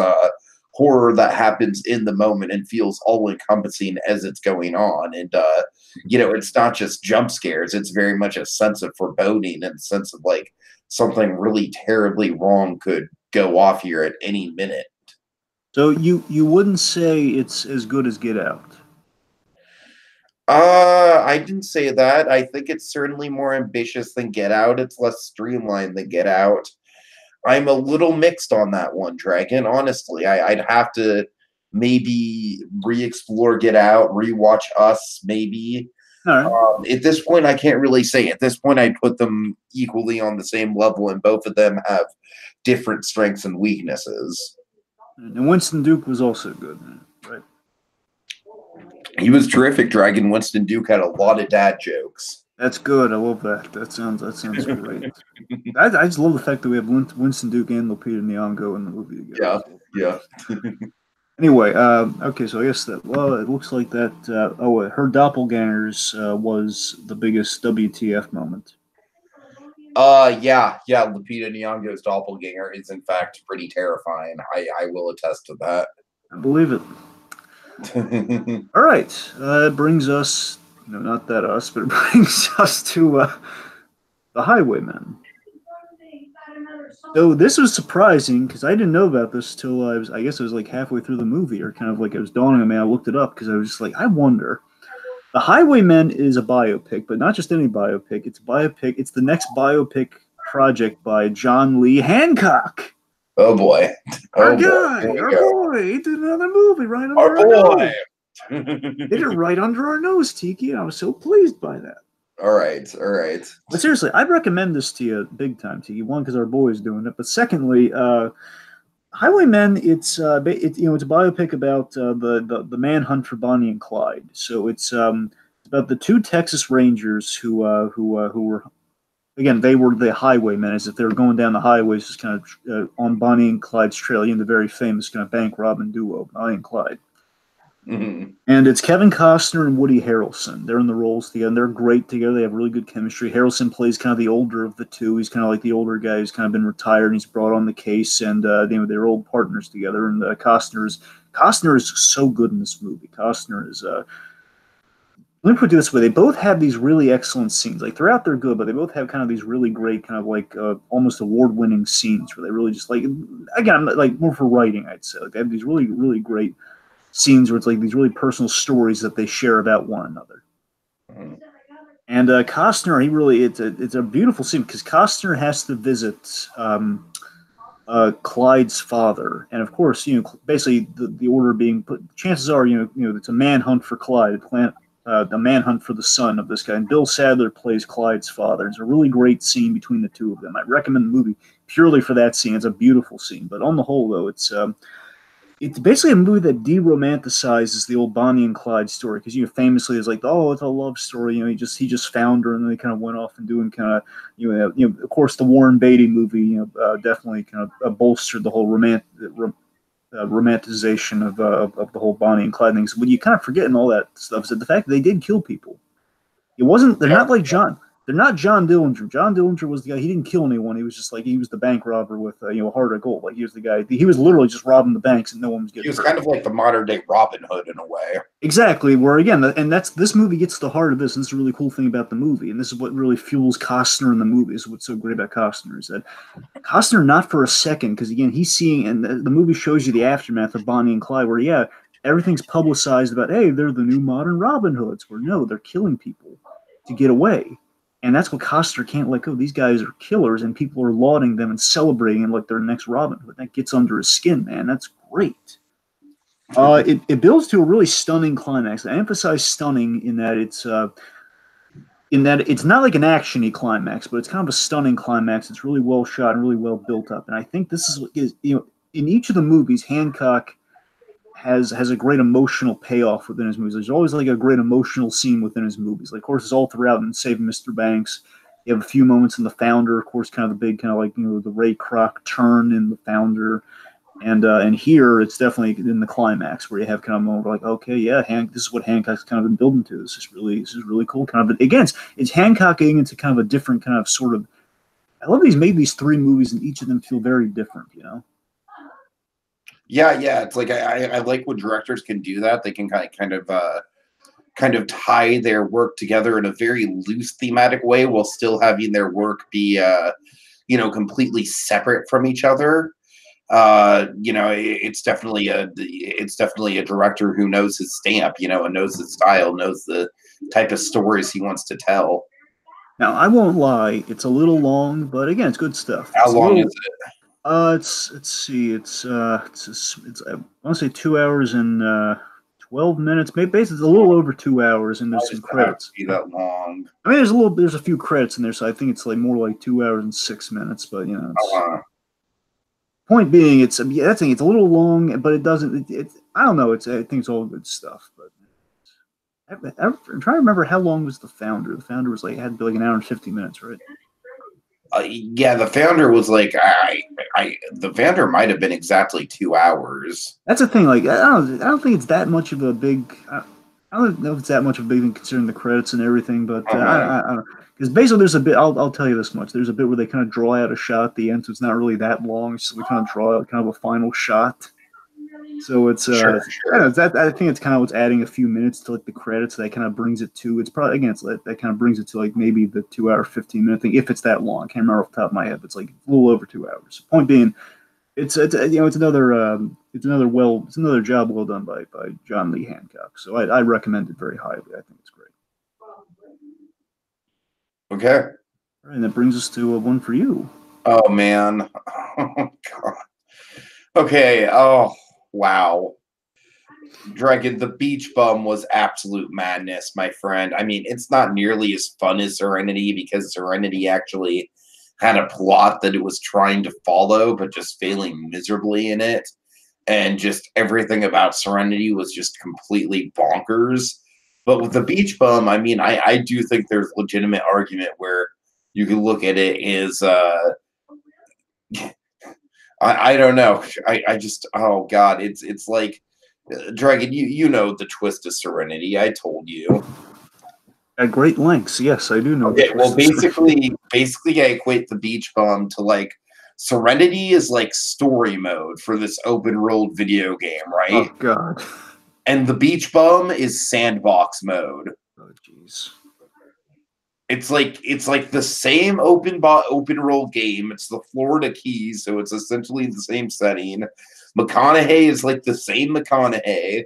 Speaker 1: horror that happens in the moment and feels all encompassing as it's going on. And it's not just jump scares; it's very much a sense of foreboding and a sense of like something really terribly wrong could go off here at any minute.
Speaker 2: So you wouldn't say it's as good as Get Out?
Speaker 1: I didn't say that. I think it's certainly more ambitious than Get Out. It's less streamlined than Get Out. I'm a little mixed on that one, Dragon. Honestly, I'd have to maybe re-explore Get Out, rewatch Us, maybe.
Speaker 2: All right.
Speaker 1: At this point, I can't really say. At this point, I'd put them equally on the same level, and both of them have different strengths and weaknesses.
Speaker 2: And Winston Duke was also good, right?
Speaker 1: He was terrific, Dragon. Winston Duke had a lot of dad jokes.
Speaker 2: That's good. I love that. That sounds great. I just love the fact that we have Winston Duke and Lupita Nyong'o in the movie together.
Speaker 1: Yeah.
Speaker 2: Anyway, okay, so I guess it looks like that. Her doppelgangers was the biggest WTF moment.
Speaker 1: Yeah. Lupita Nyong'o's doppelganger is in fact pretty terrifying. I will attest to that.
Speaker 2: I believe it. All right, it brings us, not that us, but it brings us to the Highwayman. So this was surprising because I didn't know about this till I guess it was like halfway through the movie, or kind of like it was dawning on me. I looked it up because I was just like, I wonder. The Highwaymen is a biopic, but not just any biopic. It's a biopic. It's the next biopic project by John Lee Hancock.
Speaker 1: Oh boy.
Speaker 2: Our boy. He did another movie right under our boy. Nose. He did it right under our nose, Tiki, and I was so pleased by that.
Speaker 1: All right.
Speaker 2: But seriously, I'd recommend this to you big time, Tiki. One, because our boy is doing it, but secondly, Highwaymen. It's a biopic about the manhunt for Bonnie and Clyde. So it's about the two Texas Rangers who were. Again, they were the highwaymen, as if they were going down the highways, just kind of on Bonnie and Clyde's trail, the very famous kind of bank robbing duo, Bonnie and Clyde.
Speaker 1: Mm-hmm.
Speaker 2: And it's Kevin Costner and Woody Harrelson. They're in the roles together, and they're great together. They have really good chemistry. Harrelson plays kind of the older of the two. He's kind of like the older guy who's kind of been retired, and he's brought on the case, and they're old partners together. And Costner is so good in this movie. Costner is let me put it this way: they both have these really excellent scenes. Like throughout, they're good, but they both have kind of these really great, kind of like almost award-winning scenes where they really just like, again, like more for writing, I'd say. Like they have these really, really great scenes where it's like these really personal stories that they share about one another. Mm-hmm. And Costner, it's a beautiful scene because Costner has to visit Clyde's father, and of course, basically the order being put. Chances are, it's a manhunt for Clyde. The manhunt for the son of this guy. And Bill Sadler plays Clyde's father. It's a really great scene between the two of them. I recommend the movie purely for that scene. It's a beautiful scene. But on the whole, though, it's basically a movie that de-romanticizes the old Bonnie and Clyde story. Because, famously, it's like, oh, it's a love story. He just found her, and then they kind of went off and doing kind of, of course, the Warren Beatty movie, definitely kind of bolstered the whole romanticization of the whole Bonnie and Clyde thing. So when you kind of forget and all that stuff is that the fact that they did kill people. They're not like John. They're not John Dillinger. John Dillinger was the guy. He didn't kill anyone. He was just like, he was the bank robber with a heart of gold. Like he was the guy. He was literally just robbing the banks and no one was getting hurt.
Speaker 1: He was kind of like the modern day Robin Hood in a way.
Speaker 2: Exactly. Where again, and this movie gets to the heart of this. And this is a really cool thing about the movie. And this is what really fuels Costner in the movie. Is what's so great about Costner is that Costner, not for a second, because again, he's seeing, and the movie shows you the aftermath of Bonnie and Clyde, where everything's publicized about, hey, they're the new modern Robin Hoods. Where no, they're killing people to get away. And that's what Costner can't let go. These guys are killers, and people are lauding them and celebrating them like they're the next Robin Hood. That gets under his skin, man. That's great. It builds to a really stunning climax. I emphasize stunning in that it's not like an actiony climax, but it's kind of a stunning climax. It's really well shot and really well built up. And I think this is in each of the movies, Hancock has a great emotional payoff within his movies. There's always like a great emotional scene within his movies. Like, of course, it's all throughout in Saving Mr. Banks. You have a few moments in The Founder, of course, kind of the big kind of like the Ray Kroc turn in The Founder. And here it's definitely in the climax where you have kind of a moment like, okay, yeah, this is what Hancock's kind of been building to. This is really cool. Kind of again, it's Hancock getting into kind of a different kind of sort of. I love he's made these 3 movies and each of them feel very different.
Speaker 1: Yeah. It's like I like when directors can do that. They can kind of tie their work together in a very loose thematic way while still having their work be completely separate from each other. It's definitely a director who knows his stamp, and knows his style, knows the type of stories he wants to tell.
Speaker 2: Now, I won't lie, it's a little long, but again, it's good stuff.
Speaker 1: How long is it?
Speaker 2: Let's see, it's I want to say 2 hours and 12 minutes. Maybe basically it's a little over 2 hours, and there's some credits.
Speaker 1: Be that long.
Speaker 2: I mean, there's a few credits in there, so I think it's like more like 2 hours and 6 minutes. But point being, it's a little long, but it doesn't. I don't know. I think it's all good stuff. But I'm trying to remember how long was The Founder. The Founder was had to be like an hour and 50 minutes, right?
Speaker 1: Yeah, The Founder was like The Founder might have been exactly 2 hours.
Speaker 2: That's the thing. Like, I don't think it's that much of a big. I don't know if it's that much of a big thing considering the credits and everything, but I don't know. Because basically, there's a bit. I'll tell you this much. There's a bit where they kind of draw out a shot at the end, so it's not really that long. So we kind of draw out kind of a final shot. So it's
Speaker 1: sure.
Speaker 2: I think it's kind of what's adding a few minutes to like the credits. That kind of brings it to. It's probably that kind of brings it to like maybe the 2 hour 15-minute thing if it's that long. I can't remember off the top of my head, but it's like a little over 2 hours. Point being, it's another job well done by John Lee Hancock. So I recommend it very highly. I think it's great.
Speaker 1: Okay.
Speaker 2: All right, and that brings us to one for you.
Speaker 1: Oh man. Oh god. Okay. Oh wow. Dragon, The Beach Bum was absolute madness, my friend. I mean, it's not nearly as fun as Serenity because Serenity actually had a plot that it was trying to follow, but just failing miserably in it. And just everything about Serenity was just completely bonkers. But with The Beach Bum, I mean, I do think there's legitimate argument where you can look at it as, I don't know. I just, oh God, it's like, Dragon, you know the twist of Serenity. I told you.
Speaker 2: At great lengths, yes, I do know.
Speaker 1: Okay, well, basically, I equate The Beach Bum to like Serenity is like story mode for this open world video game, right?
Speaker 2: Oh God.
Speaker 1: And The Beach Bum is sandbox mode.
Speaker 2: Oh jeez.
Speaker 1: It's like the same open world game. It's the Florida Keys, so it's essentially the same setting. McConaughey is like the same McConaughey.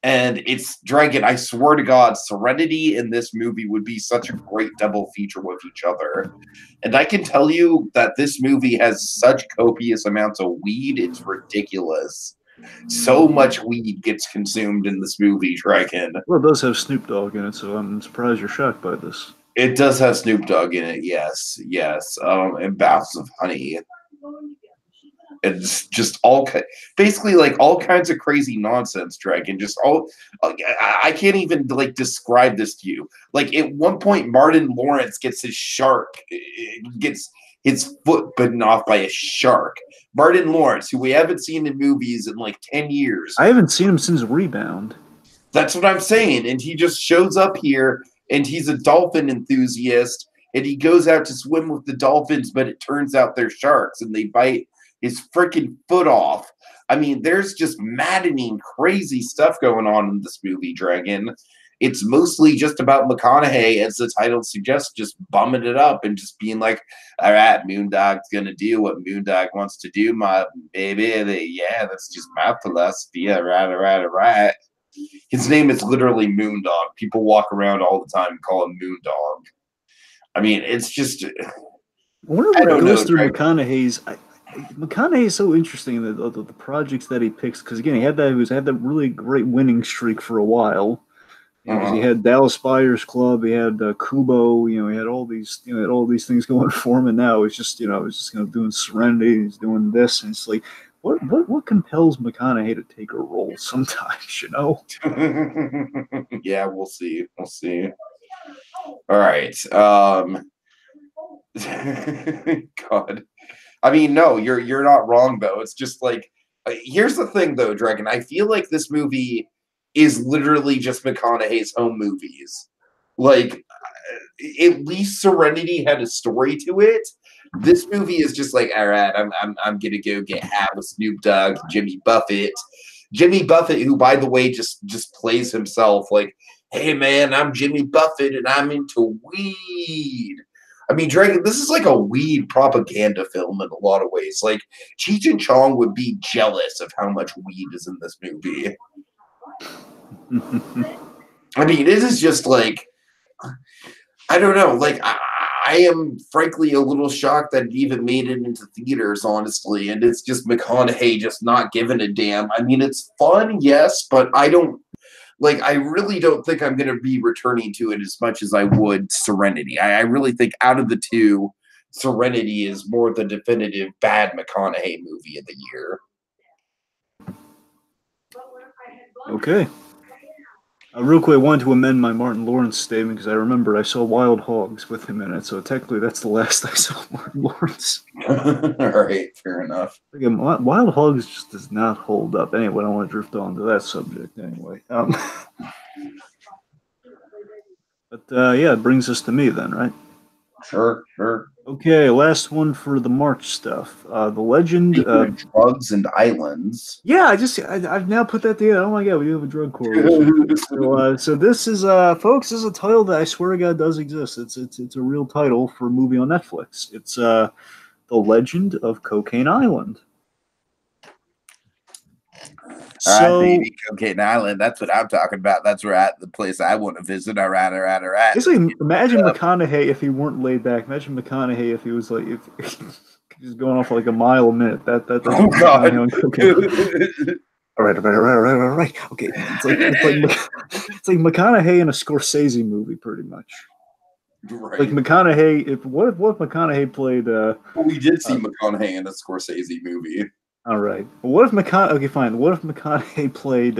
Speaker 1: And it's Dragon, I swear to God, Serenity and this movie would be such a great double feature with each other. And I can tell you that this movie has such copious amounts of weed, it's ridiculous. So much weed gets consumed in this movie, Dragon.
Speaker 2: Well, it does have Snoop Dogg in it, so I'm surprised you're shocked by this.
Speaker 1: It does have Snoop Dogg in it, yes. And baths of honey. It's just basically like all kinds of crazy nonsense, Dragon. Just all, I can't even like describe this to you. Like at one point, Martin Lawrence gets his foot bitten off by a shark. Martin Lawrence, who we haven't seen in movies in like 10 years.
Speaker 2: I haven't seen him since Rebound.
Speaker 1: That's what I'm saying. And he just shows up here and he's a dolphin enthusiast and he goes out to swim with the dolphins, but it turns out they're sharks and they bite his freaking foot off. I mean, there's just maddening, crazy stuff going on in this movie, Dragon. It's mostly just about McConaughey, as the title suggests, just bumming it up and just being like, all right, Moondog's going to do what Moondog wants to do, my baby. Yeah, that's just my philosophy. All right. His name is literally Moondog. People walk around all the time and call him Moondog. I mean, it's just...
Speaker 2: I wonder what goes through McConaughey's... McConaughey is so interesting in the projects that he picks because again he had that really great winning streak for a while. You know, 'cause he had Dallas Buyers Club, he had Kubo, you know, he had all these, you know, he had all these things going for him, and now he's just, you know, he's just doing Serenity, he's doing this, and it's like, what compels McConaughey to take a role sometimes, you know?
Speaker 1: Yeah, we'll see. We'll see. All right. God. I mean, no, you're not wrong though. It's just like here's the thing though, Dragon. I feel like this movie is literally just McConaughey's home movies. Like at least Serenity had a story to it. This movie is just like, all right, I'm gonna go get high with Snoop Dogg, Jimmy Buffett. Jimmy Buffett, who by the way just plays himself like, hey man, I'm Jimmy Buffett and I'm into weed. I mean, Dragon, this is like a weed propaganda film in a lot of ways. Like, Cheech and Chong would be jealous of how much weed is in this movie. I mean, it is just like, I don't know. Like, I am frankly a little shocked that it even made it into theaters, honestly. And it's just McConaughey just not giving a damn. I mean, it's fun, yes, but I really don't think I'm going to be returning to it as much as I would Serenity. I really think out of the two, Serenity is more the definitive bad McConaughey movie of the year.
Speaker 2: Okay. Real quick, I wanted to amend my Martin Lawrence statement because I remember I saw Wild Hogs with him in it, so technically that's the last I saw Martin Lawrence.
Speaker 1: All right, fair enough.
Speaker 2: Again, Wild Hogs just does not hold up. Anyway, I don't want to drift on to that subject anyway. But yeah, it brings us to me then, right?
Speaker 1: Sure.
Speaker 2: Okay, last one for the March stuff. The Legend of
Speaker 1: Drugs and Islands.
Speaker 2: Yeah, I've now put that together. Oh my god, we do have a drug correlation. So this is folks, this is a title that I swear to God does exist. It's a real title for a movie on Netflix. It's The Legend of Cocaine Island.
Speaker 1: All right, baby, Cocaine Island. That's what I'm talking about. That's the place I want to visit. All right.
Speaker 2: Basically, imagine McConaughey if he weren't laid back. Imagine McConaughey if he was like, if he's going off like a mile a minute. That's
Speaker 1: oh God.
Speaker 2: All right. Okay, it's like McConaughey in a Scorsese movie, pretty much.
Speaker 1: Right.
Speaker 2: Like McConaughey. What if McConaughey played?
Speaker 1: Well, we did see McConaughey in a Scorsese movie.
Speaker 2: All right. Well, what if McConaughey? Okay, fine. What if McConaughey played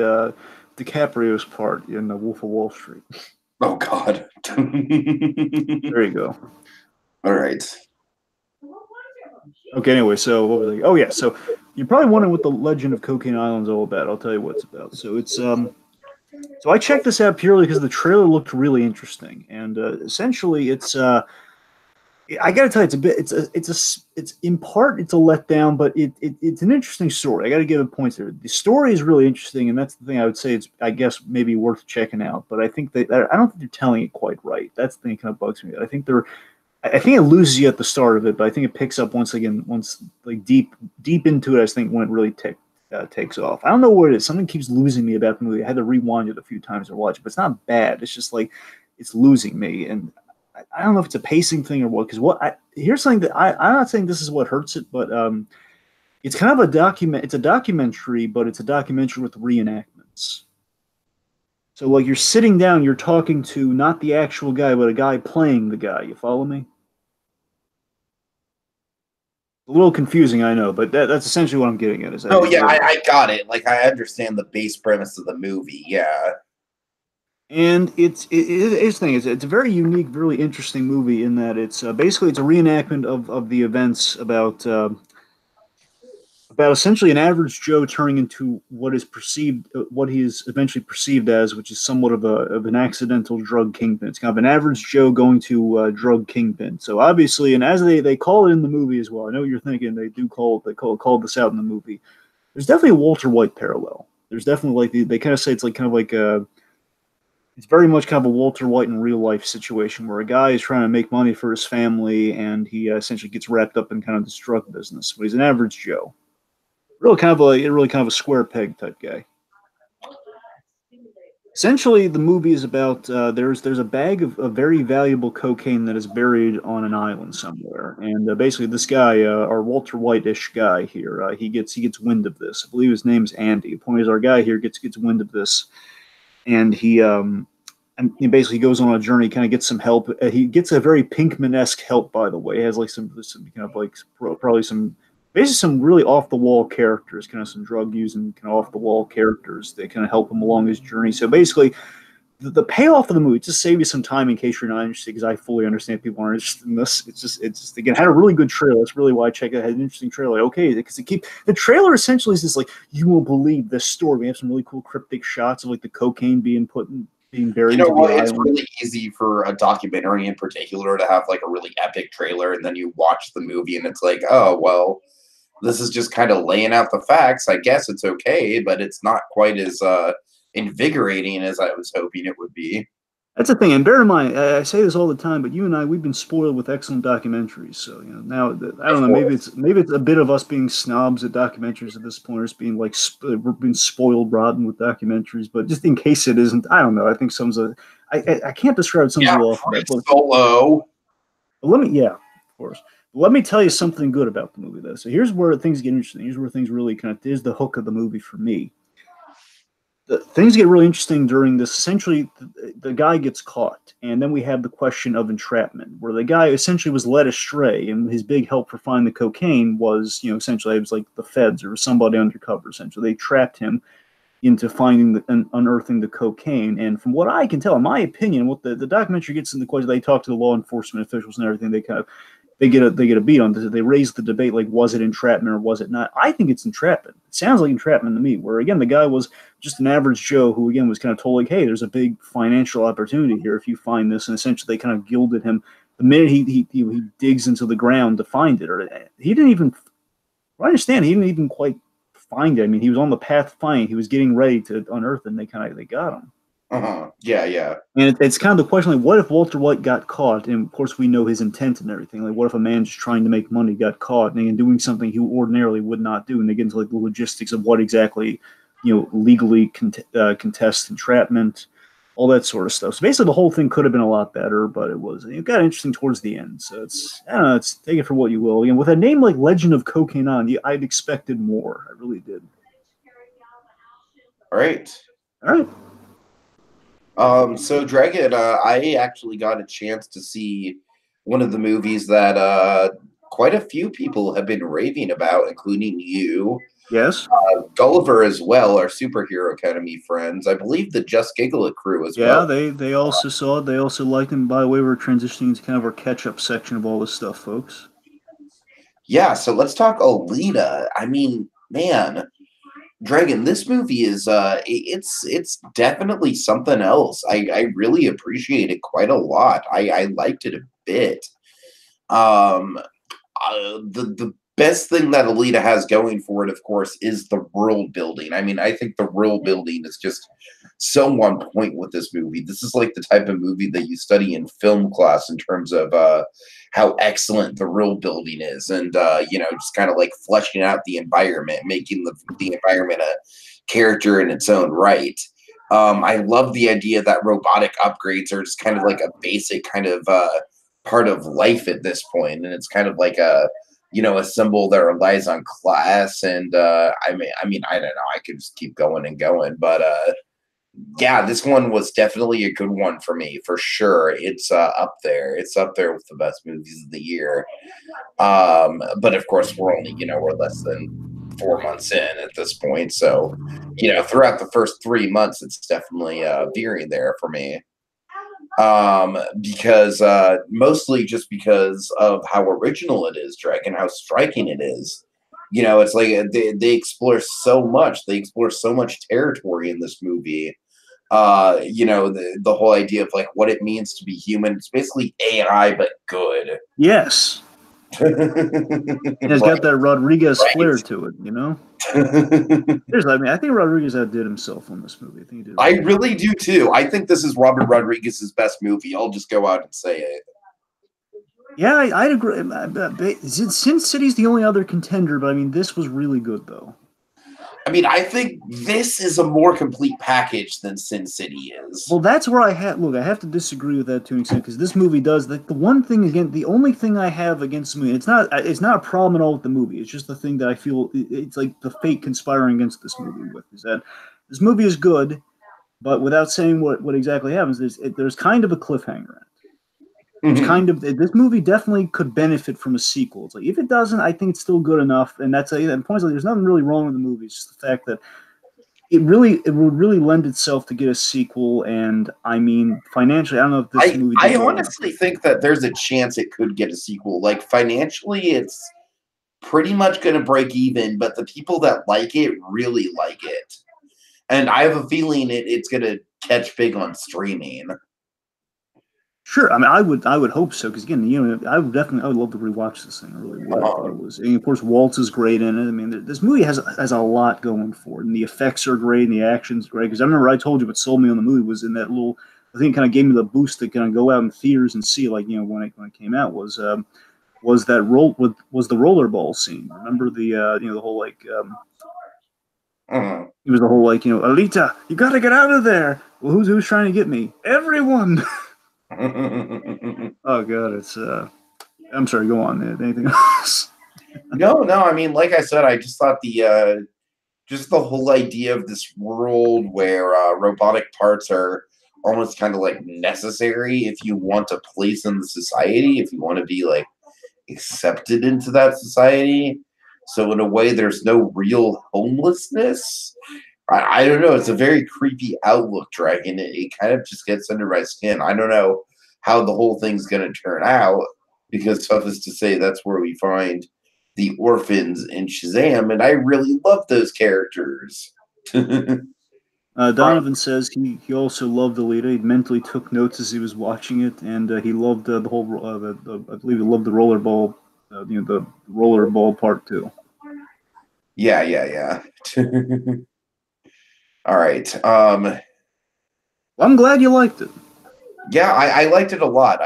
Speaker 2: DiCaprio's part in The Wolf of Wall Street?
Speaker 1: Oh God.
Speaker 2: There you go.
Speaker 1: All right.
Speaker 2: Okay. Anyway, so what was I? Oh yeah. So you're probably wondering what The Legend of Cocaine Island is all about. I'll tell you what it's about. So it's So I checked this out purely because the trailer looked really interesting, and essentially it's. I got to tell you, it's in part it's a letdown, but it's an interesting story. I got to give a point there. The story is really interesting, and that's the thing I would say. It's I guess maybe worth checking out, but I think I don't think they're telling it quite right. That's the thing that kind of bugs me. I think it loses you at the start of it, but I think it picks up once like deep into it. I think when it really takes off. I don't know what it is. Something keeps losing me about the movie. I had to rewind it a few times to watch it, but it's not bad. It's just like it's losing me, and I don't know if it's a pacing thing or what. Because here's something that I'm not saying this is what hurts it, but it's kind of a document. It's a documentary, but it's a documentary with reenactments. So like you're sitting down, you're talking to not the actual guy, but a guy playing the guy. You follow me? A little confusing, I know, but that's essentially what I'm getting at.
Speaker 1: Oh yeah, I got it. Like I understand the base premise of the movie. Yeah.
Speaker 2: And it's a very unique, really interesting movie in that it's basically it's a reenactment of the events about essentially an average Joe turning into what he is eventually perceived as, which is somewhat of an accidental drug kingpin. It's kind of an average Joe going to drug kingpin. So obviously, and as they call it in the movie as well, I know what you're thinking. They call this out in the movie. There's definitely a Walter White parallel. There's definitely like they kind of say it's like kind of like it's very much kind of a Walter White in real life situation where a guy is trying to make money for his family and he essentially gets wrapped up in kind of this drug business. But he's an average Joe. Really kind of a square peg type guy. Essentially, the movie is about there's a bag of very valuable cocaine that is buried on an island somewhere, and basically this guy, our Walter White-ish guy here, he gets wind of this. I believe his name's Andy. The point is, our guy here gets wind of this, and he basically goes on a journey, kind of gets some help. He gets a very Pinkman-esque help, by the way. He has like some kind of like probably some basically some really off the wall characters, kind of some drug using kind of off the wall characters that kind of help him along his journey. So basically, the payoff of the movie, just save you some time in case you're not interested, because I fully understand people aren't interested in this. It's just again had a really good trailer. That's really why I checked it. It had an interesting trailer. Like, okay, because the trailer essentially is just like, you will believe this story. We have some really cool cryptic shots of like the cocaine being buried
Speaker 1: You know
Speaker 2: into
Speaker 1: what?
Speaker 2: the
Speaker 1: It's
Speaker 2: island.
Speaker 1: really easy for a documentary in particular to have like a really epic trailer, and then you watch the movie, and it's like, oh well, this is just kind of laying out the facts. I guess it's okay, but it's not quite as invigorating as I was hoping it would be.
Speaker 2: That's the thing, and bear in mind, I say this all the time, but you and I, we've been spoiled with excellent documentaries. So now I don't
Speaker 1: Of
Speaker 2: know,
Speaker 1: course.
Speaker 2: maybe it's a bit of us being snobs at documentaries at this point, or just being like we're being spoiled rotten with documentaries. But just in case it isn't, I don't know. I think I can't describe some
Speaker 1: Yeah,
Speaker 2: well off of
Speaker 1: Free
Speaker 2: that, but
Speaker 1: Solo.
Speaker 2: yeah, of course. But let me tell you something good about the movie, though. So here's where things get interesting. Here's where things really kind of is the hook of the movie for me. Things get really interesting during this. Essentially, the guy gets caught, and then we have the question of entrapment, where the guy essentially was led astray, and his big help for finding the cocaine was, essentially it was like the feds or somebody undercover. Essentially, they trapped him into finding and unearthing the cocaine. And from what I can tell, in my opinion, what the documentary gets into the question, they talk to the law enforcement officials and everything. They get a beat on this. They raise the debate like, was it entrapment or was it not? I think it's entrapment. It sounds like entrapment to me. Where again, the guy was just an average Joe who again was kind of told like, hey, there's a big financial opportunity here if you find this, and essentially they kind of gilded him. The minute he digs into the ground to find it, or he didn't even. I understand he didn't even quite find it. I mean, he was on the path to find it. He was getting ready to unearth it, and they got him.
Speaker 1: Yeah, yeah.
Speaker 2: And it's kind of the question, like, what if Walter White got caught? And of course, we know his intent and everything. Like, what if a man just trying to make money got caught and doing something he ordinarily would not do? And they get into like the logistics of what exactly, legally contest entrapment, all that sort of stuff. So basically, the whole thing could have been a lot better, but it got interesting towards the end. So I don't know, it's take it for what you will. Again, with a name like Legend of Cocaine I'd expected more. I really did.
Speaker 1: All right.
Speaker 2: All right.
Speaker 1: So Dragon, I actually got a chance to see one of the movies that quite a few people have been raving about, including you,
Speaker 2: Yes.
Speaker 1: Gulliver as well, our Superhero Academy friends. I believe the Just Giggle It crew as
Speaker 2: Yeah,
Speaker 1: well.
Speaker 2: they also saw it. They also liked him. By the way, we're transitioning into kind of our catch-up section of all this stuff, folks.
Speaker 1: Yeah, so let's talk Alita. I mean, man, Dragon, this movie is it's definitely something else. I really appreciate it quite a lot. I liked it a bit. Um, the best thing that Alita has going for it, of course, is the world building. I mean, I think the world building is just so on point with this movie. This is like the type of movie that you study in film class in terms of how excellent the world building is, and just kind of like fleshing out the environment, making the environment a character in its own right. I love the idea that robotic upgrades are just kind of like a basic kind of part of life at this point, and it's kind of like a symbol that relies on class. And I mean, I don't know. I could just keep going and going, but yeah, this one was definitely a good one for me, for sure. It's up there. It's up there with the best movies of the year. But of course, we're less than 4 months in at this point, so throughout the first 3 months, it's definitely veering there for me. Because mostly just because of how original it is, Dragon, how striking it is. It's like they explore so much. They explore so much territory in this movie. The whole idea of like what it means to be human. It's basically AI, but good.
Speaker 2: Yes. It's
Speaker 1: Right,
Speaker 2: got that Rodriguez
Speaker 1: right.
Speaker 2: flair to it, I mean, I think Rodriguez outdid himself on this movie. I think he did.
Speaker 1: I really do too. I think this is Robert Rodriguez's best movie. I'll just go out and say it.
Speaker 2: Yeah, I'd agree. Sin City's the only other contender, but I mean, this was really good, though.
Speaker 1: I mean, I think this is a more complete package than Sin City is.
Speaker 2: Well, that's where I have to disagree with that to an extent, because this movie does the one thing again. The only thing I have against the movie, it's not a problem at all with the movie. It's just the thing that I feel it's like the fate conspiring against this movie with is that this movie is good, but without saying what exactly happens, there's kind of a cliffhanger in it. It's kind of this movie definitely could benefit from a sequel. It's like if it doesn't, I think it's still good enough, and that's and points like there's nothing really wrong with the movie. It's just the fact that it would really lend itself to get a sequel, and I mean financially, I don't know if this movie.
Speaker 1: I honestly think that there's a chance it could get a sequel. Like financially, it's pretty much going to break even, but the people that like it really like it, and I have a feeling it's going to catch big on streaming.
Speaker 2: Sure, I mean, I would hope so because again, I would love to rewatch this thing. I really would. It was, and of course, Waltz is great in it. I mean, this movie has a lot going for it, and the effects are great, and the action's great. Because I remember I told you what sold me on the movie was in that little. I think it kind of gave me the boost to kind of go out in theaters and see, like when it came out was the rollerball scene. Remember the the whole like. It was the whole like Alita, you got to get out of there. Well, who's trying to get me? Everyone. Oh god, it's I'm sorry, go on. Anything else?
Speaker 1: No, I mean, like I said, I just thought the whole idea of this world where robotic parts are almost kind of like necessary if you want a place in the society, if you want to be like accepted into that society. So in a way there's no real homelessness. I don't know. It's a very creepy outlook, Dragon. It kind of just gets under my skin. I don't know how the whole thing's going to turn out because, suffice to say, that's where we find the orphans in Shazam, and I really love those characters.
Speaker 2: Donovan says he also loved Alita. He mentally took notes as he was watching it, and he loved the whole. I believe he loved the rollerball, the rollerball part too.
Speaker 1: Yeah. All right.
Speaker 2: Well, I'm glad you liked it.
Speaker 1: Yeah, I liked it a lot.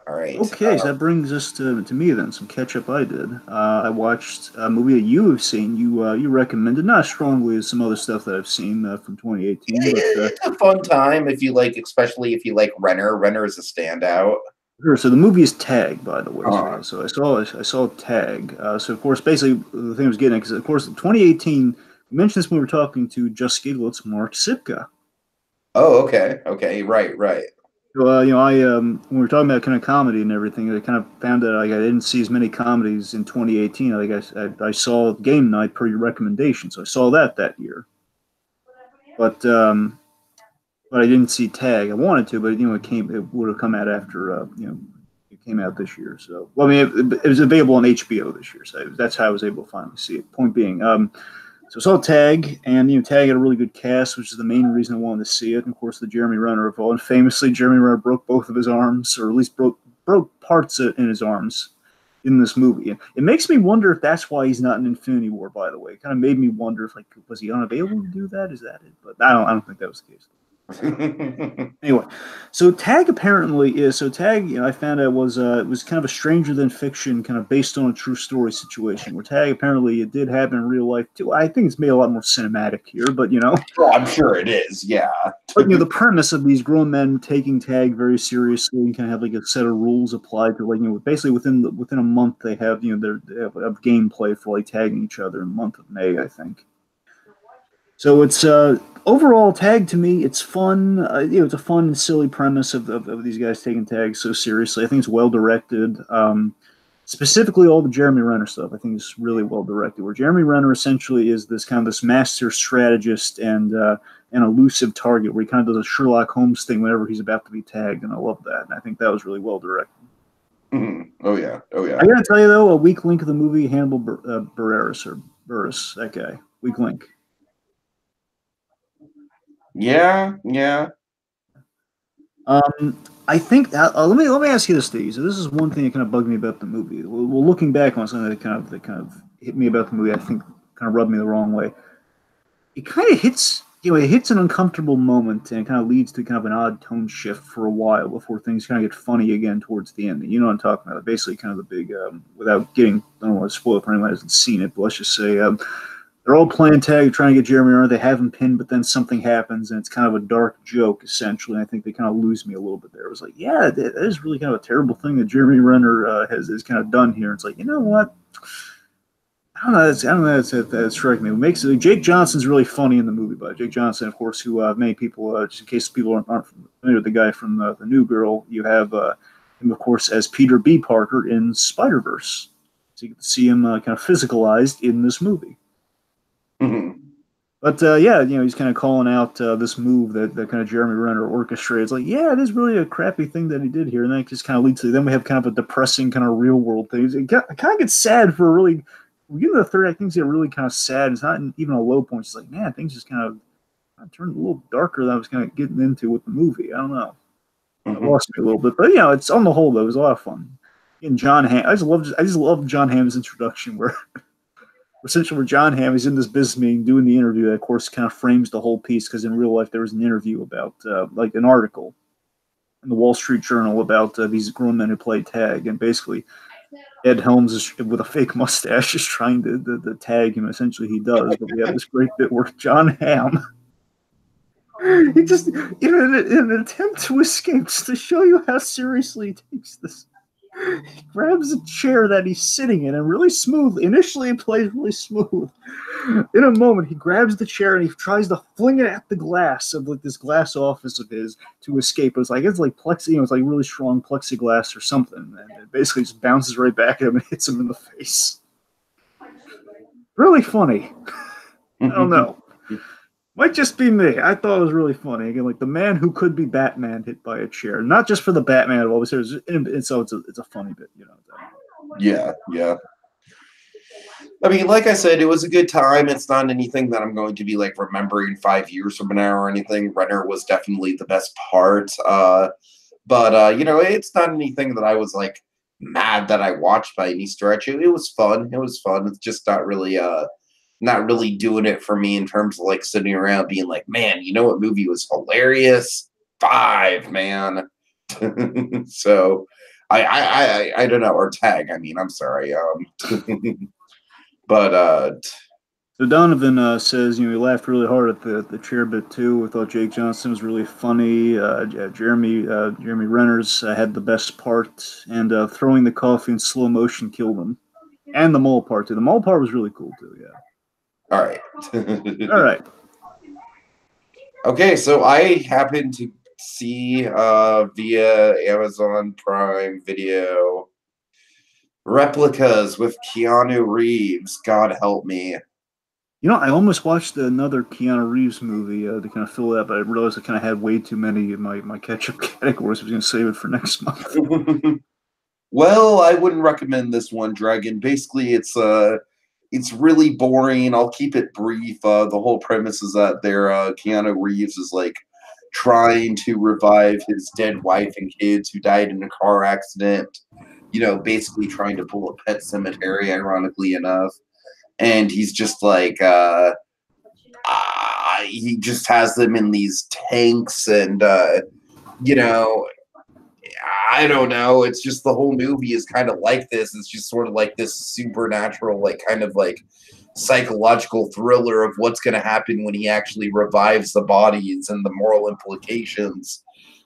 Speaker 1: All right.
Speaker 2: Okay, so that brings us to me then. Some catch up I did. I watched a movie that you have seen. You recommended, not as strongly as some other stuff that I've seen from 2018. But,
Speaker 1: it's a fun time if you like, especially if you like Renner. Renner is a standout.
Speaker 2: Sure. So the movie is Tag, by the way. So I saw Tag. So of course, basically the thing I was getting at, because of course 2018. We mentioned this when we were talking to Just Giglets, Mark Sipka.
Speaker 1: Oh, okay, right.
Speaker 2: So when we were talking about kind of comedy and everything, I kind of found that like I didn't see as many comedies in 2018. Like I saw Game Night per your recommendation, so I saw that year. But I didn't see Tag. I wanted to, but it would have come out after it came out this year. So well, I mean it was available on HBO this year, so that's how I was able to finally see it. Point being, so I saw Tag, and Tag had a really good cast, which is the main reason I wanted to see it. And of course, the Jeremy Renner of all, and famously, Jeremy Renner broke both of his arms, or at least broke parts in his arms in this movie. And it makes me wonder if that's why he's not in Infinity War. By the way, it kind of made me wonder if was he unavailable to do that? Is that it? But I don't think that was the case. Anyway, so Tag apparently is Tag. I found out was it was kind of a stranger than fiction, kind of based on a true story situation. Where Tag apparently it did happen in real life too. I think it's made a lot more cinematic here, but
Speaker 1: well, I'm sure it is. Yeah,
Speaker 2: but the premise of these grown men taking Tag very seriously and kind of have like a set of rules applied to basically within a month they have they have gameplay for like tagging each other in the month of May, I think. So it's overall Tag to me, it's fun. It's a fun and silly premise of these guys taking Tag so seriously. I think it's well directed. Specifically, all the Jeremy Renner stuff, I think is really well directed. Where Jeremy Renner essentially is this master strategist and an elusive target, where he kind of does a Sherlock Holmes thing whenever he's about to be tagged, and I love that. And I think that was really well directed.
Speaker 1: Mm-hmm. Oh yeah.
Speaker 2: I gotta tell you though, a weak link of the movie, Hannibal Buress, that guy, weak link.
Speaker 1: Yeah.
Speaker 2: I think that, let me ask you this, Steve. So this is one thing that kind of bugged me about the movie. Well, looking back on something that kind of hit me about the movie, I think kind of rubbed me the wrong way. It kind of hits It hits an uncomfortable moment and kind of leads to kind of an odd tone shift for a while before things kind of get funny again towards the end. You know what I'm talking about? Basically, kind of the big, without getting, I don't want to spoil it for anyone who hasn't seen it, but let's just say they're all playing tag, trying to get Jeremy Renner. They have him pinned, but then something happens, and it's kind of a dark joke, essentially. And I think they kind of lose me a little bit there. It was like, yeah, that is really kind of a terrible thing that Jeremy Renner has kind of done here. It's like, you know what? I don't know. That struck me. What makes it, Jake Johnson's really funny in the movie, but Jake Johnson, of course, who many people, just in case people aren't familiar with the guy from the New Girl, you have him, of course, as Peter B. Parker in Spider-Verse. So you get to see him kind of physicalized in this movie.
Speaker 1: Mm-hmm.
Speaker 2: But he's kind of calling out this move that kind of Jeremy Renner orchestrated. It's like, yeah, it is really a crappy thing that he did here, and that just kind of leads to. Then we have kind of a depressing kind of real world thing. It kind of gets sad for a really. We get to the third act, things get really kind of sad. It's not even a low point. It's like, man, things just kind of turned a little darker than I was kind of getting into with the movie. I don't know. It lost me a little bit, but it's on the whole though, it was a lot of fun. And Jon Hamm, I just love Jon Hamm's introduction where essentially where Jon Hamm is in this business meeting doing the interview that of course kind of frames the whole piece, because in real life there was an interview about like an article in the Wall Street Journal about these grown men who play tag, and basically Ed Helms is, with a fake mustache, is trying to tag him. Essentially, he does. But we have this great bit where Jon Hamm, he just, in an attempt to escape, just to show you how seriously he takes this, he grabs a chair that he's sitting in, and really smooth. Initially, it plays really smooth. In a moment, he grabs the chair and he tries to fling it at the glass of like this glass office of his to escape. It's like plexi, it's like really strong plexiglass or something, and it basically just bounces right back at him and hits him in the face. Really funny. I don't know. Might just be me. I thought it was really funny. Again, like the man who could be Batman hit by a chair. Not just for the Batman of all this, so it's a funny bit,
Speaker 1: Yeah. I mean, like I said, it was a good time. It's not anything that I'm going to be like remembering 5 years from now or anything. Renner was definitely the best part. But it's not anything that I was like mad that I watched by any stretch. It was fun. It's just not really doing it for me in terms of like sitting around being like, man, you know what movie was hilarious? 5, man. So I don't know, or Tag. I mean, I'm sorry. But
Speaker 2: so Donovan says, he laughed really hard at the chair bit too. We thought Jake Johnson was really funny. Jeremy Renner's had the best part, and throwing the coffee in slow motion killed him. And the mole part too. The mole part was really cool too. Yeah.
Speaker 1: All right.
Speaker 2: All right.
Speaker 1: Okay, so I happened to see via Amazon Prime Video Replicas with Keanu Reeves. God help me.
Speaker 2: I almost watched another Keanu Reeves movie to kind of fill that, but I realized I kind of had way too many in my catch-up categories. I was going to save it for next month.
Speaker 1: Well, I wouldn't recommend this one, Dragon. Basically, it's really boring. I'll keep it brief. The whole premise is that Keanu Reeves is like trying to revive his dead wife and kids who died in a car accident. Basically trying to pull a Pet Cemetery, ironically enough. And he's just like, he just has them in these tanks, and I don't know. It's just the whole movie is kind of like this. It's just sort of like this supernatural, like kind of like psychological thriller of what's going to happen when he actually revives the bodies and the moral implications.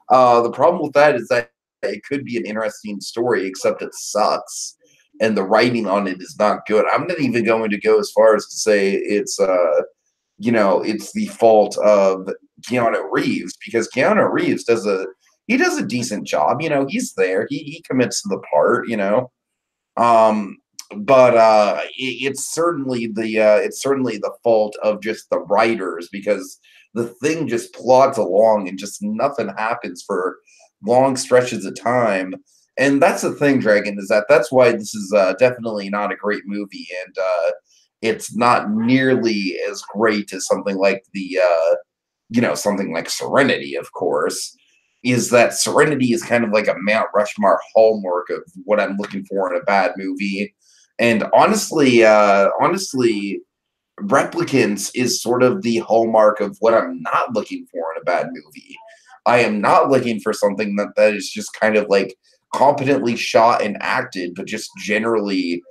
Speaker 1: The problem with that is that it could be an interesting story, except it sucks. And the writing on it is not good. I'm not even going to go as far as to say it's the fault of Keanu Reeves, because Keanu Reeves does a decent job. He's there. He commits to the part. But it's certainly the fault of just the writers, because the thing just plods along and just nothing happens for long stretches of time. And that's the thing, Dragon, is that's why this is definitely not a great movie, and it's not nearly as great as something like something like Serenity, of course. Is that Serenity is kind of like a Mount Rushmore hallmark of what I'm looking for in a bad movie. And honestly, Replicants is sort of the hallmark of what I'm not looking for in a bad movie. I am not looking for something that is just kind of like competently shot and acted, but just generally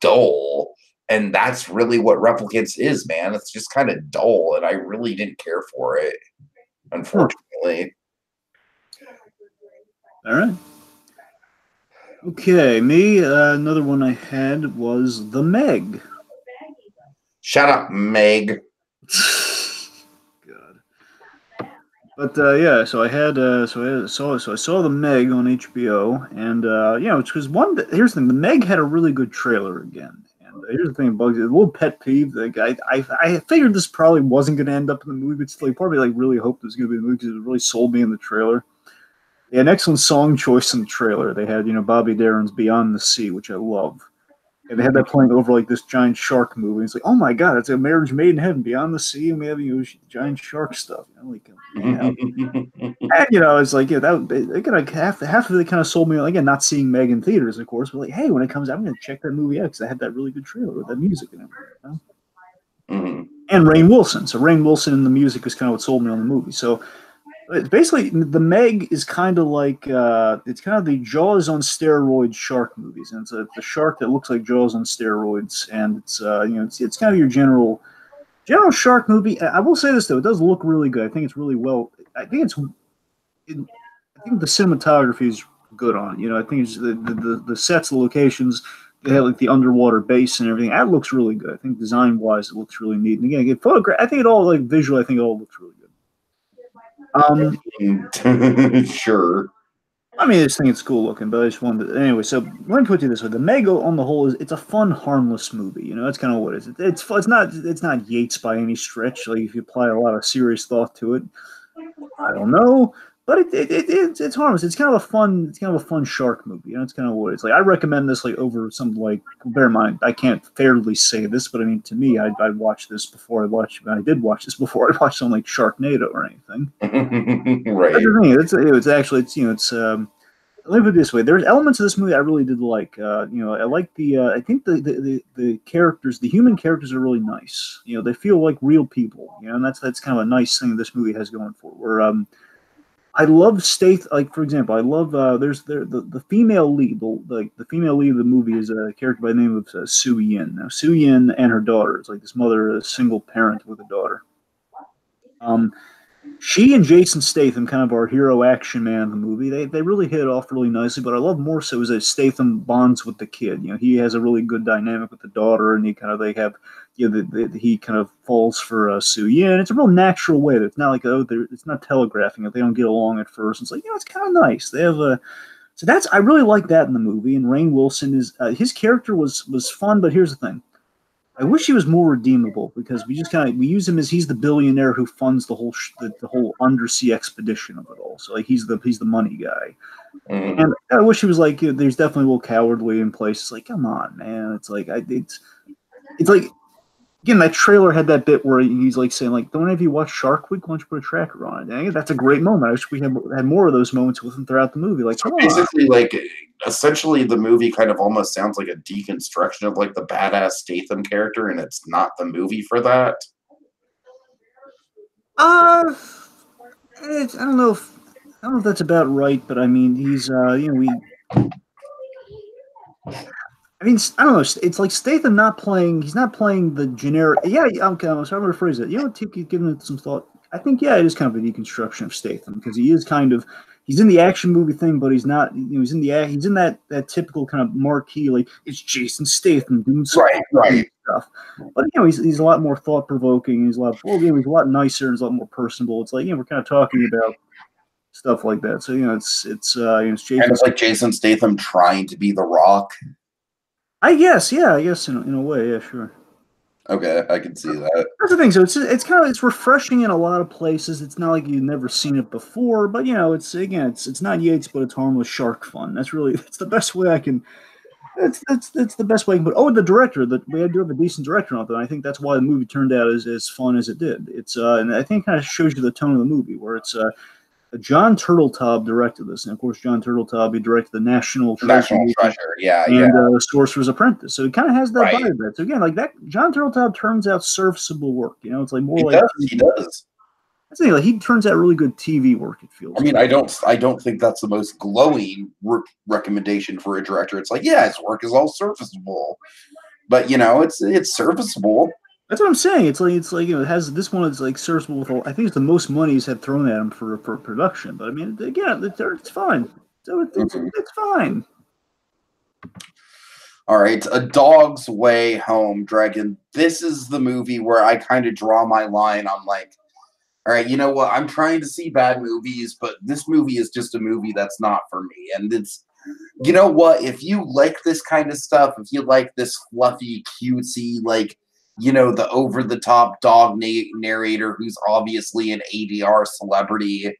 Speaker 1: dull. And that's really what Replicants is, man. It's just kind of dull, and I really didn't care for it, unfortunately.
Speaker 2: All right. Okay, me, another one I had was The Meg.
Speaker 1: Shut up, Meg.
Speaker 2: God. But yeah, so I saw The Meg on HBO, and you know, because here's the thing, The Meg had a really good trailer again. And here's the thing, bugs a little pet peeve. Like I figured this probably wasn't going to end up in the movie, but still, I probably like really hoped it was going to be in the movie because it really sold me in the trailer. They had an excellent song choice in the trailer. They had, you know, Bobby Darin's "Beyond the Sea," which I love. And they had that playing over like this giant shark movie. It's like, oh my god, it's a marriage made in heaven, beyond the sea, and we have, you know, giant shark stuff. You know, like, and you know, it's like, yeah, that they kind of half of it kind of sold me. Again, not seeing Meg in theaters, of course, but like, hey, when it comes out, I'm gonna check that movie out because I had that really good trailer with that music and everything. You know? And Rainn Wilson. So Rainn Wilson and the music was kind of what sold me on the movie. So it's basically, The Meg is kind of like it's kind of the Jaws on steroids shark movies, and it's a shark that looks like Jaws on steroids, and it's you know, it's kind of your general shark movie. I will say this though, it does look really good. I think it's really well. I think the cinematography is good on it. You know, I think it's the sets, the locations. They have like the underwater base and everything. That looks really good. I think design wise, it looks really neat. And again, I think it all like visually. I think it all looks really good.
Speaker 1: Sure.
Speaker 2: I mean, I just think it's cool looking, but I just wanted to, anyway. So let me put it this way: The Meg, on the whole, it's a fun, harmless movie. You know, that's kind of what it is. It's not Yates by any stretch. Like if you apply a lot of serious thought to it, I don't know, but it's harmless. It's kind of a fun shark movie. You know, it's kind of what it's like. I recommend this like over something like. Bear in mind, I can't fairly say this, but I mean, to me, I'd watch this before I watched. I did watch this before I watched something like Sharknado or anything.
Speaker 1: Right.
Speaker 2: That's the thing. It's actually you know it's. Let me put it this way: there's elements of this movie I really did like. You know, I like I think the characters, the human characters, are really nice. You know, they feel like real people. You know, and that's kind of a nice thing this movie has going for. Where I love like for example, I love there's the female lead, the female lead of the movie is a character by the name of Sue Yin. Now Sue Yin and her daughter, it's like this mother, a single parent with a daughter. She and Jason Statham, kind of our hero action man of the movie, they really hit it off really nicely. But I love more so is that Statham bonds with the kid. You know, he has a really good dynamic with the daughter, and they have, you know, he kind of falls for Sue Yin. It's a real natural way. It's not like it's not telegraphing it. They don't get along at first. It's like, you know, it's kind of nice. They have a so I really like that in the movie. And Rainn Wilson is his character was fun, but here's the thing. I wish he was more redeemable because we use him as he's the billionaire who funds the whole undersea expedition of it all. So like he's the money guy, and I wish he was like, you know, there's definitely a little cowardly in places. Like, come on, man, it's like it's like again that trailer had that bit where he's like saying like, don't any of you watch Shark Week? Why don't you put a tracker on it? And that's a great moment. I wish we had more of those moments with him throughout the movie. Like,
Speaker 1: so basically, like essentially the movie kind of almost sounds like a deconstruction of like the badass Statham character, and it's not the movie for that.
Speaker 2: I don't know if that's about right, but I mean he's you know I mean I don't know. It's like Statham not playing. He's not playing the generic. Yeah, okay. So I'm going to rephrase it. You know, giving it some thought. I think it is kind of a deconstruction of Statham because he is kind of. He's in the action movie thing, but he's not. You know, he's in that typical kind of marquee, like it's Jason Statham doing
Speaker 1: right
Speaker 2: stuff. But you know, he's a lot more thought provoking. He's a lot nicer. He's a lot more personable. It's like, you know, we're kind of talking about stuff like that. So you know, it's Jason.
Speaker 1: And it's like Jason Statham trying to be The Rock.
Speaker 2: I guess in a way, yeah, sure.
Speaker 1: Okay, I can see that.
Speaker 2: That's the thing. So it's refreshing in a lot of places. It's not like you've never seen it before, but you know, it's not Yates, but it's harmless shark fun. That's the best way I can. That's the best way I can put. Oh, the director. We do have a decent director on it, and I think that's why the movie turned out as fun as it did. It's and I think it kind of shows you the tone of the movie, where it's John Turteltaub directed this, and of course, John Turteltaub, he directed the National Treasure,
Speaker 1: yeah,
Speaker 2: and Sorcerer's Apprentice. So it kind of has that
Speaker 1: Right.
Speaker 2: vibe. So again, like that, John Turteltaub turns out serviceable work. You know, it's like more
Speaker 1: he does.
Speaker 2: I think like he turns out really good TV work. It feels.
Speaker 1: I mean, I don't think that's the most glowing recommendation for a director. It's like, yeah, his work is all serviceable, but you know, it's serviceable.
Speaker 2: That's what I'm saying. It's like you know, it has this one is like serviceable with. I think it's the most money he's had thrown at him for production. But I mean, again, it's fine. So it's fine.
Speaker 1: All right, A Dog's Way Home, Dragon. This is the movie where I kind of draw my line. I'm like, all right, you know what? I'm trying to see bad movies, but this movie is just a movie that's not for me. And it's, you know what? If you like this kind of stuff, if you like this fluffy, cutesy, like, you know, the over-the-top dog narrator who's obviously an ADR celebrity,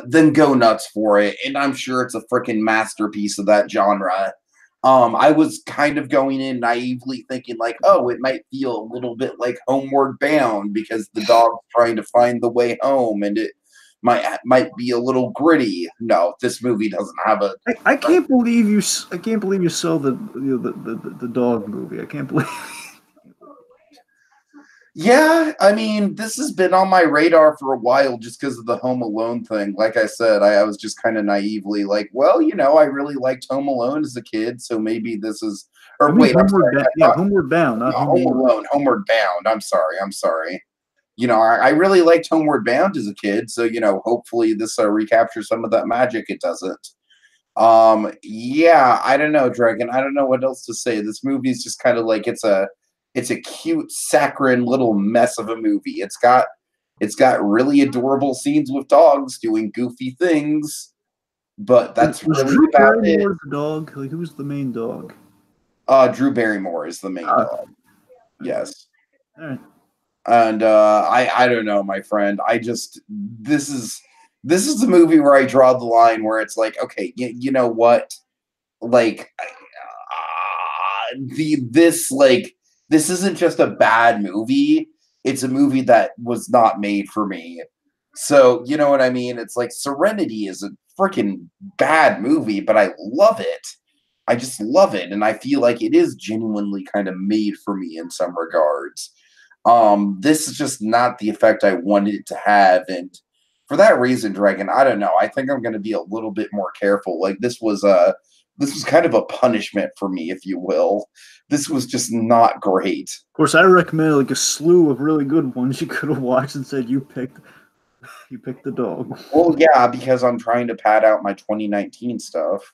Speaker 1: then go nuts for it. And I'm sure it's a freaking masterpiece of that genre. I was kind of going in naively thinking like, oh, it might feel a little bit like Homeward Bound because the dog's trying to find the way home, and it might be a little gritty. No, this movie doesn't have a.
Speaker 2: I can't believe you saw the dog movie. I can't believe.
Speaker 1: Yeah, I mean, this has been on my radar for a while just because of the Home Alone thing. Like I said, I was just kind of naively like, well, you know, I really liked Home Alone as a kid, so maybe this is. Or wait,
Speaker 2: Homeward Bound, not
Speaker 1: Home Alone. Homeward Bound. I'm sorry. You know, I really liked Homeward Bound as a kid, so you know, hopefully this recaptures some of that magic. It doesn't. Yeah, I don't know, Dragon. I don't know what else to say. This movie is just kind of like it's a cute, saccharine little mess of a movie. It's got really adorable scenes with dogs doing goofy things, but that's really about it.
Speaker 2: The dog, like who's the main dog?
Speaker 1: Drew Barrymore is the main dog. Yes.
Speaker 2: All right.
Speaker 1: And I don't know, my friend. This is the movie where I draw the line where it's like, okay, you know what? Like this isn't just a bad movie. It's a movie that was not made for me. So, you know what I mean? It's like Serenity is a freaking bad movie, but I love it. I just love it. And I feel like it is genuinely kind of made for me in some regards. This is just not the effect I wanted it to have. And for that reason, Dragon, I don't know. I think I'm going to be a little bit more careful. Like this was kind of a punishment for me, if you will. This was just not great.
Speaker 2: Of course, I recommend like a slew of really good ones you could have watched and said you picked the dog.
Speaker 1: Well, yeah, because I'm trying to pad out my 2019 stuff.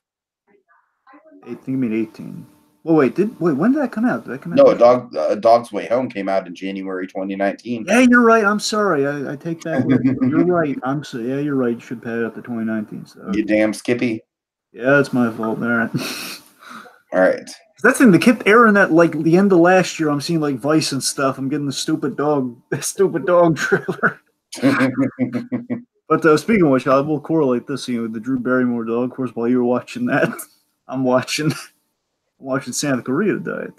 Speaker 2: I think you mean 18. Well, wait, when did that come out? Did that come out?
Speaker 1: No, A Dog's Way Home came out in January 2019.
Speaker 2: Yeah, you're right. I'm sorry. I take that. You're right. Yeah, you're right. You should pad out the 2019 stuff.
Speaker 1: You damn Skippy.
Speaker 2: Yeah, that's my fault. All right.
Speaker 1: All right.
Speaker 2: That thing, they kept airing that like the end of last year. I'm seeing like Vice and stuff. I'm getting the stupid dog trailer. But speaking of which, I will correlate this, you know, with the Drew Barrymore dog. Of course, while you were watching that, I'm watching Santa Clarita Diet.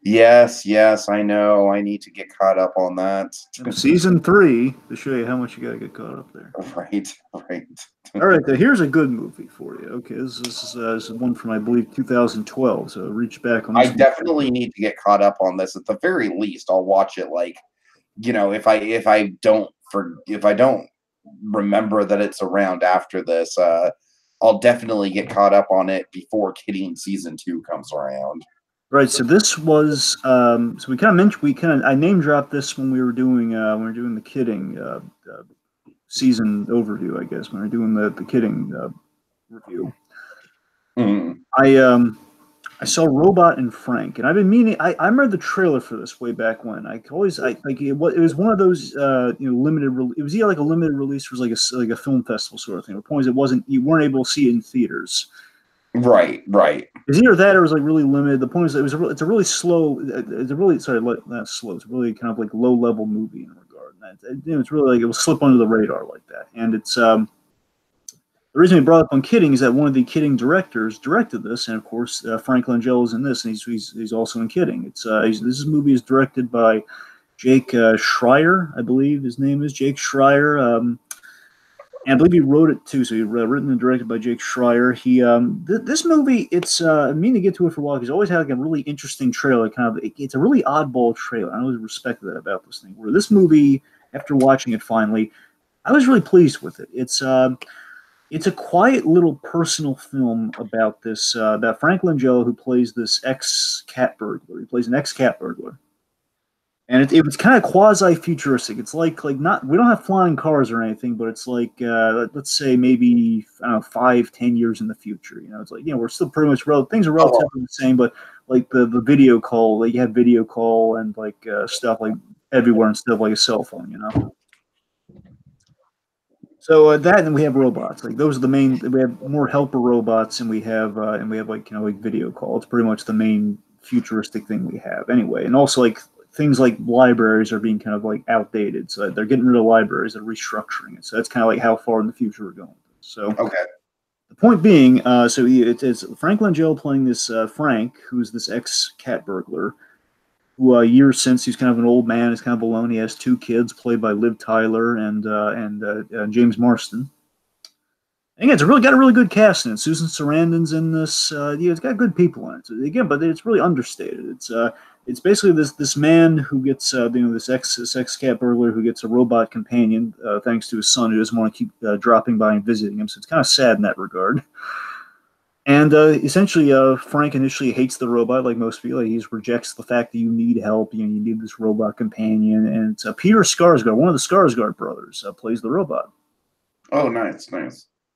Speaker 1: Yes, I know. I need to get caught up on that.
Speaker 2: Season 3 to show you how much you got to get caught up there.
Speaker 1: Right.
Speaker 2: All right, here's a good movie for you. Okay, this is one from, I believe, 2012. So reach back on this.
Speaker 1: I definitely need to get caught up on this. At the very least, I'll watch it. Like, you know, if I don't remember that it's around after this, I'll definitely get caught up on it before Kidding season 2 comes around.
Speaker 2: Right, so this was so I name dropped this when we were doing the Kidding season overview, I guess, when we were doing the Kidding review.
Speaker 1: Mm-hmm.
Speaker 2: I saw Robot and Frank, and I've been meaning. I remember the trailer for this way back when. It was one of those limited. It was either like a limited release, or it was like a film festival sort of thing. The point is, you weren't able to see it in theaters.
Speaker 1: Right.
Speaker 2: It's either that or it was like really limited. The point is, it's a really slow. It's a really not slow. It's a really kind of like low level movie in regard. And it's really like it will slip under the radar like that. And it's the reason we brought up on Kidding is that one of the Kidding directors directed this, and of course Frank Langella's in this, and he's also in Kidding. This movie is directed by Jake Schreier, I believe his name is Jake Schreier. And I believe he wrote it too. So he written and directed by Jake Schreier. He this movie, it's I mean to get to it for a while. He's always had like a really interesting trailer. It's a really oddball trailer. I always respected that about this thing. Where this movie, after watching it finally, I was really pleased with it. It's a quiet little personal film about this about Frank Langella, who plays this ex cat burglar. He plays an ex cat burglar. And it was kind of quasi-futuristic. It's like not we don't have flying cars or anything, but it's like let's say maybe I don't know 5-10 years in the future. You know, it's like we're still pretty much things are relatively the same, but like the video call, like you have video call and like stuff like everywhere instead of like a cell phone. You know. So that and we have robots. Like those are the main. We have more helper robots, and we have like like video call. It's pretty much the main futuristic thing we have anyway, and also like things like libraries are being kind of like outdated, so they're getting rid of libraries, they're restructuring it. So that's kind of like how far in the future we're going. So
Speaker 1: okay.
Speaker 2: The point being, it's Frank Langella playing this Frank, who's this ex-cat burglar, who years since he's kind of an old man, he's kind of alone. He has 2 kids played by Liv Tyler and James Marston. And again, got a really good cast in it. Susan Sarandon's in this. It's got good people in it. So again, but it's really understated. It's basically this man who gets this ex cat burglar who gets a robot companion thanks to his son who doesn't want to keep dropping by and visiting him. So it's kind of sad in that regard. And essentially, Frank initially hates the robot, like most people. He just rejects the fact that you need help. You need this robot companion. And it's Peter Skarsgård, one of the Skarsgård brothers, plays the robot.
Speaker 1: Oh, nice.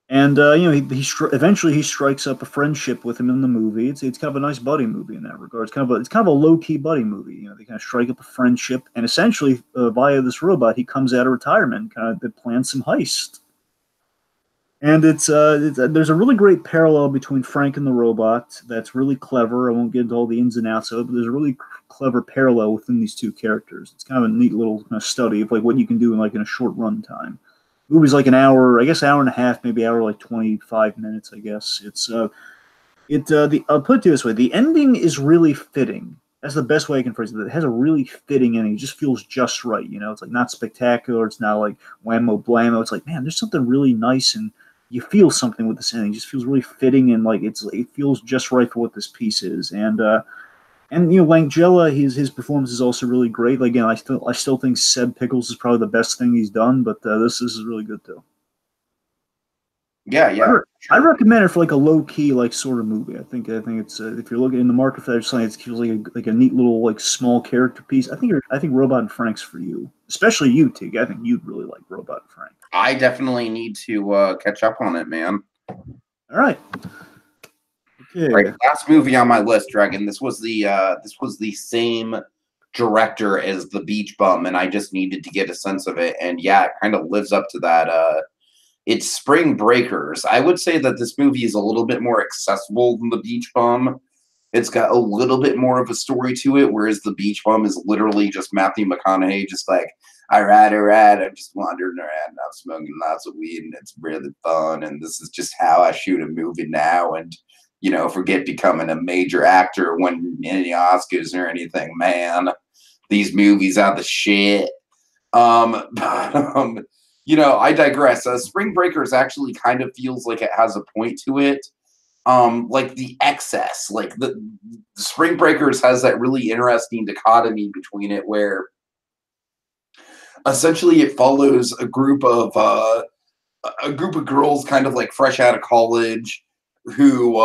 Speaker 2: And eventually he strikes up a friendship with him in the movie. It's kind of a nice buddy movie in that regard. It's kind of a low key buddy movie. They kind of strike up a friendship, and essentially via this robot, he comes out of retirement, and kind of plans some heist. And there's a really great parallel between Frank and the robot that's really clever. I won't get into all the ins and outs of it, but there's a really clever parallel within these 2 characters. It's kind of a neat little kind of study of like what you can do in a short run time. Movie's like an hour, I guess, hour and a half, maybe hour like 25 minutes. I guess I'll put it this way: the ending is really fitting. That's the best way I can phrase it. It has a really fitting ending. It just feels just right. It's like not spectacular. It's not like whammo blammo. It's like, man, there's something really nice, and you feel something with this ending. It just feels really fitting, and like it feels just right for what this piece is. And Langella, his performance is also really great. Like, again, I still think Seb Pickles is probably the best thing he's done, but this is really good too.
Speaker 1: Yeah.
Speaker 2: I recommend it for like a low key sort of movie. I think it's if you're looking in the market for that, something that feels like a neat little small character piece. I think Robot and Frank's for you, especially you, Tig. I think you'd really like Robot and Frank.
Speaker 1: I definitely need to catch up on it, man.
Speaker 2: All right. Okay.
Speaker 1: Right, last movie on my list, Dragon. This was the same director as The Beach Bum, and I just needed to get a sense of it. And yeah, it kind of lives up to that. It's Spring Breakers. I would say that this movie is a little bit more accessible than The Beach Bum. It's got a little bit more of a story to it, whereas The Beach Bum is literally just Matthew McConaughey, just like, all right, I'm just wandering around, I'm smoking lots of weed, and it's really fun, and this is just how I shoot a movie now, and forget becoming a major actor, winning any Oscars or anything, man. These movies are the shit. I digress. Spring Breakers actually kind of feels like it has a point to it. Like the excess, like the Spring Breakers has that really interesting dichotomy between it, where essentially it follows a group of girls, kind of like fresh out of college, who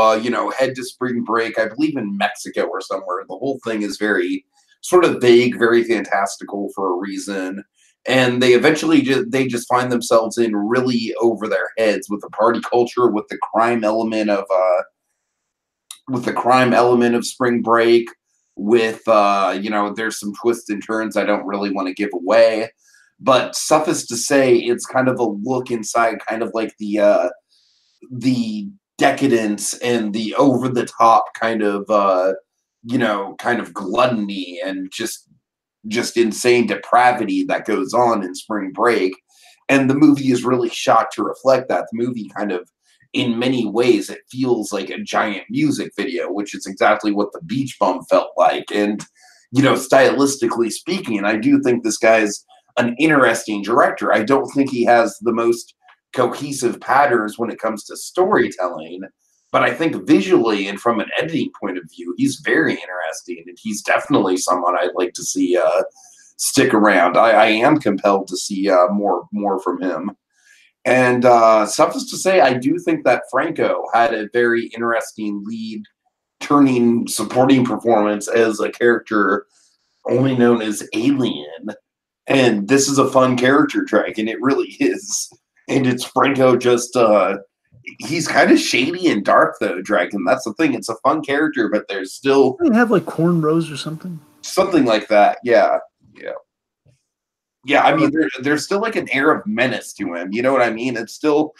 Speaker 1: head to spring break, I believe in Mexico or somewhere. The whole thing is very sort of vague, very fantastical for a reason. And they eventually just find themselves in really over their heads with the party culture, with the crime element of spring break, with there's some twists and turns I don't really want to give away. But suffice to say, it's kind of a look inside kind of like the decadence and the over the top kind of gluttony and just insane depravity that goes on in spring break. And the movie is really shot to reflect that. The movie kind of, in many ways, it feels like a giant music video, which is exactly what The Beach Bum felt like. And stylistically speaking, I do think this guy's an interesting director. I don't think he has the most cohesive patterns when it comes to storytelling. But I think visually and from an editing point of view, he's very interesting, and he's definitely someone I'd like to see stick around. I am compelled to see more from him. And suffice to say, I do think that Franco had a very interesting lead turning supporting performance as a character only known as Alien. And this is a fun character track, and it really is. And it's Franco just he's kind of shady and dark though, Dragon. That's the thing. It's a fun character, but there's still
Speaker 2: Doesn't he have like cornrows or something?
Speaker 1: Something like that. Yeah. Yeah. Yeah, I mean, there's still like an air of menace to him. You know what I mean? It's still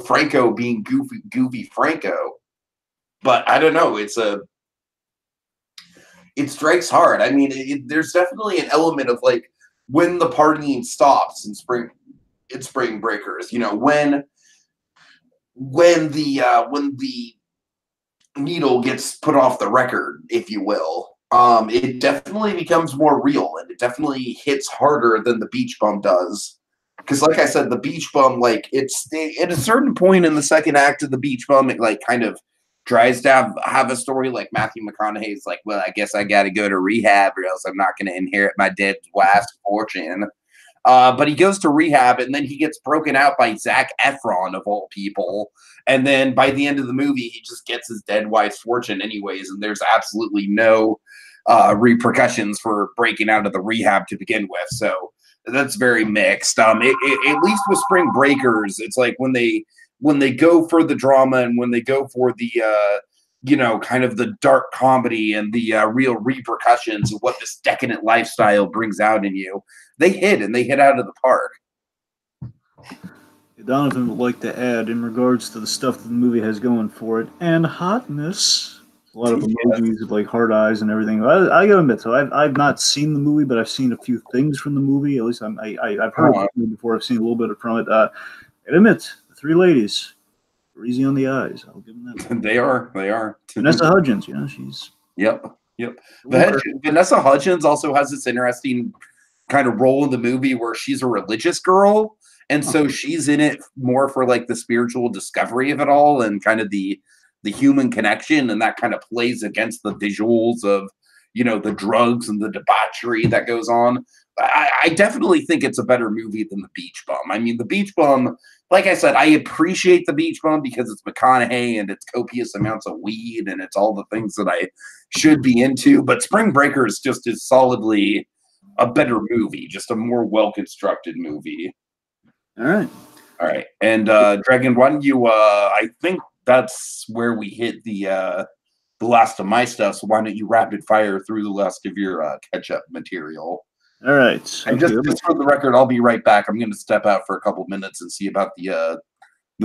Speaker 1: Franco being goofy Franco. But I don't know. It strikes hard. I mean, there's definitely an element of like when the partying stops in Spring Breakers. You know, when the needle gets put off the record, if you will. It definitely becomes more real, and it definitely hits harder than the beach bum does. Because, like I said, the beach bum, like it's at a certain point in the second act of the beach bum, it like kind of tries to have a story. Like Matthew McConaughey's like, well, I guess I got to go to rehab, or else I'm not going to inherit my dead wife's fortune. But he goes to rehab, and then he gets broken out by Zac Efron, of all people. And then by the end of the movie, he just gets his dead wife's fortune anyways, and there's absolutely no repercussions for breaking out of the rehab to begin with. So that's very mixed. At least with Spring Breakers, it's like when they go for the drama and when they go for the kind of the dark comedy and the real repercussions of what this decadent lifestyle brings out in you, they hit out of the park.
Speaker 2: Donovan would like to add in regards to the stuff that the movie has going for it and hotness. A lot of emojis with like heart eyes and everything. I gotta admit, so I've not seen the movie, but I've seen a few things from the movie. At least I've heard of it before. I've seen a little bit from it. I admit, the three ladies are easy on the eyes. I'll give them that.
Speaker 1: They are.
Speaker 2: Vanessa Hudgens, she's.
Speaker 1: Yep. Vanessa Hudgens also has this interesting kind of role in the movie where she's a religious girl, and so she's in it more for like the spiritual discovery of it all and kind of the human connection, and that kind of plays against the visuals of the drugs and the debauchery that goes on. I definitely think it's a better movie than The Beach Bum. I mean, The Beach Bum, like I said, I appreciate The Beach Bum because it's McConaughey and it's copious amounts of weed and it's all the things that I should be into. But Spring Breakers just is solidly a better movie, just a more well-constructed movie.
Speaker 2: All right.
Speaker 1: And Dragon, why don't you? I think that's where we hit the last of my stuff. So why don't you rapid fire through the last of your catch-up material?
Speaker 2: All right.
Speaker 1: And just for the record, I'll be right back. I'm going to step out for a couple minutes and see about the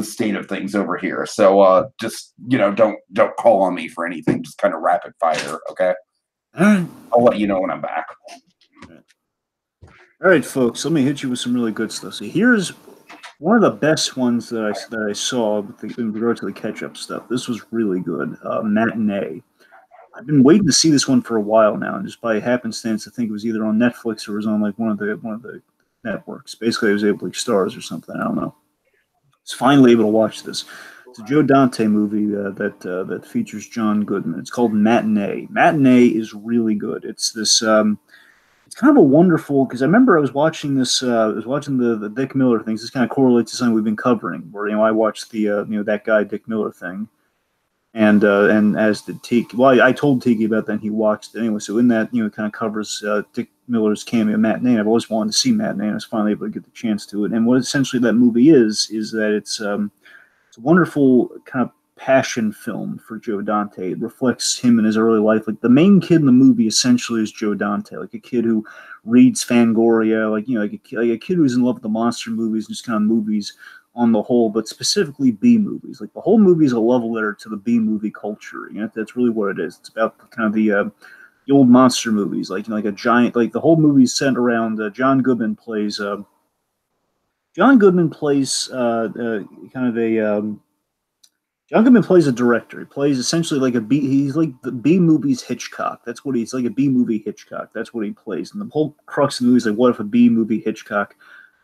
Speaker 1: state of things over here. So just don't call on me for anything. Just kind of rapid fire, okay?
Speaker 2: All right.
Speaker 1: I'll let you know when I'm back.
Speaker 2: All right, folks. Let me hit you with some really good stuff. So here's one of the best ones that I saw in regard to the catch-up stuff. This was really good. Matinee. I've been waiting to see this one for a while now, and just by happenstance, I think it was either on Netflix or it was on like one of the networks. Basically, I was able to like Stars or something. I don't know. I was finally able to watch this. It's a Joe Dante movie that features John Goodman. It's called Matinee. Matinee is really good. It's this. It's kind of a wonderful, because I remember I was watching this. I was watching the Dick Miller things. This kind of correlates to something we've been covering. Where I watched the that guy Dick Miller thing. And as did Tiki. Well, I told Tiki about that, and he watched it anyway. So in that, it kind of covers Dick Miller's cameo Matinee. I've always wanted to see Matinee, and I was finally able to get the chance to it. And what essentially that movie is that it's a wonderful kind of passion film for Joe Dante. It reflects him in his early life. Like the main kid in the movie essentially is Joe Dante, like a kid who reads Fangoria, like a kid who's in love with the monster movies, and just kind of movies on the whole, but specifically B movies. Like the whole movie is a love letter to the B movie culture. That's really what it is. It's about kind of the old monster movies, like like a giant. Like the whole movie is centered around John Goodman plays. John Goodman plays John Goodman plays a director. He plays essentially like a B. He's like the B movies Hitchcock. That's what he's like, a B movie Hitchcock. That's what he plays. And the whole crux of the movie is like, what if a B movie Hitchcock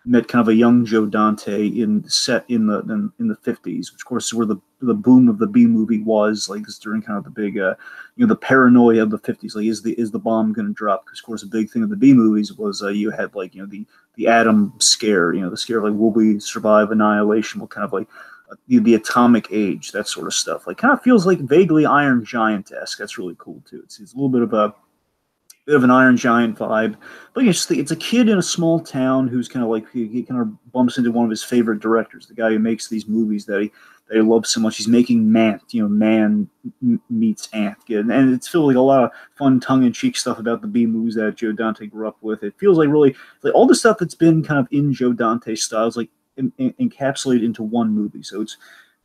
Speaker 2: met kind of a young Joe Dante set in the 50s, which of course is where the boom of the B movie was. Like this during kind of the big the paranoia of the 50s. Like is the bomb going to drop? Because of course a big thing of the B movies was you had like the atom scare. The scare of like will we survive annihilation? Will kind of like the atomic age, that sort of stuff. Like kind of feels like vaguely Iron Giant-esque. That's really cool too. It's a little bit of an Iron Giant vibe, but it's a kid in a small town who's kind of like he kind of bumps into one of his favorite directors, the guy who makes these movies that he loves so much. He's making Man, Man Meets Ant, and it's filled with like a lot of fun tongue-in-cheek stuff about the B movies that Joe Dante grew up with. It feels like really like all the stuff that's been kind of in Joe Dante's style is like encapsulated into one movie. So it's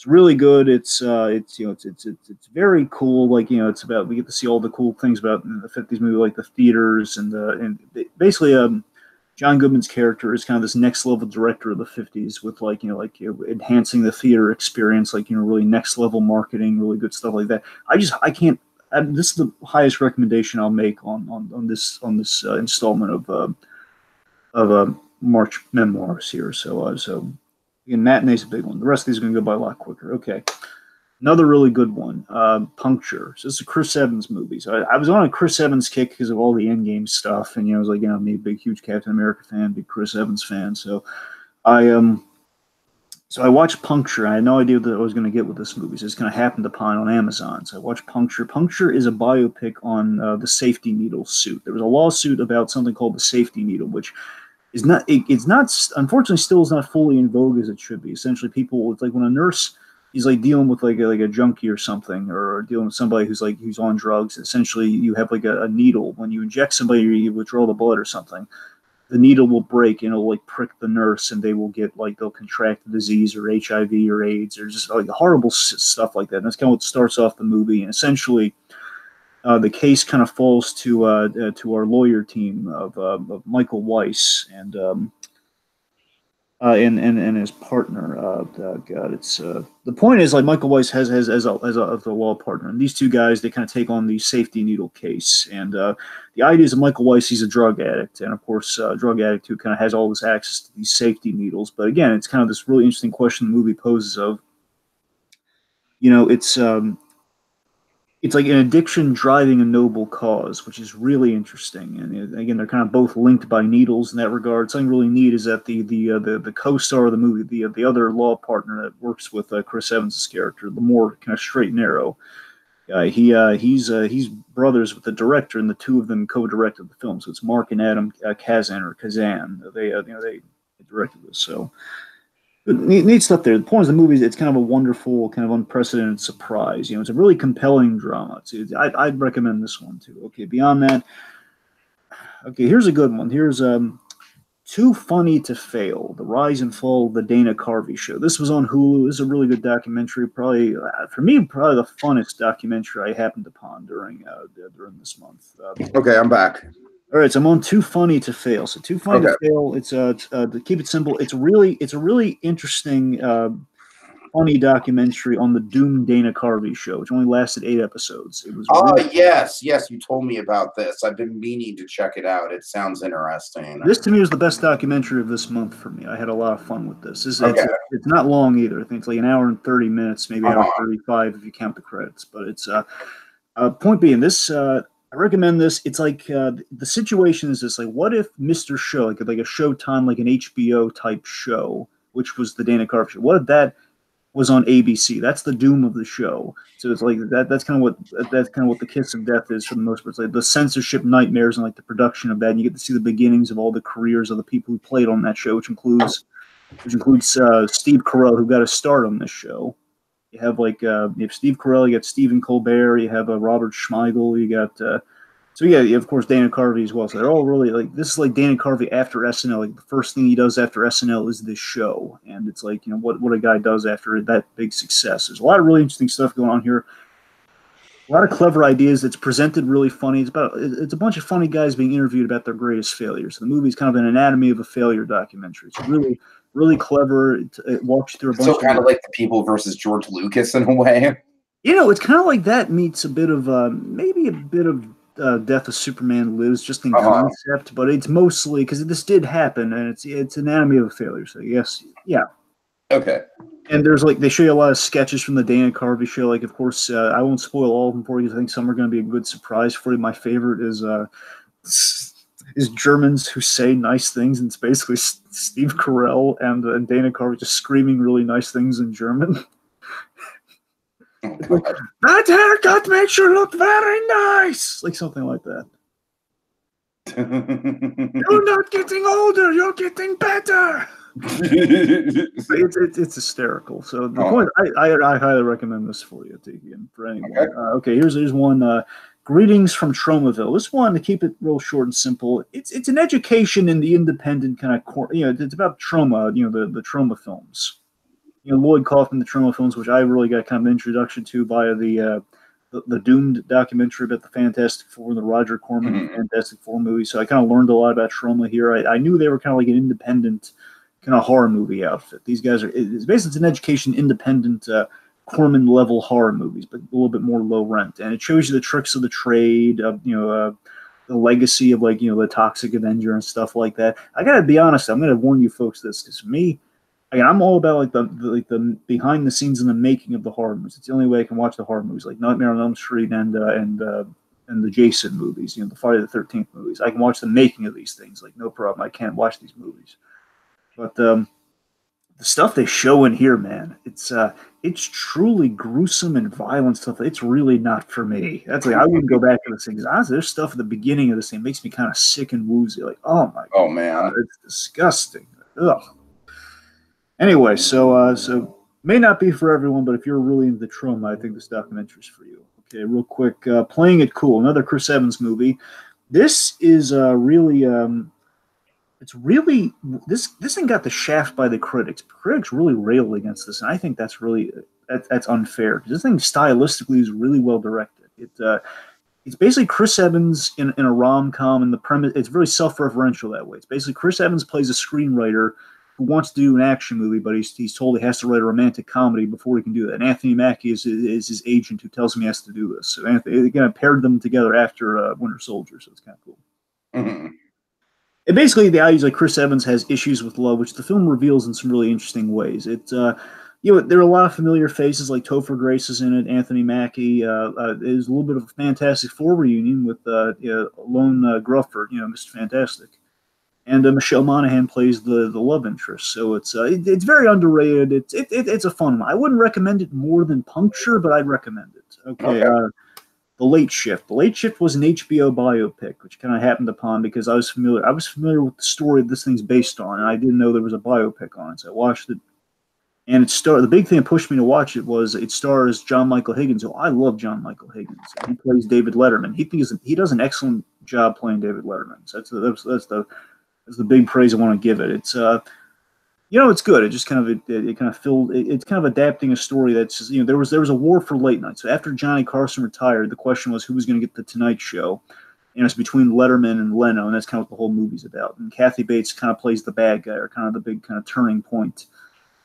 Speaker 2: really good. It's very cool. Like it's about we get to see all the cool things about the 50s movie, like the theaters and basically John Goodman's character is kind of this next level director of the 50s with enhancing the theater experience, really next level marketing, really good stuff like that. I can't. This is the highest recommendation I'll make on this installment of March Memoirs here. So again, Matinee's a big one. The rest of these are going to go by a lot quicker. Okay. Another really good one, Puncture. So this is a Chris Evans movie. So I was on a Chris Evans kick because of all the Endgame stuff. And, I was like, I'm a big, huge Captain America fan, big Chris Evans fan. So I watched Puncture. I had no idea what I was going to get with this movie. So it's kind of happened upon on Amazon. So I watched Puncture. Puncture is a biopic on the safety needle suit. There was a lawsuit about something called the safety needle, which is not, it's not, unfortunately still is not fully in vogue as it should be. Essentially people, it's like when a nurse is like dealing with like a junkie or something, or dealing with somebody who's on drugs. Essentially you have like a needle. When you inject somebody or you withdraw the blood or something, the needle will break and it'll like prick the nurse and they will get they'll contract the disease or HIV or AIDS or just like horrible stuff like that. And that's kind of what starts off the movie. And essentially the case kind of falls to our lawyer team of Michael Weiss and his partner. God, it's the point is like Michael Weiss has a law partner, and these two guys they kind of take on the safety needle case. And the idea is that Michael Weiss, he's a drug addict, and of course, a drug addict who kind of has all this access to these safety needles. But again, it's kind of this really interesting question the movie poses of, it's like an addiction driving a noble cause, which is really interesting. And again, they're kind of both linked by needles in that regard. Something really neat is that the co-star of the movie, the other law partner that works with Chris Evans' character, the more kind of straight and narrow guy, he's brothers with the director, and the two of them co-directed the film. So it's Mark and Adam Kazan. They directed this. So neat stuff there. The point of the movie is it's kind of a wonderful, kind of unprecedented surprise. It's a really compelling drama. I'd recommend this one too. Okay, beyond that, okay, here's a good one. Here's Too Funny to Fail: The Rise and Fall of the Dana Carvey Show. This was on Hulu. This is a really good documentary. Probably for me, probably the funnest documentary I happened upon during this month.
Speaker 1: Okay, I'm back.
Speaker 2: All right, so I'm on Too Funny to Fail. So Too Funny to Fail. It's to keep it simple. It's a really interesting, funny documentary on the doomed Dana Carvey show, which only lasted 8 episodes. It was.
Speaker 1: Yes, you told me about this. I've been meaning to check it out. It sounds interesting.
Speaker 2: This to me was the best documentary of this month for me. I had a lot of fun with this. It's not long either. I think it's like an hour and 30 minutes, maybe an hour 35 if you count the credits. But it's point being this. I recommend this. It's like the situation is this: like, what if Mr. Show, like a Showtime, like an HBO type show, which was the Dana Carvey show? What if that was on ABC? That's the doom of the show. So it's like that. That's kind of what the kiss of death is for the most part. It's like the censorship nightmares and like the production of that. And you get to see the beginnings of all the careers of the people who played on that show, which includes Steve Carell, who got a start on this show. You have you have Steve Carell, you got Stephen Colbert, you have Robert Schmeigel, you got you have, of course, Dana Carvey as well. So they're all really this is like Dana Carvey after SNL. Like the first thing he does after SNL is this show, and it's like what a guy does after that big success. There's a lot of really interesting stuff going on here. A lot of clever ideas. It's presented really funny. It's a bunch of funny guys being interviewed about their greatest failures. The movie's kind of an anatomy of a failure documentary. It's really clever. It walks you through a bunch.
Speaker 1: So kind of like The People versus George Lucas in a way.
Speaker 2: It's kind of like that meets a bit of maybe a bit of Death of Superman Lives, just in
Speaker 1: Uh-huh.
Speaker 2: concept, but it's mostly because this did happen, and it's Anatomy of a Failure. So yes, yeah.
Speaker 1: Okay.
Speaker 2: And there's like they show you a lot of sketches from the Dana Carvey show. Like, of course, I won't spoil all of them for you. I think some are going to be a good surprise for you. My favorite is Germans who say nice things, and it's basically Steve Carell and Dana Carvey just screaming really nice things in German.
Speaker 1: Oh,
Speaker 2: Like, that haircut makes you look very nice, like something like that. You're not getting older, you're getting better. It's hysterical. So the point, I highly recommend this for you, Tiki, and for anyone. Okay, here's one. Greetings from Tromaville. This one, to keep it real short and simple, it's an education in the independent kind of, it's about trauma, the trauma films. Lloyd Kaufman, the trauma films, which I really got kind of an introduction to via the Doomed documentary about the Fantastic Four, the Roger Corman Fantastic Four movie. So I kind of learned a lot about trauma here. I knew they were kind of like an independent kind of horror movie outfit. These guys it's basically an education independent Corman level horror movies, but a little bit more low rent. And it shows you the tricks of the trade, the legacy of the Toxic Avenger and stuff like that. I gotta be honest, I'm gonna warn you folks this, because for me, I'm all about the behind the scenes and the making of the horror movies. It's the only way I can watch the horror movies, like Nightmare on Elm Street and the Jason movies, the Friday the 13th movies. I can watch the making of these things, like no problem. I can't watch these movies, but the stuff they show in here, man, it's truly gruesome and violent stuff. It's really not for me. That's I wouldn't go back to this thing. There's stuff at the beginning of this thing makes me kind of sick and woozy. Like, oh my god,
Speaker 1: man,
Speaker 2: it's disgusting. Ugh. Anyway, so may not be for everyone, but if you're really into the trauma, I think this documentary is for you. Okay, real quick, Playing It Cool, another Chris Evans movie. This is really, it's really this thing got the shaft by the critics. Critics really railed against this, and I think that's really that's unfair, because this thing stylistically is really well directed. It's basically Chris Evans in a rom-com, and the premise, it's very self-referential that way. It's basically Chris Evans plays a screenwriter who wants to do an action movie, but he's told he has to write a romantic comedy before he can do that. And Anthony Mackie is his agent who tells him he has to do this. So they kind of paired them together after Winter Soldier, so it's kind of cool.
Speaker 1: Mm-hmm.
Speaker 2: And basically, the idea is like Chris Evans has issues with love, which the film reveals in some really interesting ways. There are a lot of familiar faces, like Topher Grace is in it, Anthony Mackie. There's a little bit of a Fantastic Four reunion with Lone Grufford, Mr. Fantastic. And Michelle Monaghan plays the love interest, so it's very underrated. It's a fun one. I wouldn't recommend it more than Puncture, but I'd recommend it. Okay. The Late Shift. The Late Shift was an HBO biopic, which kind of happened upon because I was familiar with the story this thing's based on, and I didn't know there was a biopic on it, so I watched it. And the big thing that pushed me to watch it was it stars John Michael Higgins. So I love John Michael Higgins. He plays David Letterman. He does an excellent job playing David Letterman. So that's the big praise I want to give it. It's it's good. It just kind of filled. It's kind of adapting a story that's there was a war for late night. So after Johnny Carson retired, the question was who was going to get the Tonight Show, and it's between Letterman and Leno, and that's kind of what the whole movie's about. And Kathy Bates kind of plays the bad guy, or kind of the big kind of turning point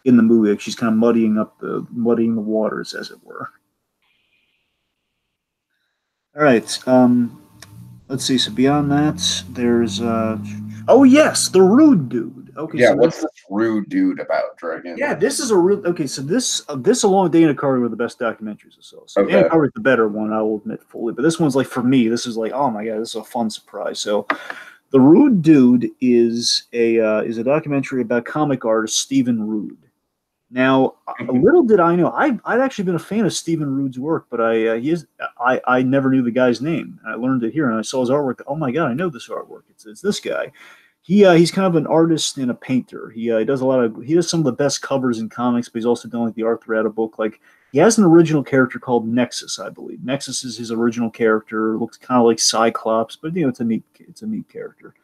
Speaker 2: in the movie. She's kind of muddying the waters, as it were. All right. Let's see. So beyond that, there's oh yes, the Rude Dude. Okay.
Speaker 1: Yeah,
Speaker 2: so
Speaker 1: what's this Rude Dude about, Dragon?
Speaker 2: Yeah, this is a real okay. So this along with Dana Carvey were the best documentaries I saw. So
Speaker 1: Okay.
Speaker 2: Dana Carvey's the better one, I will admit fully. But this one's like for me, this is like, oh my god, this is a fun surprise. So the Rude Dude is a documentary about comic artist Stephen Rude. Now, a little did I know, I've actually been a fan of Stephen Rude's work, but I never knew the guy's name. I learned it here, and I saw his artwork. Oh my god, I know this artwork. It's this guy. He's kind of an artist and a painter. He does some of the best covers in comics, but he's also done like the Arthur Adda book. Like he has an original character called Nexus, I believe. Nexus is his original character. Looks kind of like Cyclops, but it's a neat character.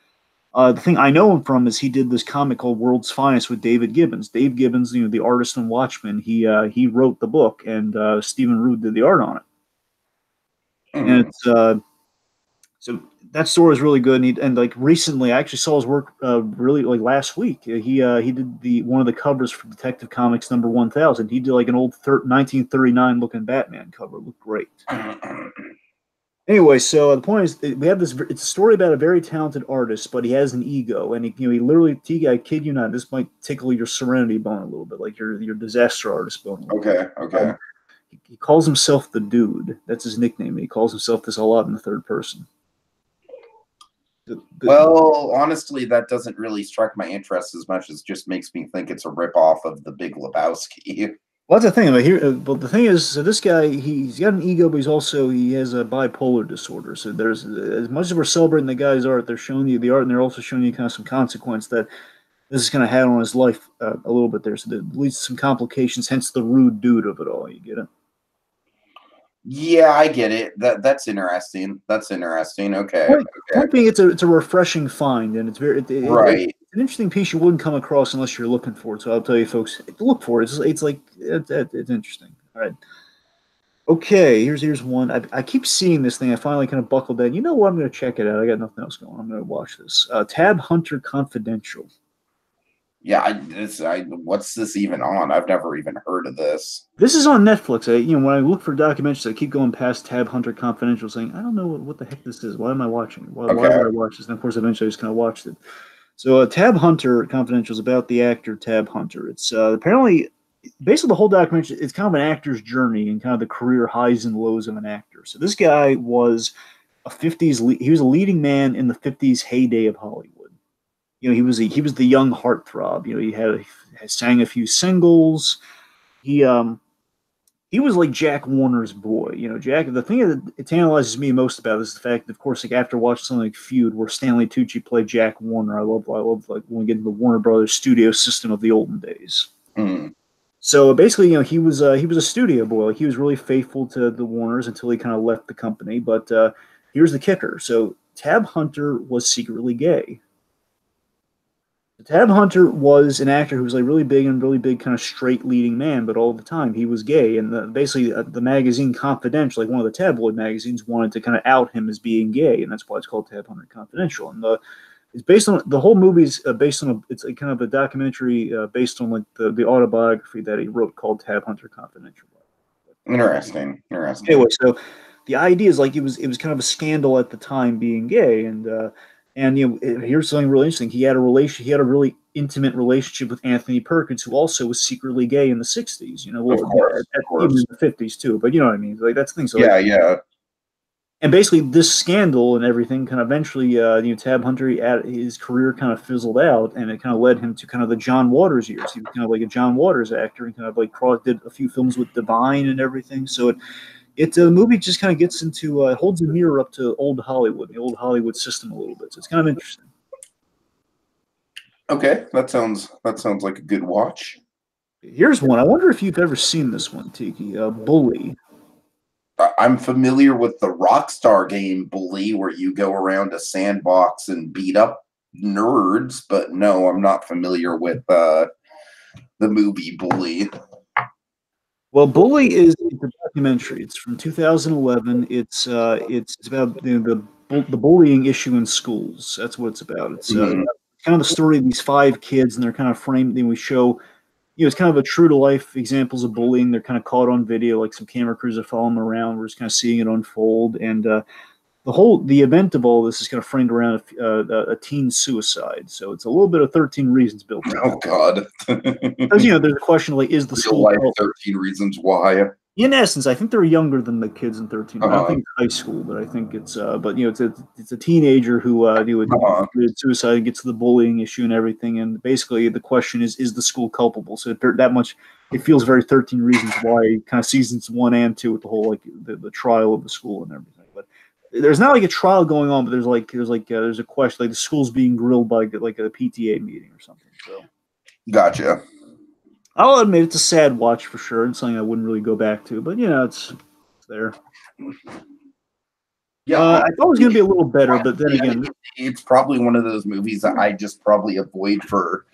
Speaker 2: The thing I know him from is he did this comic called World's Finest with David Gibbons. Dave Gibbons, the artist in Watchmen, he wrote the book, and Stephen Rude did the art on it. Mm-hmm. And it's so that story is really good. And like recently, I actually saw his work really like last week. He did one of the covers for Detective Comics number 1000. He did like an old 1939 looking Batman cover. It looked great. Anyway, so the point is, we have this. It's a story about a very talented artist, but he has an ego, and he literally. I kid you not, this might tickle your Serenity bone a little bit, like your disaster artist bone a little bit.
Speaker 1: Okay, okay.
Speaker 2: He calls himself the Dude. That's his nickname. He calls himself this a lot in the third person.
Speaker 1: Well, honestly, that doesn't really strike my interest as much as just makes me think it's a ripoff of The Big Lebowski.
Speaker 2: Well, that's the thing. But the thing is, so this guy, he's got an ego, but he has a bipolar disorder. So there's, as much as we're celebrating the guy's art, they're showing you the art, and they're also showing you kind of some consequence that this is kind of had on his life a little bit there. So that leads to some complications. Hence the rude dude of it all. You get it?
Speaker 1: Yeah, I get it. That's interesting. That's interesting. Okay.
Speaker 2: Point being, it's a refreshing find, and it's
Speaker 1: right.
Speaker 2: It's an interesting piece you wouldn't come across unless you're looking for it. So I'll tell you, folks, look for it. It's interesting. All right. Okay, here's one. I keep seeing this thing. I finally kind of buckled down. You know what? I'm going to check it out. I got nothing else going. I'm going to watch this. Tab Hunter Confidential.
Speaker 1: Yeah, what's this even on? I've never even heard of this.
Speaker 2: This is on Netflix. When I look for documentaries, I keep going past Tab Hunter Confidential, saying, I don't know what the heck this is. Why am I watching it? Why would I watch this? And of course, eventually I just kind of watched it. So Tab Hunter Confidential is about the actor Tab Hunter. It's apparently, basically the whole documentary, it's kind of an actor's journey and kind of the career highs and lows of an actor. So this guy was he was a leading man in the 50s heyday of Hollywood. He was the young heartthrob. He sang a few singles. He was like Jack Warner's boy. Jack. The thing that tantalizes me most about this is the fact that, of course, like after watching something like Feud, where Stanley Tucci played Jack Warner, I love like when we get into the Warner Brothers studio system of the olden days.
Speaker 1: Mm.
Speaker 2: So basically, he was a studio boy. Like, he was really faithful to the Warners until he kind of left the company. But here's the kicker: so Tab Hunter was secretly gay. Tab Hunter was an actor who was like really big kind of straight leading man, but all the time he was gay. And basically the magazine Confidential, like one of the tabloid magazines, wanted to kind of out him as being gay, and that's why it's called Tab Hunter Confidential. And it's based on the whole movie's based on it's a kind of a documentary based on like the autobiography that he wrote called Tab Hunter Confidential.
Speaker 1: Interesting.
Speaker 2: Anyway, so the idea is like it was kind of a scandal at the time being gay, and here's something really interesting. He had a really intimate relationship with Anthony Perkins, who also was secretly gay in the 60s.
Speaker 1: Of course.
Speaker 2: Even in the 50s too. But you know what I mean? Like that's the thing. So
Speaker 1: yeah.
Speaker 2: And basically, this scandal and everything kind of eventually, Tab Hunter, his career kind of fizzled out, and it kind of led him to kind of the John Waters years. He was kind of like a John Waters actor, and kind of like did a few films with Divine and everything. So the movie just kind of gets into holds a mirror up to old Hollywood, the old Hollywood system a little bit. So it's kind of interesting.
Speaker 1: Okay, that sounds like a good watch.
Speaker 2: Here's one. I wonder if you've ever seen this one, Tiki. Bully.
Speaker 1: I'm familiar with the Rockstar game Bully, where you go around a sandbox and beat up nerds, but no, I'm not familiar with the movie Bully.
Speaker 2: Well, Bully is a documentary. It's from 2011. It's about the bullying issue in schools. That's what it's about. It's kind of the story of these 5 kids, and they're kind of framed. Then we show, it's kind of a true to life examples of bullying. They're kind of caught on video, like some camera crews are following them around. We're just kind of seeing it unfold, and the event of all this is kind of framed around a teen suicide. So it's a little bit of 13 Reasons built in.
Speaker 1: Oh God!
Speaker 2: Because there's a question like, is the school
Speaker 1: life 13 Reasons Why?
Speaker 2: In essence, I think they're younger than the kids in 13. I don't think it's high school, but I think it's it's a teenager who committed suicide and gets to the bullying issue and everything. And basically, the question is the school culpable? So that much, it feels very 13 Reasons Why, kind of seasons 1 and 2 with the whole like the trial of the school and everything. But there's not like a trial going on, but there's a question, like the school's being grilled by like a PTA meeting or something. So
Speaker 1: gotcha.
Speaker 2: I'll admit it's a sad watch for sure. It's something I wouldn't really go back to, but it's there. Yeah, I thought it was going to be a little better, but then again,
Speaker 1: it's probably one of those movies that I just probably avoid for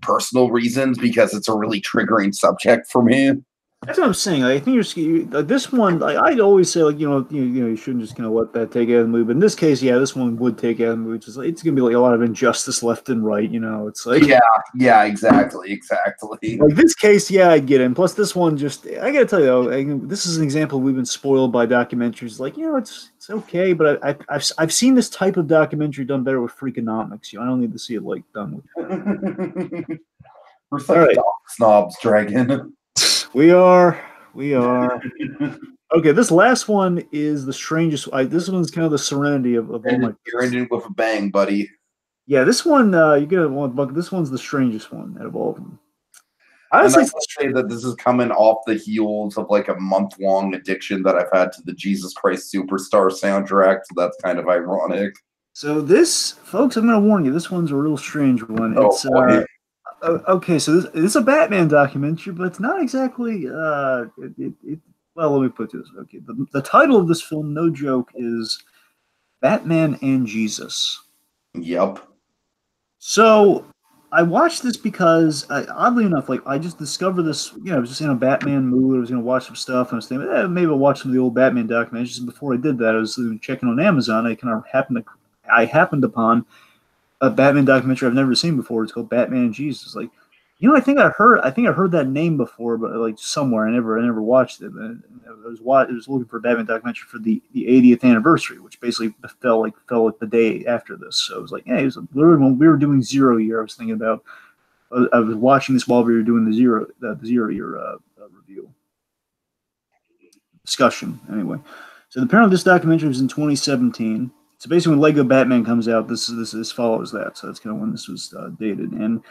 Speaker 1: personal reasons because it's a really triggering subject for me.
Speaker 2: That's what I'm saying. Like, I think like, this one. Like, I'd always say, like, you shouldn't just kind of let that take out of the movie. But in this case, yeah, this one would take out of the movie. Just like, it's gonna be like a lot of injustice left and right. It's like,
Speaker 1: Yeah, exactly.
Speaker 2: like this case, yeah, I get it. And plus, this one just, I gotta tell you, though, this is an example we've been spoiled by documentaries. Like, it's okay, but I've seen this type of documentary done better with Freakonomics. I don't need to see it like done with.
Speaker 1: We're such dog snobs, Dragon.
Speaker 2: We are. Okay, this last one is the strangest. This one's kind of the Serenity of all my.
Speaker 1: You're ending with a bang, buddy.
Speaker 2: Yeah, this one you get one buck. This one's the strangest one out of all of them.
Speaker 1: Honestly, I say that this is coming off the heels of like a month-long addiction that I've had to the Jesus Christ Superstar soundtrack, so that's kind of ironic.
Speaker 2: So this, folks, I'm going to warn you, this one's a real strange one. It's okay. So this is a Batman documentary, but it's not exactly. Well, let me put this. Okay, the title of this film, no joke, is Batman and Jesus.
Speaker 1: Yep.
Speaker 2: So I watched this because, oddly enough, like I just discovered this. I was just in a Batman mood. I was going to watch some stuff, and I was thinking, maybe I'll watch some of the old Batman documentaries. And before I did that, I was checking on Amazon. I happened upon a Batman documentary I've never seen before. It's called Batman and Jesus. Like, I think I heard that name before, but like somewhere. I never watched it. I was looking for a Batman documentary for the 80th anniversary, which basically fell like the day after this. So I was like, hey, it was literally when we were doing 0 year. I was thinking about. I was watching this while we were doing the 0 year review discussion. Anyway, so apparently this documentary was in 2017. So basically, when Lego Batman comes out, this follows that. So that's kind of when this was dated. And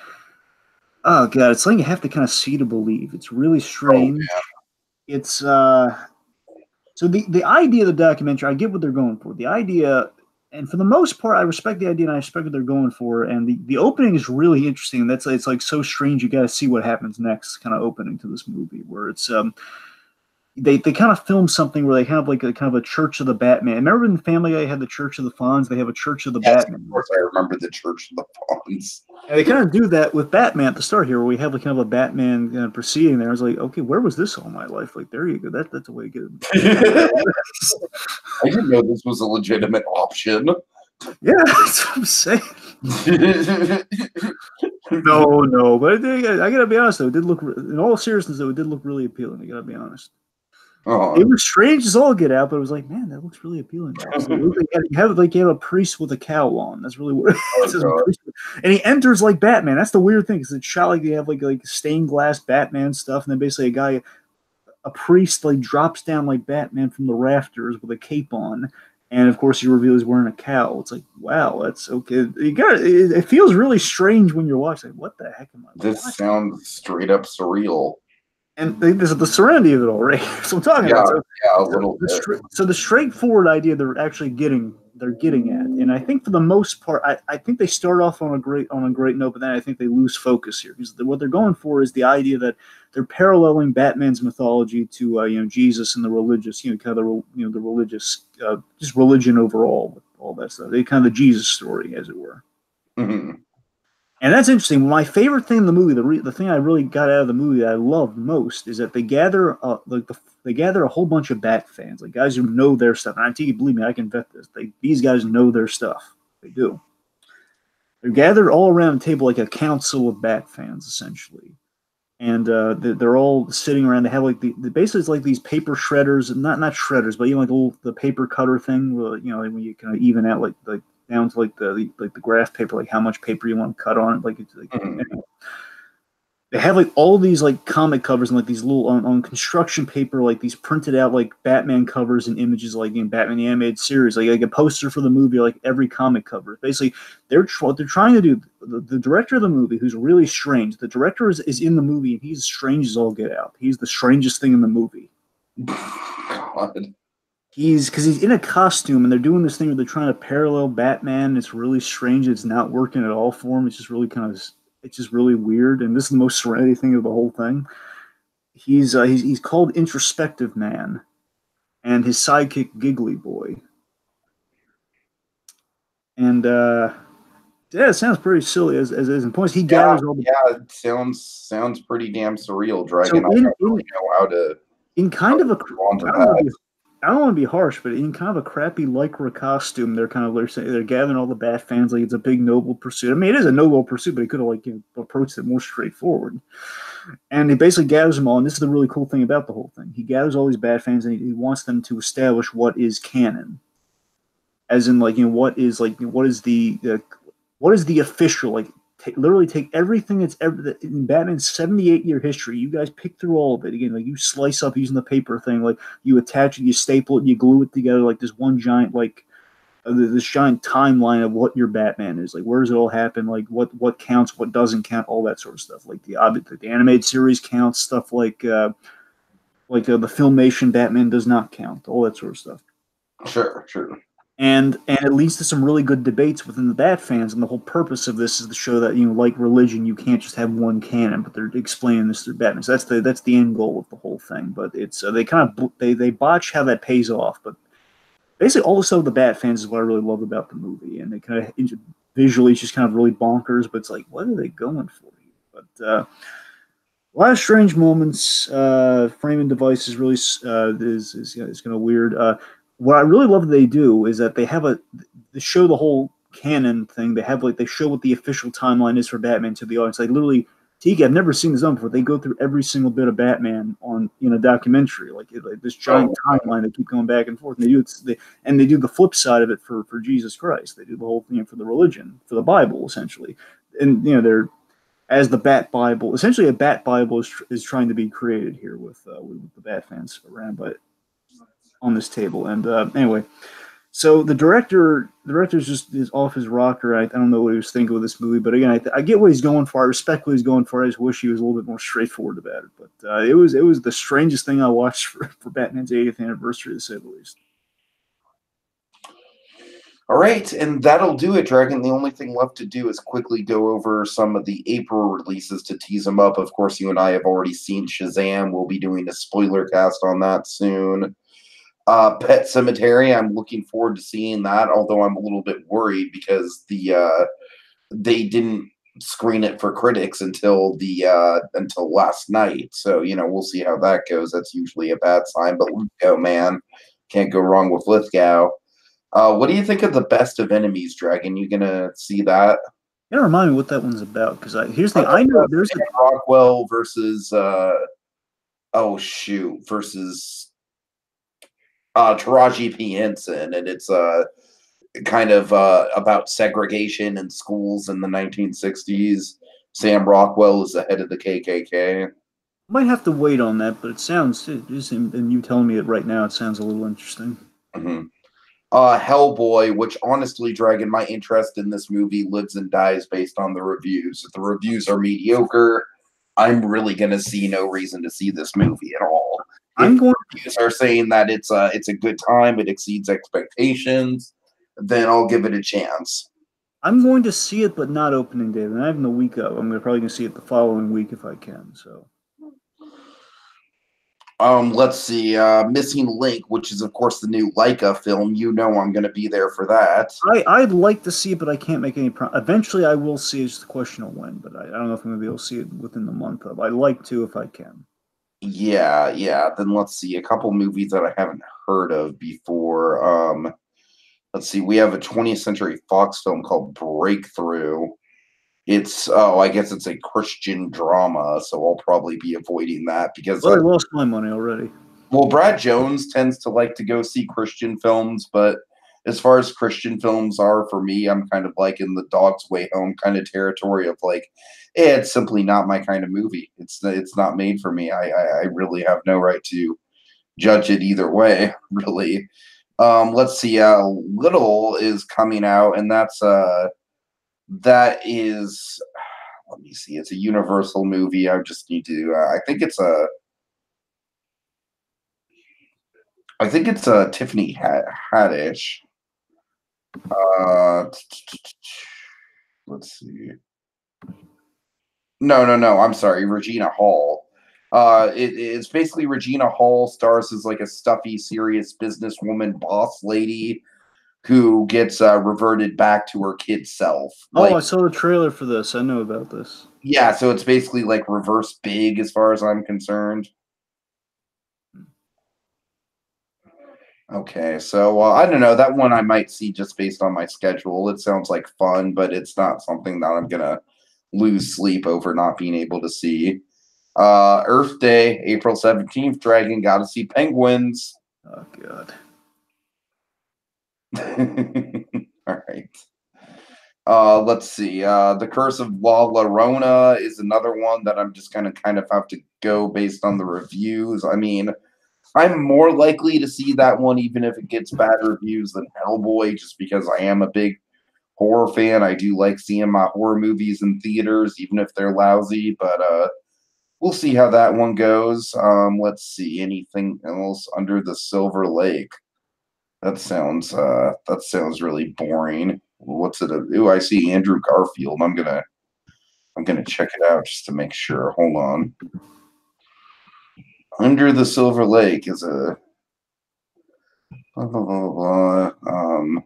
Speaker 2: oh god, it's something you have to kind of see to believe. It's really strange. Oh, it's so the idea of the documentary, I get what they're going for. The idea, and for the most part, I respect the idea and I respect what they're going for. And the opening is really interesting. And it's like so strange. You got to see what happens next. Kind of opening to this movie where it's They kind of film something where they have like a kind of a Church of the Batman. Remember in Family Guy had the Church of the Fonz? They have a Church of the Batman.
Speaker 1: Of course, I remember the Church of the Fonz.
Speaker 2: And they kind of do that with Batman at the start here, where we have like kind of a Batman proceeding there. I was like, okay, where was this all my life? Like, there you go. That's a way to get it.
Speaker 1: I didn't know this was a legitimate option.
Speaker 2: Yeah, that's what I'm saying. No, but I gotta be honest though, it did look, in all seriousness though, it did look really appealing. I gotta be honest. It was strange as all get out, but it was like, man, that looks really appealing. You have a priest with a cowl on. That's really what it is. And he enters like Batman. That's the weird thing, because it's shot like they have like stained glass Batman stuff, and then basically a priest like drops down like Batman from the rafters with a cape on, and of course he reveals he's wearing a cowl. It's like, wow, that's okay. It feels really strange when you're watching. What the heck am I watching?
Speaker 1: This sounds straight up surreal.
Speaker 2: And this is the Serenity of it all, right? So I'm talking about.
Speaker 1: A little bit.
Speaker 2: So the straightforward idea they're getting at, and I think for the most part, I think they start off on a great note, but then I think they lose focus here, because what they're going for is the idea that they're paralleling Batman's mythology to Jesus and the religious, kind of the religious, just religion overall, all that stuff. They kind of the Jesus story, as it were.
Speaker 1: Mm-hmm.
Speaker 2: And that's interesting. My favorite thing in the movie, the thing I really got out of the movie that I loved most, is that they gather a whole bunch of Bat fans, like guys who know their stuff. And believe me, I can vet this. These guys know their stuff. They do. They're gathered all around the table like a council of Bat fans, essentially. And they're all sitting around. They have like basically it's like these paper shredders, not shredders, but like the paper cutter thing. When you kind of even out like down to like the graph paper, like how much paper you want to cut on it. Like, anyway. They have like all these like comic covers and like these little on construction paper, like these printed out like Batman covers and images, like in Batman the Animated Series, like a poster for the movie, like every comic cover. Basically, what they're trying to do. The director of the movie, who's really strange. The director is in the movie, and he's strange as all get out. He's the strangest thing in the movie.
Speaker 1: God.
Speaker 2: Because he's in a costume, and they're doing this thing where they're trying to parallel Batman. It's really strange. It's not working at all for him. It's just really it's just really weird. And this is the most Serenity thing of the whole thing. He's called Introspective Man, and his sidekick Giggly Boy. And Yeah, it sounds pretty silly. As in points, he
Speaker 1: Yeah,
Speaker 2: gathers all the.
Speaker 1: yeah, it sounds pretty damn surreal,
Speaker 2: So
Speaker 1: Dragon. I don't really know
Speaker 2: in kind of a,
Speaker 1: respond to
Speaker 2: I don't want to
Speaker 1: that.
Speaker 2: be, I don't want to be harsh, but in kind of a crappy lycra costume, they're gathering all the Bat fans like it's a big noble pursuit. I mean, it is a noble pursuit, but he could have approached it more straightforward. And he basically gathers them all, and this is the really cool thing about the whole thing. He gathers all these Bat fans, and he wants them to establish what is canon, as in what is the official literally take everything that's ever in Batman's 78-year history. You guys pick through all of it again. Like you slice up using the paper thing. Like you attach it, you staple it, and you glue it together like this one giant this giant timeline of what your Batman is. Like where does it all happen? Like what counts, what doesn't count, all that sort of stuff. Like the animated series counts, stuff the filmation Batman does not count, all that sort of stuff.
Speaker 1: Sure, sure.
Speaker 2: And it leads to some really good debates within the Bat fans. And the whole purpose of this is to show that like religion, you can't just have one canon, but they're explaining this through Batman. So that's the end goal of the whole thing. But it's they botch how that pays off. But basically, all the stuff with the Bat fans is what I really love about the movie, and it kind of visually it's just kind of really bonkers. But it's like, what are they going for here? But a lot of strange moments. Framing device is really is kind of weird. What I really love that they do is that they show the whole canon thing. They show what the official timeline is for Batman to the audience. Like literally, Tiki, I've never seen this done before. They go through every single bit of Batman on a documentary, like this giant timeline. They keep going back and forth, and they do the flip side of it for Jesus Christ. They do the whole thing for the religion, for the Bible, essentially. And they're as the Bat Bible, essentially a Bat Bible is trying to be created here with the Bat fans around, but on this table. And anyway, so the director's just is off his rocker. I don't know what he was thinking with this movie, but again, I get what he's going for. I respect what he's going for. I just wish he was a little bit more straightforward about it. But it was the strangest thing I watched for Batman's 80th anniversary, to say the least.
Speaker 1: All right, and that'll do it, Dragon. The only thing left to do is quickly go over some of the April releases to tease them up. Of course, you and I have already seen Shazam. We'll be doing a spoiler cast on that soon. Pet Cemetery, I'm looking forward to seeing that, although I'm a little bit worried because they didn't screen it for critics until last night. So, we'll see how that goes. That's usually a bad sign, but Lithgow, man, can't go wrong with Lithgow. What do you think of The Best of Enemies, Dragon? You gonna see that?
Speaker 2: Yeah, remind me what that one's about, because here's the thing. I know there's
Speaker 1: Sam Rockwell versus versus Taraji P. Henson, and it's kind of about segregation in schools in the 1960s. Sam Rockwell is the head of the KKK.
Speaker 2: Might have to wait on that, but it sounds, and you telling me it right now, it sounds a little interesting.
Speaker 1: Mm-hmm. Hellboy, which honestly, Dragon, my interest in this movie lives and dies based on the reviews. If the reviews are mediocre, I'm really going to see no reason to see this movie at all. If reviews are saying that it's a good time, it exceeds expectations, then I'll give it a chance.
Speaker 2: I'm going to see it, but not opening day. And I have the week of. I'm probably going to see it the following week if I can. So.
Speaker 1: Let's see. Missing Link, which is of course the new Leica film. I'm going to be there for that.
Speaker 2: I'd like to see it, but I can't make any promise. Eventually, I will see it. It's just a question of when. But I don't know if I'm going to be able to see it within the month of. I'd like to if I can.
Speaker 1: Yeah. Then let's see. A couple movies that I haven't heard of before. Let's see. We have a 20th Century Fox film called Breakthrough. I guess it's a Christian drama, so I'll probably be avoiding that because
Speaker 2: I lost my money already.
Speaker 1: Well, Brad Jones tends to like to go see Christian films, but as far as Christian films are for me, I'm kind of like in the Dog's Way Home kind of territory of like, it's simply not my kind of movie. It's not made for me. I really have no right to judge it either way, really. Let's see. Little is coming out, and that is, let me see. It's a Universal movie. I just need to. I think it's Tiffany Haddish. Let's see. No. I'm sorry, Regina Hall. It's basically Regina Hall stars as like a stuffy, serious businesswoman boss lady who gets reverted back to her kid self.
Speaker 2: Oh,
Speaker 1: Like,
Speaker 2: I saw the trailer for this. I know about this.
Speaker 1: yeah, so it's basically like reverse Big as far as I'm concerned. Okay, so I don't know. That one I might see just based on my schedule. It sounds like fun, but it's not something that I'm gonna lose sleep over not being able to see. Earth Day, April 17th, Dragon, gotta see penguins.
Speaker 2: Oh God.
Speaker 1: All right. Let's see. The Curse of La Llorona is another one that I'm just gonna kind of have to go based on the reviews. I mean, I'm more likely to see that one even if it gets bad reviews than Hellboy, just because I am a big horror fan. I do like seeing my horror movies in theaters, even if they're lousy, but we'll see how that one goes. Let's see. Anything else under the Silver Lake? That sounds really boring. What's it? Ooh, I see Andrew Garfield. I'm gonna check it out just to make sure. Hold on. Under the Silver Lake is a blah blah blah blah.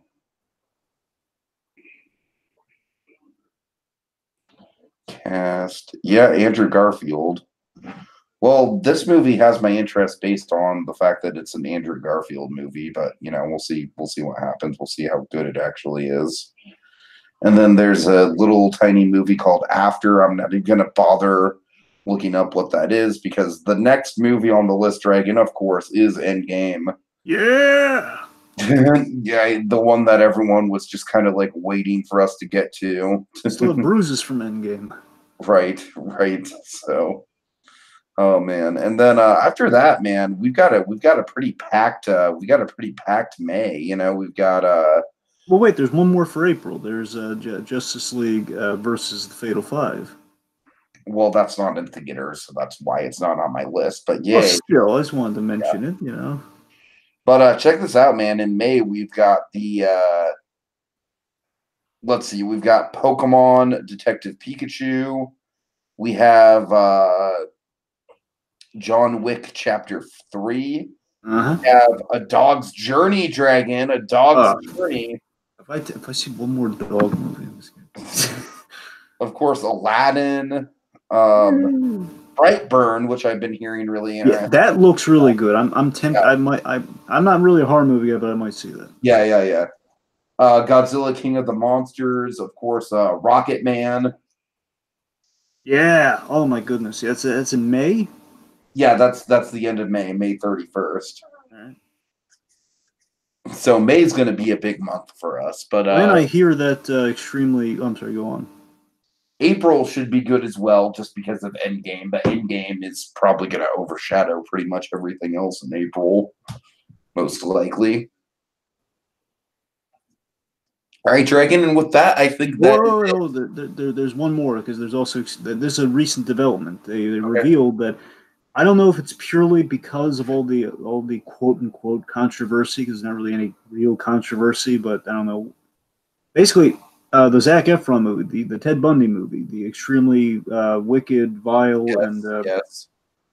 Speaker 1: Cast. Yeah, Andrew Garfield. Well, this movie has my interest based on the fact that it's an Andrew Garfield movie, but we'll see. We'll see what happens. We'll see how good it actually is. And then there's a little tiny movie called After. I'm not even gonna bother looking up what that is because the next movie on the list, Dragon, of course, is Endgame.
Speaker 2: Yeah.
Speaker 1: Yeah, the one that everyone was just kind of like waiting for us to get to.
Speaker 2: Still have bruises from Endgame.
Speaker 1: Right, right. So, oh man, and then after that, man, we've got a pretty packed May. We've got
Speaker 2: Well, wait. There's one more for April. There's Justice League versus the Fatal Five.
Speaker 1: well, that's not in theaters, so that's why it's not on my list. But
Speaker 2: Well,
Speaker 1: yay.
Speaker 2: still, I just wanted to mention it. You know.
Speaker 1: But check this out, man. In May, we've got the let's see, we've got Pokemon Detective Pikachu. We have John Wick Chapter 3.
Speaker 2: Uh
Speaker 1: We
Speaker 2: huh.
Speaker 1: have A Dog's Journey, Dragon. A Dog's Journey.
Speaker 2: If I see one more dog movie, I'm just kidding.
Speaker 1: Of course, Aladdin. Brightburn, which I've been hearing really
Speaker 2: Yeah,
Speaker 1: interesting.
Speaker 2: that looks really good. I'm tempted.
Speaker 1: Yeah.
Speaker 2: I'm not really a horror movie guy, but I might see that.
Speaker 1: Yeah. Godzilla King of the Monsters, of course, Rocket Man.
Speaker 2: Yeah. Oh my goodness. Yeah, it's in May.
Speaker 1: Yeah, that's the end of May, May 31st.
Speaker 2: All right.
Speaker 1: So May's going to be a big month for us, but
Speaker 2: Then I hear that extremely. Oh, I'm sorry. Go on.
Speaker 1: April should be good as well, just because of Endgame. But Endgame is probably going to overshadow pretty much everything else in April, most likely. All right, Dragon, and with that, I think that.
Speaker 2: Whoa, there's one more because there's also this is a recent development. They revealed that I don't know if it's purely because of all the quote unquote controversy because there's not really any real controversy, but I don't know. Basically, the Zac Efron movie, the Ted Bundy movie, the extremely wicked, vile, and
Speaker 1: Yes.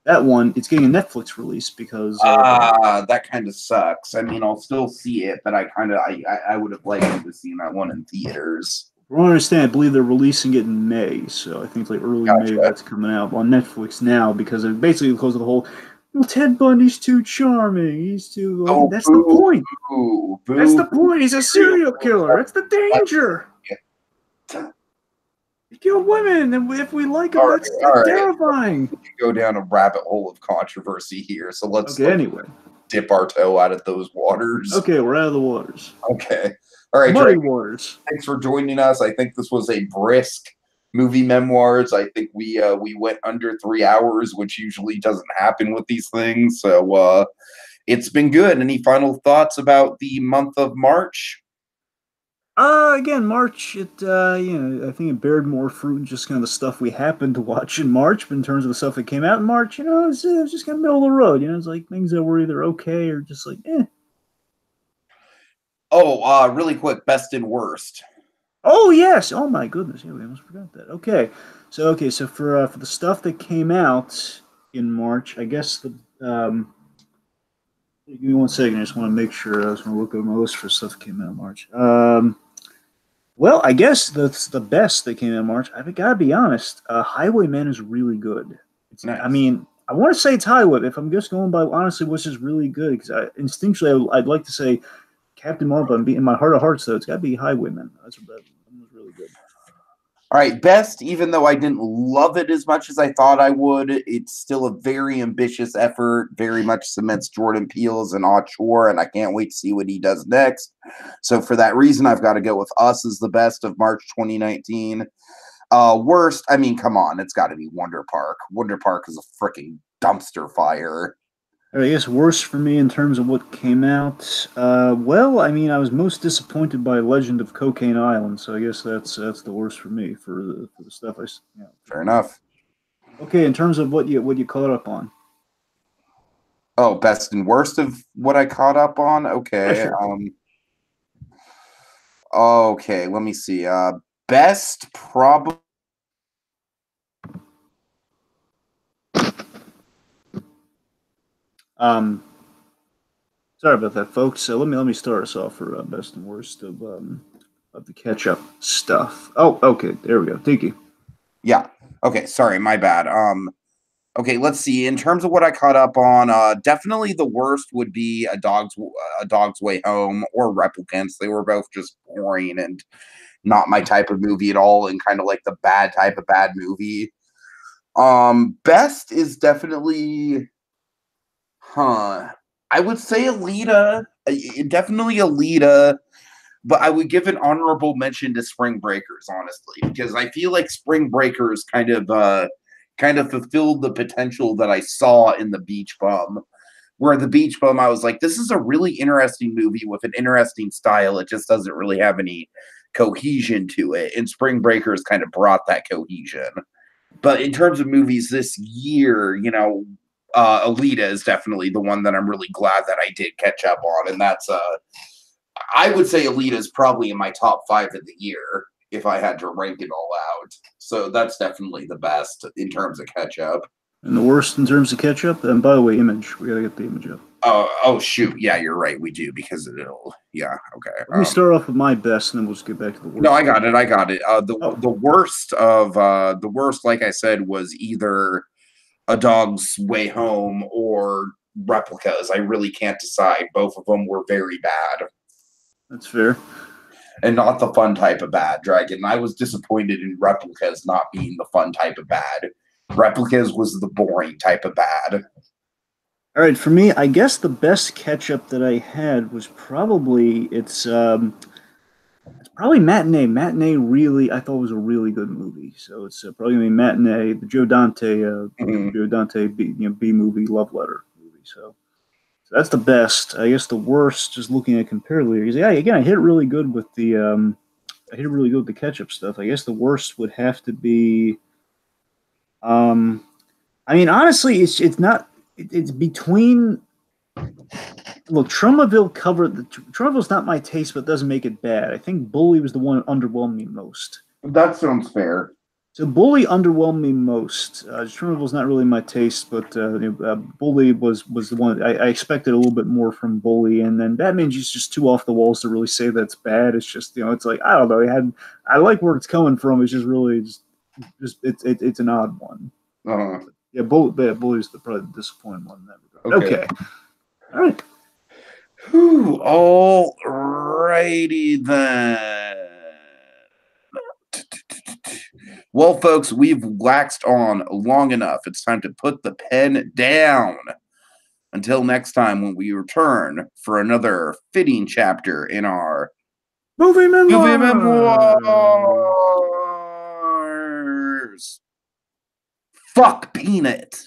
Speaker 2: that one, it's getting a Netflix release because
Speaker 1: that kind of sucks. I mean, I'll still see it, but I would have liked to have seen that one in theaters.
Speaker 2: from what I understand, I believe they're releasing it in May, so I think like early May that's coming out on Netflix now because of basically because of the whole. Well, Ted Bundy's too charming. He's too.
Speaker 1: Oh,
Speaker 2: that's the point.
Speaker 1: Boo,
Speaker 2: That's the point. He's a serial killer. That's the danger. He killed women, and if we like him, that's terrifying.
Speaker 1: We can go down a rabbit hole of controversy here, so let's
Speaker 2: anyway
Speaker 1: dip our toe out of those waters.
Speaker 2: Okay, we're out of the waters.
Speaker 1: Okay, all right,
Speaker 2: muddy waters.
Speaker 1: Thanks for joining us. I think this was a brisk movie memoirs. I think we went under 3 hours, which usually doesn't happen with these things. So it's been good. Any final thoughts about the month of March?
Speaker 2: Again, March, I think it bared more fruit in just kind of the stuff we happened to watch in March, but in terms of the stuff that came out in March, it was just kind of middle of the road. It's like things that were either okay or just like, eh.
Speaker 1: Oh, really quick, best and worst.
Speaker 2: Oh yes! Oh my goodness! Yeah, we almost forgot that. Okay, so for the stuff that came out in March, I guess Give me 1 second. I just want to make sure. I was going to look over my list for stuff that came out in March. Well, I guess that's the best that came out in March. I've got to be honest. Highwayman is really good.
Speaker 1: Nice.
Speaker 2: I mean, I want to say it's Highway. If I'm just going by honestly, what's just really good? Because instinctually, I'd like to say Captain Marvel. And in my heart of hearts, though, it's got to be Highwayman. That was really good.
Speaker 1: All right, best, even though I didn't love it as much as I thought I would, it's still a very ambitious effort, very much cements Jordan Peele as an auteur, and I can't wait to see what he does next. So for that reason, I've got to go with Us as the best of March 2019. Worst, I mean, come on, it's got to be Wonder Park. Wonder Park is a freaking dumpster fire.
Speaker 2: I guess worse for me in terms of what came out. Well, I mean, I was most disappointed by Legend of Cocaine Island, so I guess that's the worst for me for the stuff I. Yeah.
Speaker 1: Fair enough.
Speaker 2: Okay, in terms of what you caught up on.
Speaker 1: Oh, best and worst of what I caught up on. Okay.
Speaker 2: Yeah, sure.
Speaker 1: Okay, let me see. Best probably.
Speaker 2: Sorry about that, folks. Let me start us off for best and worst of the catch-up stuff. Oh, okay, there we go. Tiki.
Speaker 1: Yeah. Okay. Sorry, my bad. Okay. Let's see. In terms of what I caught up on, definitely the worst would be a Dog's Way Home or Replicants. They were both just boring and not my type of movie at all, and kind of like the bad type of bad movie. Best is definitely, I would say Alita. Definitely Alita. But I would give an honorable mention to Spring Breakers, honestly, because I feel like Spring Breakers kind of fulfilled the potential that I saw in The Beach Bum. Where The Beach Bum, I was like, this is a really interesting movie with an interesting style. It just doesn't really have any cohesion to it. And Spring Breakers kind of brought that cohesion. But in terms of movies this year, Alita is definitely the one that I'm really glad that I did catch up on, and that's I would say Alita is probably in my top 5 of the year if I had to rank it all out. So that's definitely the best in terms of catch up.
Speaker 2: And the worst in terms of catch up. And by the way, image. We gotta get the image up.
Speaker 1: Oh shoot! Yeah, you're right. We do because it'll. Yeah. Okay.
Speaker 2: Let me start off with my best, and then we'll just get back to the worst.
Speaker 1: No, I got it. The worst of the worst, like I said, was either A Dog's Way Home or Replicas. I really can't decide. Both of them were very bad.
Speaker 2: That's fair.
Speaker 1: And not the fun type of bad, Dragon. I was disappointed in Replicas not being the fun type of bad. Replicas was the boring type of bad.
Speaker 2: All right, for me, I guess the best catch-up that I had was probably it's probably Matinee. Matinee really, I thought was a really good movie. So it's probably gonna be Matinee, the Joe Dante B movie love letter movie. So that's the best. I guess the worst, just looking at comparatively, because yeah, again, I hit it really good with the catch-up stuff. I guess the worst would have to be, I mean, honestly, it's not. It's between. Look, Tromaville's not my taste, but doesn't make it bad. I think Bully was the one that underwhelmed me most.
Speaker 1: That sounds fair.
Speaker 2: So Bully underwhelmed me most. Tromaville's not really my taste, but Bully was the one I expected a little bit more from Bully, and then Batman's just too off the walls to really say that's bad. It's just it's like I don't know. I like where it's coming from. It's just really it's an odd one. Yeah, Bully's probably the disappointing one in that regard. Okay. All right.
Speaker 1: All righty then. Well, folks, we've waxed on long enough. It's time to put the pen down. Until next time when we return for another fitting chapter in our
Speaker 2: Movie Memoirs.
Speaker 1: Fuck Peanut.